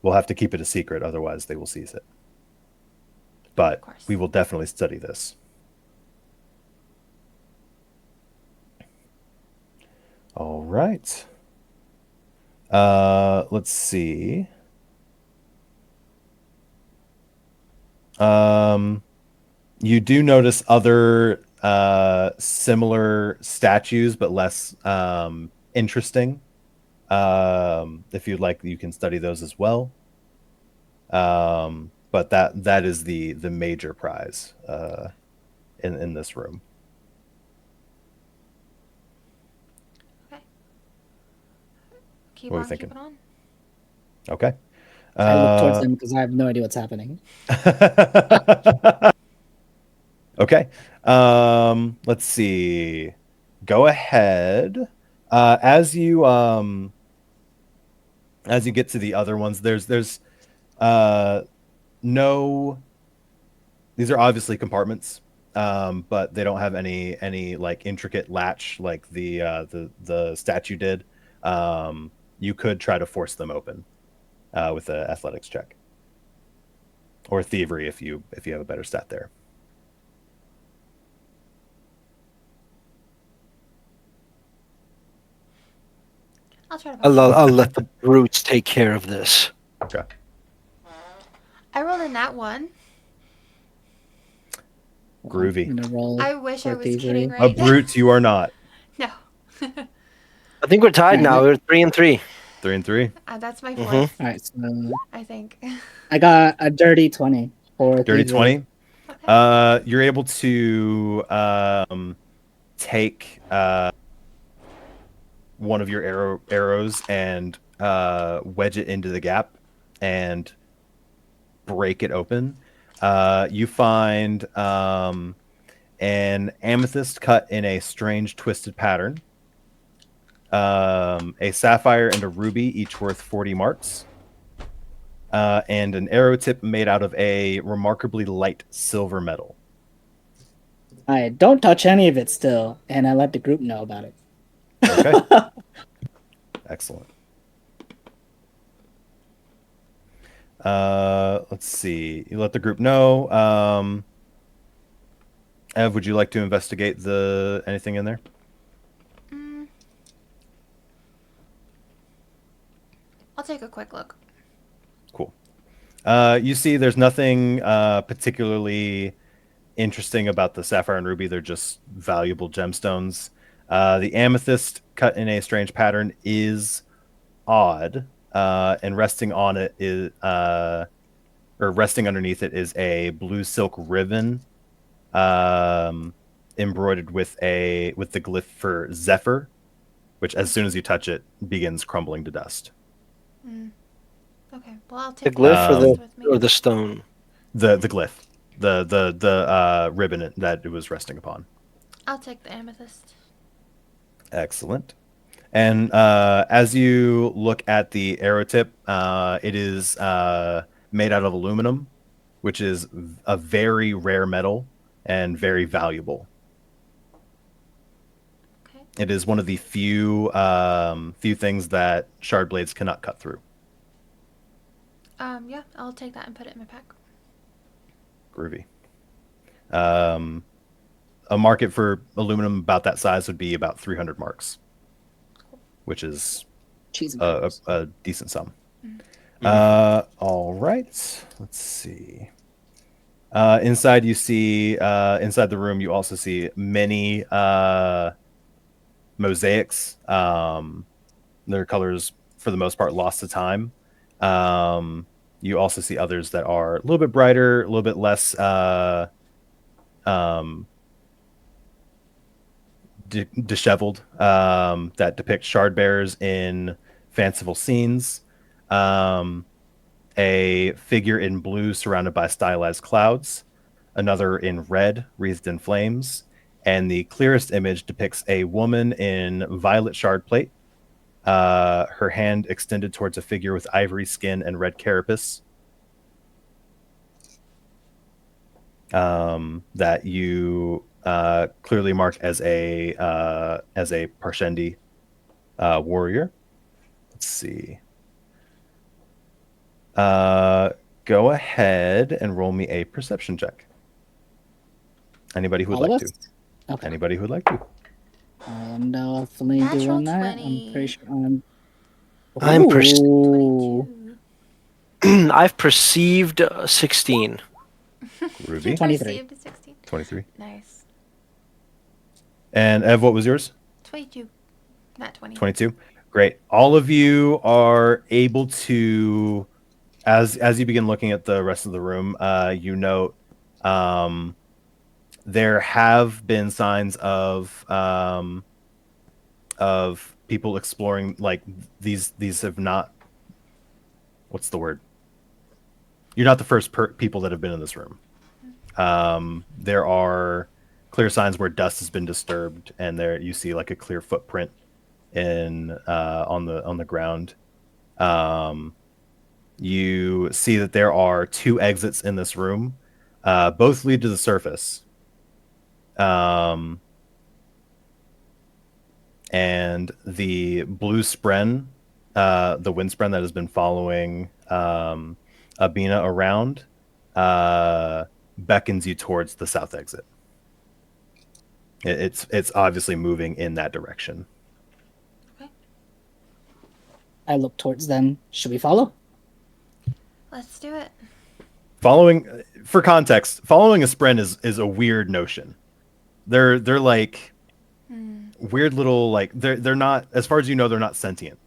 We'll have to keep it a secret, otherwise they will seize it. But we will definitely study this. All right. Let's see. You do notice other similar statues, but less interesting. If you'd like, you can study those as well. But that is the major prize in this room. Okay. Keep What are we on thinking? keeping on. Okay. I look towards them because I have no idea what's happening. Okay. Let's see. Go ahead. As you get to the other ones, there's no. These are obviously compartments, but they don't have any like intricate latch like the statue did. You could try to force them open with an athletics check or thievery if you have a better stat there. I'll try to find I'll let the brutes take care of this. Okay. I rolled in that one. Groovy. I'm gonna roll I wish I for was thievery. kidding A right now. brute, you are not. No. I think we're tied now. We're 3-3. 3 and 3. That's my Mhm. fourth, All right, so I think. I got a dirty 20 for Dirty thievery. 20. Okay. You're able to take one of your arrows and wedge it into the gap and break it open. You find an amethyst cut in a strange twisted pattern, a sapphire and a ruby, each worth 40 marks, and an arrow tip made out of a remarkably light silver metal. I don't touch any of it still, and I let the group know about it. Okay. Excellent. Let's see. You let the group know. Ev, would you like to investigate anything in there? I'll take a quick look. Cool. You see there's nothing particularly interesting about the sapphire and ruby. They're just valuable gemstones. The amethyst cut in a strange pattern is odd, and resting on it is or resting underneath it is a blue silk ribbon embroidered with the glyph for Zephyr, which as soon as you touch it begins crumbling to dust. Okay. Well, I'll The take glyph amethyst with me. or the stone? The glyph, the ribbon that it was resting upon. I'll take the amethyst. Excellent. And as you look at the arrow tip, it is made out of aluminum, which is a very rare metal and very valuable. Okay. It is one of the few things that shard blades cannot cut through. Yeah, I'll take that and put it in my pack. Groovy. A market for aluminum about that size would be about 300 marks, which is Cheese and a peppers. decent sum. All right. Let's see. Inside you see inside the room you also see many mosaics. Their colors for the most part lost to time. You also see others that are a little bit brighter, a little bit less disheveled, that depict shard bearers in fanciful scenes. A figure in blue surrounded by stylized clouds, another in red wreathed in flames, and the clearest image depicts a woman in violet shard plate, her hand extended towards a figure with ivory skin and red carapace. That you clearly mark as a Parshendi warrior. Let's see. Go ahead and roll me a perception check. Anybody who would All like of us? to. Okay. Anybody who would like to. I'm definitely Natural doing that. 20. I'm pretty sure I'm. I'm Ooh. 22. I've perceived 16. Groovy. 23. Perceived 16. 23. Nice. And Ev, what was yours? 22, not 20. 22. Great. All of you are able to, as you begin looking at the rest of the room, you note there have been signs of people exploring. Like these have not. What's the word? You're not the first people that have been in this room. There are clear signs where dust has been disturbed, and there you see like a clear footprint in on the ground. You see that there are 2 exits in this room. Both lead to the surface. And the blue spren, the wind spren that has been following Abena around, beckons you towards the south exit. It's obviously moving in that direction. Okay. I look towards them. Should we follow? Let's do it. Following, for context, following a spren is a weird notion. They're like weird little, like they're not, as far as you know, they're not sentient.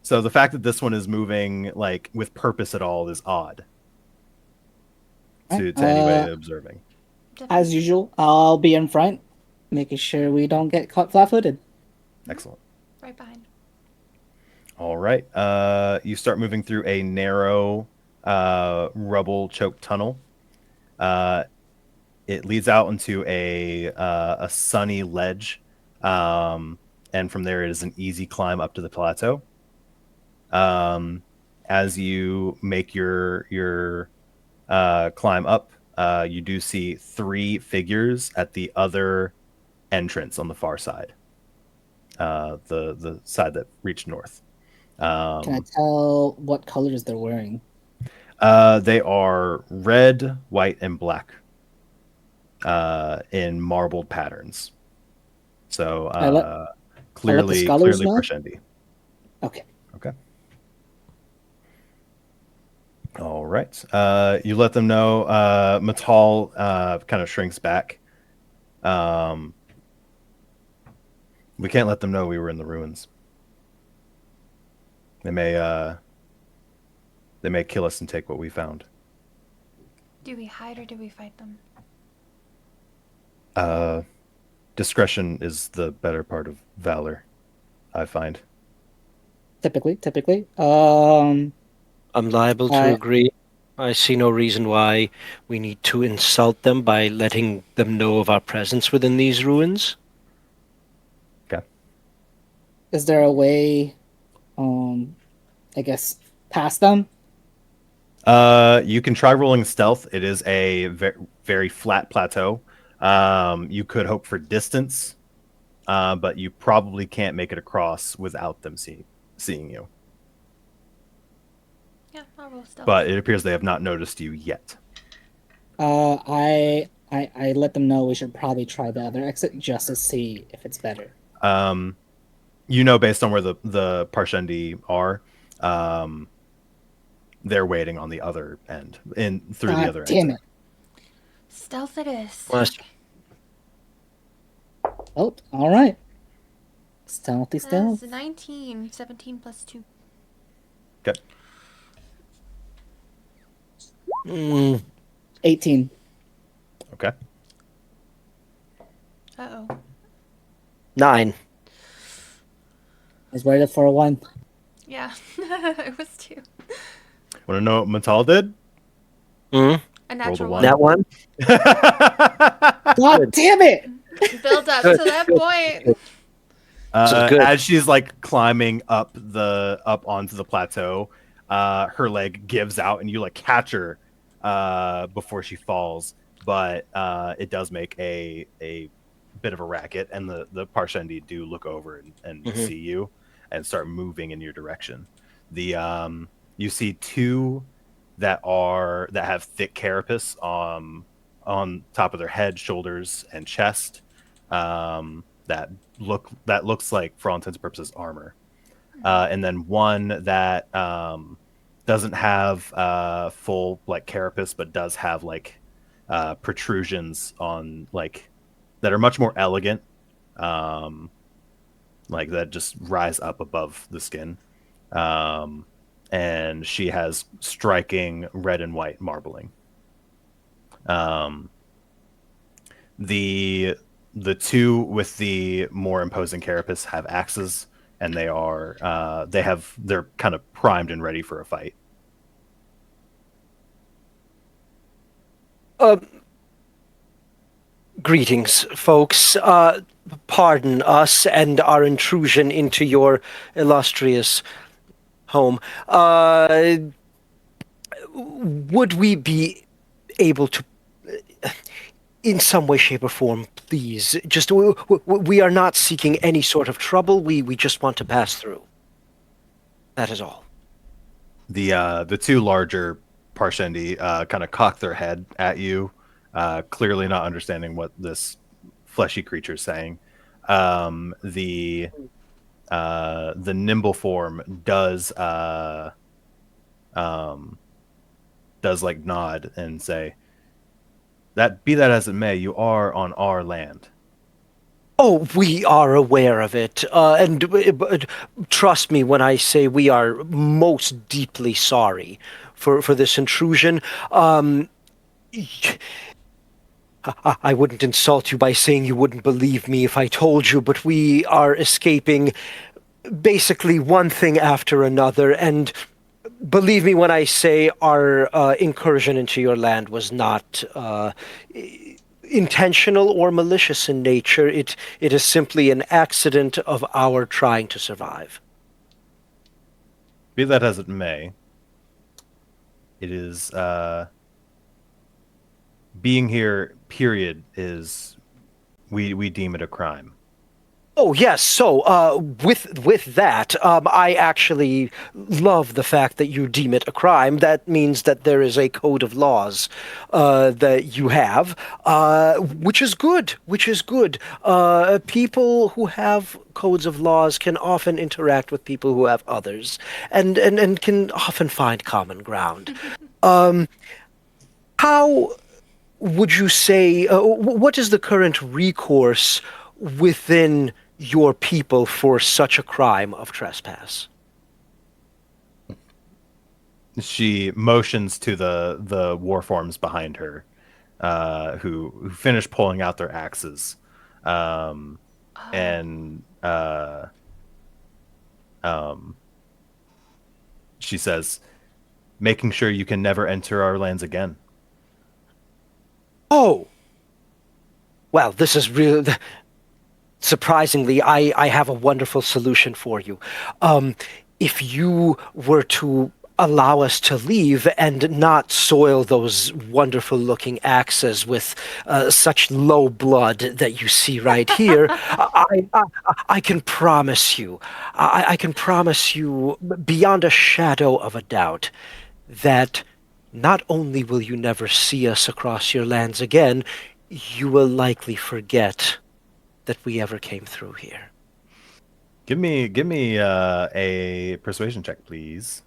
So the fact that this one is moving like with purpose at all is odd to anybody observing. As usual, I'll be in front, making sure we don't get caught flat-footed. Excellent. Right behind. All right. You start moving through a narrow, rubble-choked tunnel. It leads out into a sunny ledge, and from there it is an easy climb up to the plateau. As you make your climb up, you do see 3 figures at the other entrance on the far side, the side that reached north. Can I tell what colors they're wearing? They are red, white, and black, in marbled patterns. So clearly scholars know? Parshendi. Okay. Okay. All right. You let them know. Matal kind of shrinks back. We can't let them know we were in the ruins. They may kill us and take what we found. Do we hide or do we fight them? Discretion is the better part of valor, I find. Typically. I'm liable to agree. I see no reason why we need to insult them by letting them know of our presence within these ruins. Okay. Is there a way, I guess, past them? You can try rolling stealth. It is a very flat plateau. You could hope for distance, but you probably can't make it across without them seeing you. Yeah, I'll roll stealth. But it appears they have not noticed you yet. I let them know we should probably try the other exit just to see if it's better. You know, based on where the Parshendi are, they're waiting on the other end, through the other damn exit. it. Stealth it is. Oh, all right. Stealthy That's stealth. 19. 17 plus 2. Okay. 18. Okay. Uh-oh. 9. I was worried for a 1. Yeah, it was 2. Want to know what Matal did? A Rolled natural a 1. That one? God damn it! Build up to that point. As she's like climbing up onto the plateau, her leg gives out and you like catch her before she falls, but it does make a bit of a racket, and the Parshendi do look over and see you and start moving in your direction. You see 2 that have thick carapace on top of their head, shoulders, and chest. That looks like, for all intents and purposes, armor. And then 1 that doesn't have full like carapace, but does have like protrusions on like that are much more elegant, like that just rise up above the skin. And she has striking red and white marbling. Um, the two with the more imposing carapace have axes, and they're kind of primed and ready for a fight. Greetings, folks. Pardon us and our intrusion into your illustrious home. Would we be able to, in some way, shape, or form, please, just we are not seeking any sort of trouble. We just want to pass through. That is all. The two larger Parshendi kind of cock their head at you, clearly not understanding what this fleshy creature is saying. The nimble form does like nod and say, "That be that as it may, you are on our land." Oh, we are aware of it, and trust me when I say we are most deeply sorry for this intrusion. I wouldn't insult you by saying you wouldn't believe me if I told you, but we are escaping basically one thing after another, and believe me when I say our incursion into your land was not intentional or malicious in nature. It is simply an accident of our trying to survive. Be that as it may, it is being here. Period is we deem it a crime. Oh yes. So, with that, I actually love the fact that you deem it a crime. That means that there is a code of laws that you have, which is good. Which is good. People who have codes of laws can often interact with people who have others, and can often find common ground. How would you say? What is the current recourse within your people for such a crime of trespass? She motions to the war forms behind her, who finish pulling out their axes, and she says, "Making sure you can never enter our lands again." Oh, well, this is real. Surprisingly, I have a wonderful solution for you. If you were to allow us to leave and not soil those wonderful looking axes with such low blood that you see right here, I can promise you, I can promise you beyond a shadow of a doubt that not only will you never see us across your lands again, you will likely forget that we ever came through here. Give me a persuasion check, please.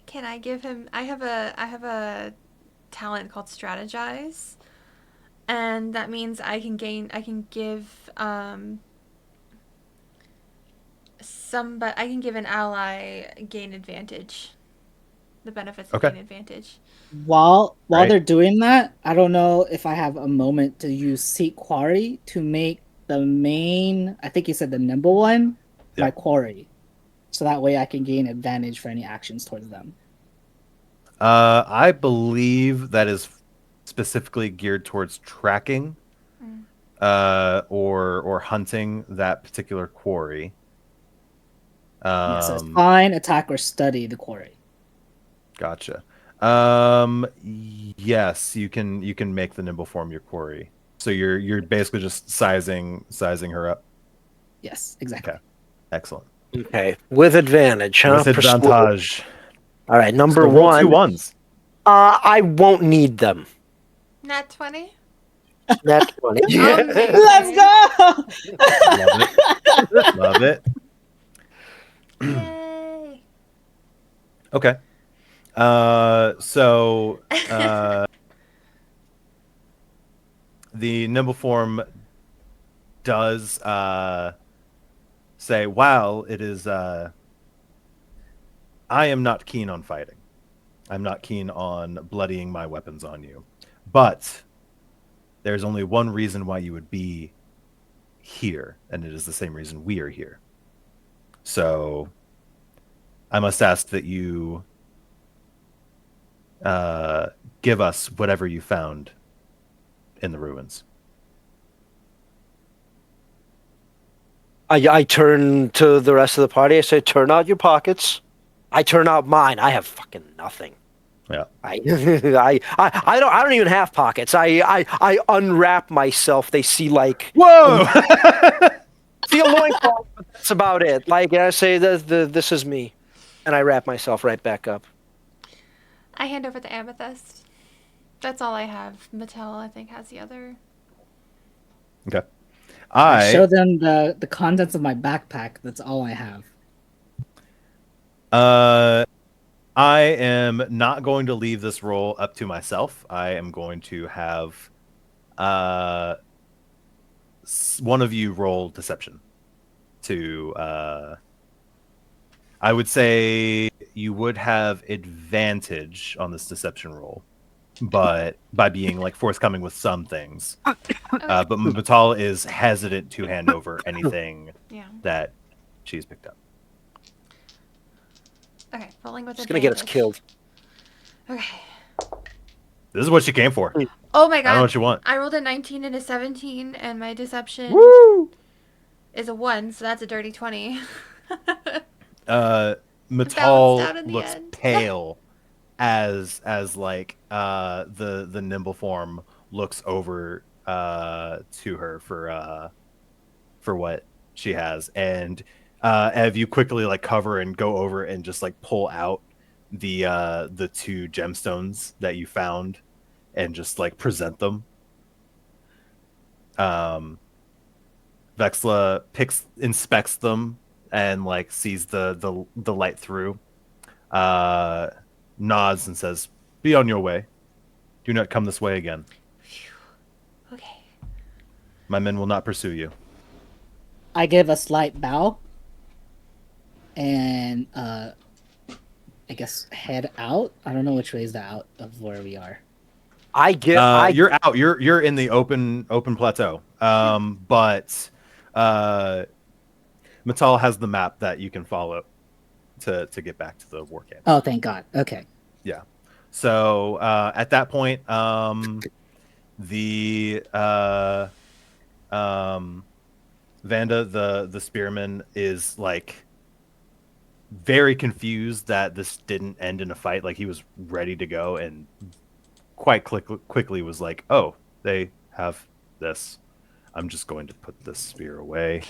Can I give him? I have a talent called strategize, and that means I can give but I can give an ally gain advantage. The benefits of Okay. gain advantage. While Right. they're doing that, I don't know if I have a moment to use Seek Quarry to make the main, I think you said the nimble one, my Yeah. quarry. So that way I can gain advantage for any actions towards them. I believe that is specifically geared towards tracking, or hunting that particular quarry. Yeah, so it's find, attack, or study the quarry. Gotcha. Yes, you can make the nimble form your quarry. So you're basically just sizing her up. Yes, exactly. Okay. Excellent. Okay, with advantage, huh? With advantage. All right, number So roll two one. ones. I won't need them. Nat 20. That's funny. Amazing. Let's go! Love it. Love it. Yay! Okay. So the nimble form does say, "Wow, it is. I am not keen on fighting. I'm not keen on bloodying my weapons on you, but there's only one reason why you would be here, and it is the same reason we are here. So I must ask that you give us whatever you found in the ruins." I turn to the rest of the party. I say, "Turn out your pockets." I turn out mine. I have fucking nothing. Yeah. I don't even have pockets. I unwrap myself. They see like Whoa! see a loincloth, but that's about it. Like I say, this is me, and I wrap myself right back up. I hand over the amethyst. That's all I have. Mattel, I think, has the other. Okay. I show them the contents of my backpack. That's all I have. I am not going to leave this role up to myself. I am going to have one of you roll deception to I would say you would have advantage on this deception roll, but by being like forthcoming with some things. But Matal is hesitant to hand over anything that she's picked up. Okay, rolling with She's advantage. gonna get us killed. Okay. This is what she came for. Oh my god. I don't know what you want. I rolled a 19 and a 17, and my deception is a 1, so that's a dirty 20. Matal looks pale as like the nimble form looks over to her for what she has, and Ev, you quickly like cover and go over and just like pull out the two gemstones that you found and just like present them. Vexla inspects them and like sees the light through, nods and says, "Be on your way. Do not come this way again. Okay. My men will not pursue you." I give a slight bow and I guess head out. I don't know which way is the out of where we are. You're out. You're in the open plateau. But Matal has the map that you can follow to get back to the war camp. Oh, thank God. Okay. Yeah. So at that point, the Vanda, the spearman, is like very confused that this didn't end in a fight. Like he was ready to go and quite quickly was like, "Oh, they have this. I'm just going to put this spear away."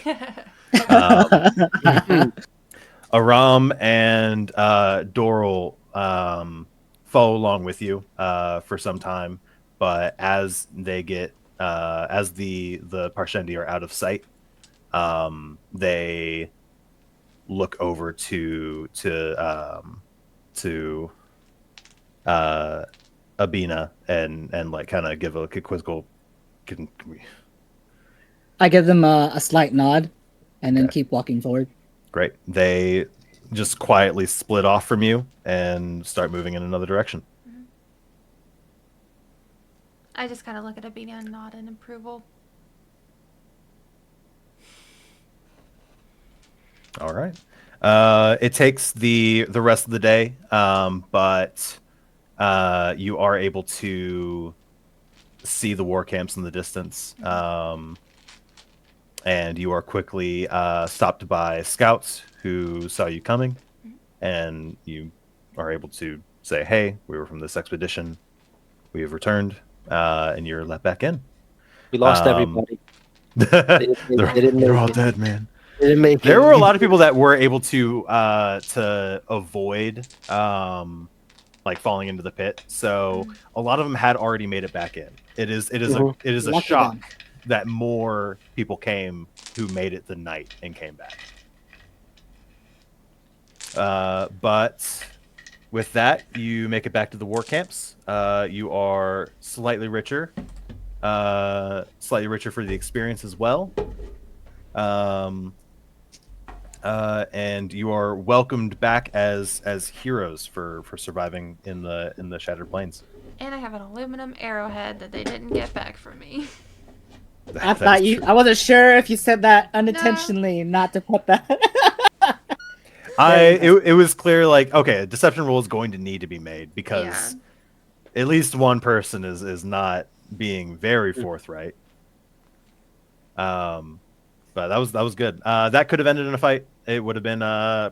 Aram and Doral follow along with you for some time, but as they get as the Parshendi are out of sight, they look over to Abena and like kind of give a quizzical. Can we... I give them a slight nod, and then keep walking forward. Great. They just quietly split off from you and start moving in another direction. I just kind of look at Abena and nod in approval. All right. It takes the rest of the day, but you are able to see the war camps in the distance, and you are quickly stopped by scouts who saw you coming, and you are able to say, "Hey, we were from this expedition. We have returned," and you're let back in. We lost everybody. They're all dead, man. There were a lot of people that were able to avoid like falling into the pit. So a lot of them had already made it back in. It is a shock that more people came who made it the night and came back. But with that, you make it back to the war camps. You are slightly richer. slightly richer for the experience as well. And you are welcomed back as heroes for surviving in the Shattered Plains. And I have an aluminum arrowhead that they didn't get back from me. I That thought is you. true. I wasn't sure if you said that unintentionally, not to put that. It was clear, like, okay, a deception roll is going to need to be made because at least one person is not being very forthright. But that was good. That could have ended in a fight. It would have been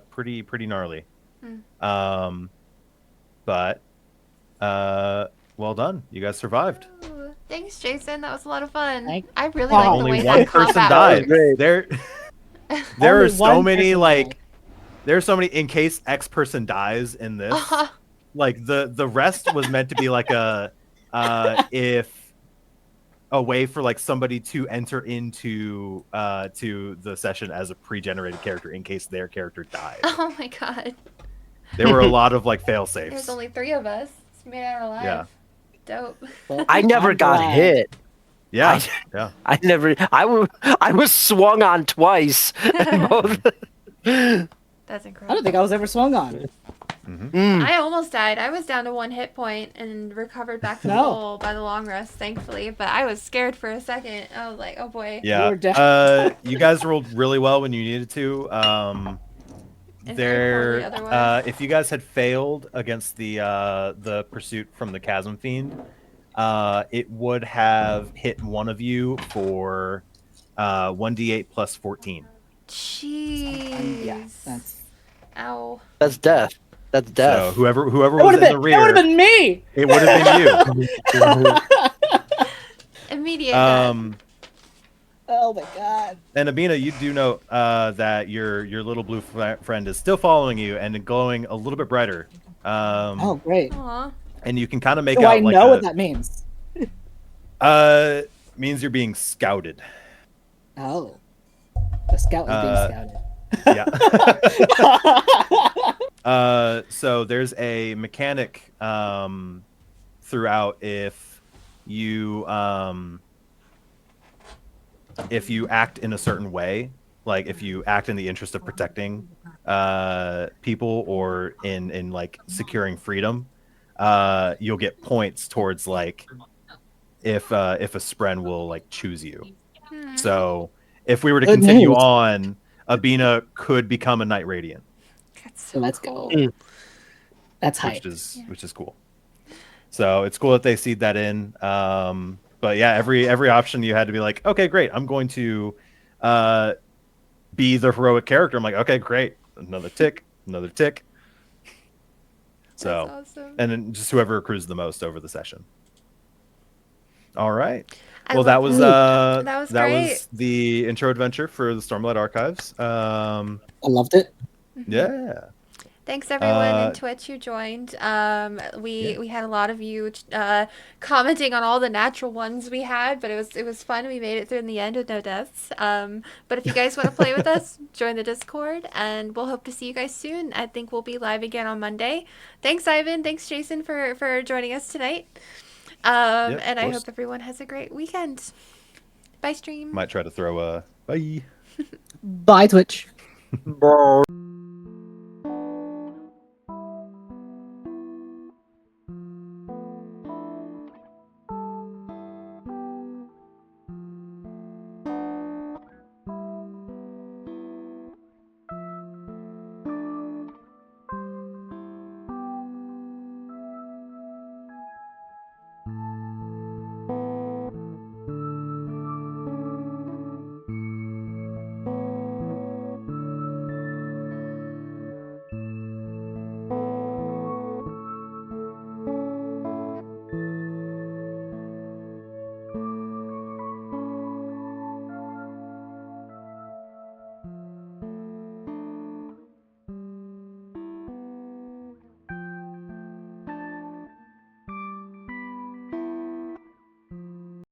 pretty gnarly. But well done. You guys survived. Ooh, thanks, Jason. That was a lot of fun. Thank- I really Oh, like the Only way one that person combat died. works. There Only are so one many person like died. there's so many in case X person dies in this. Like the rest was meant to be like a way for like somebody to enter into to the session as a pre-generated character in case their character died. Oh my god. There were a lot of like fail There's safes. only 3 of us. It's made out alive. Yeah. Dope. Well, I never I'm got glad. hit. Yeah. Yeah. I never. I was swung on twice. And both. That's I incredible. don't think I was ever swung on. I almost died. I was down to 1 hit point and recovered back to No. full by the long rest, thankfully. But I was scared for a second. I was like, oh boy. Yeah. were dead. You guys rolled really well when you needed to. And very poorly otherwise. If you guys had failed against the pursuit from the Chasm Fiend, it would have hit one of you for 1d8 plus 14. Jeez. Yeah, that's. Ow. That's death. That's So death. whoever That was would in the have rear, been me. it would have been you. Immediate death. Oh my god. And Abena, you do note that your little blue friend is still following you and glowing a little bit brighter. Oh great. Aw. And you can kind of make Do out I like know what that means? means you're being scouted. Oh, the scout is being scouted. Yeah. So there's a mechanic throughout if you act in a certain way, like if you act in the interest of protecting people or in like securing freedom, you'll get points towards like if a spren will like choose you. So if we were to Good continue news. on, Abena could become a Knight Radiant, That's So so let's cool. go. That's hype. which is cool. So it's cool that they seed that in. But yeah, every option you had to be like, okay, great, I'm going to be the heroic character. I'm like, okay, great, another tick. So, That's awesome. and then just whoever accrues the most over the session. All right. I Well, that love was that. That was great. was the intro adventure for the Stormlight Archives. I loved it. Yeah. Thanks everyone in Twitch who joined. We had a lot of you commenting on all the natural ones we had, but it was fun. We made it through in the end with no deaths. But if you guys want to play with us, join the Discord, and we'll hope to see you guys soon. I think we'll be live again on Monday. Thanks, Ivan. Thanks, Jason, for joining us tonight. And I hope everyone has a great weekend. Bye, stream. Might try to throw a bye. Bye, Twitch. Brr.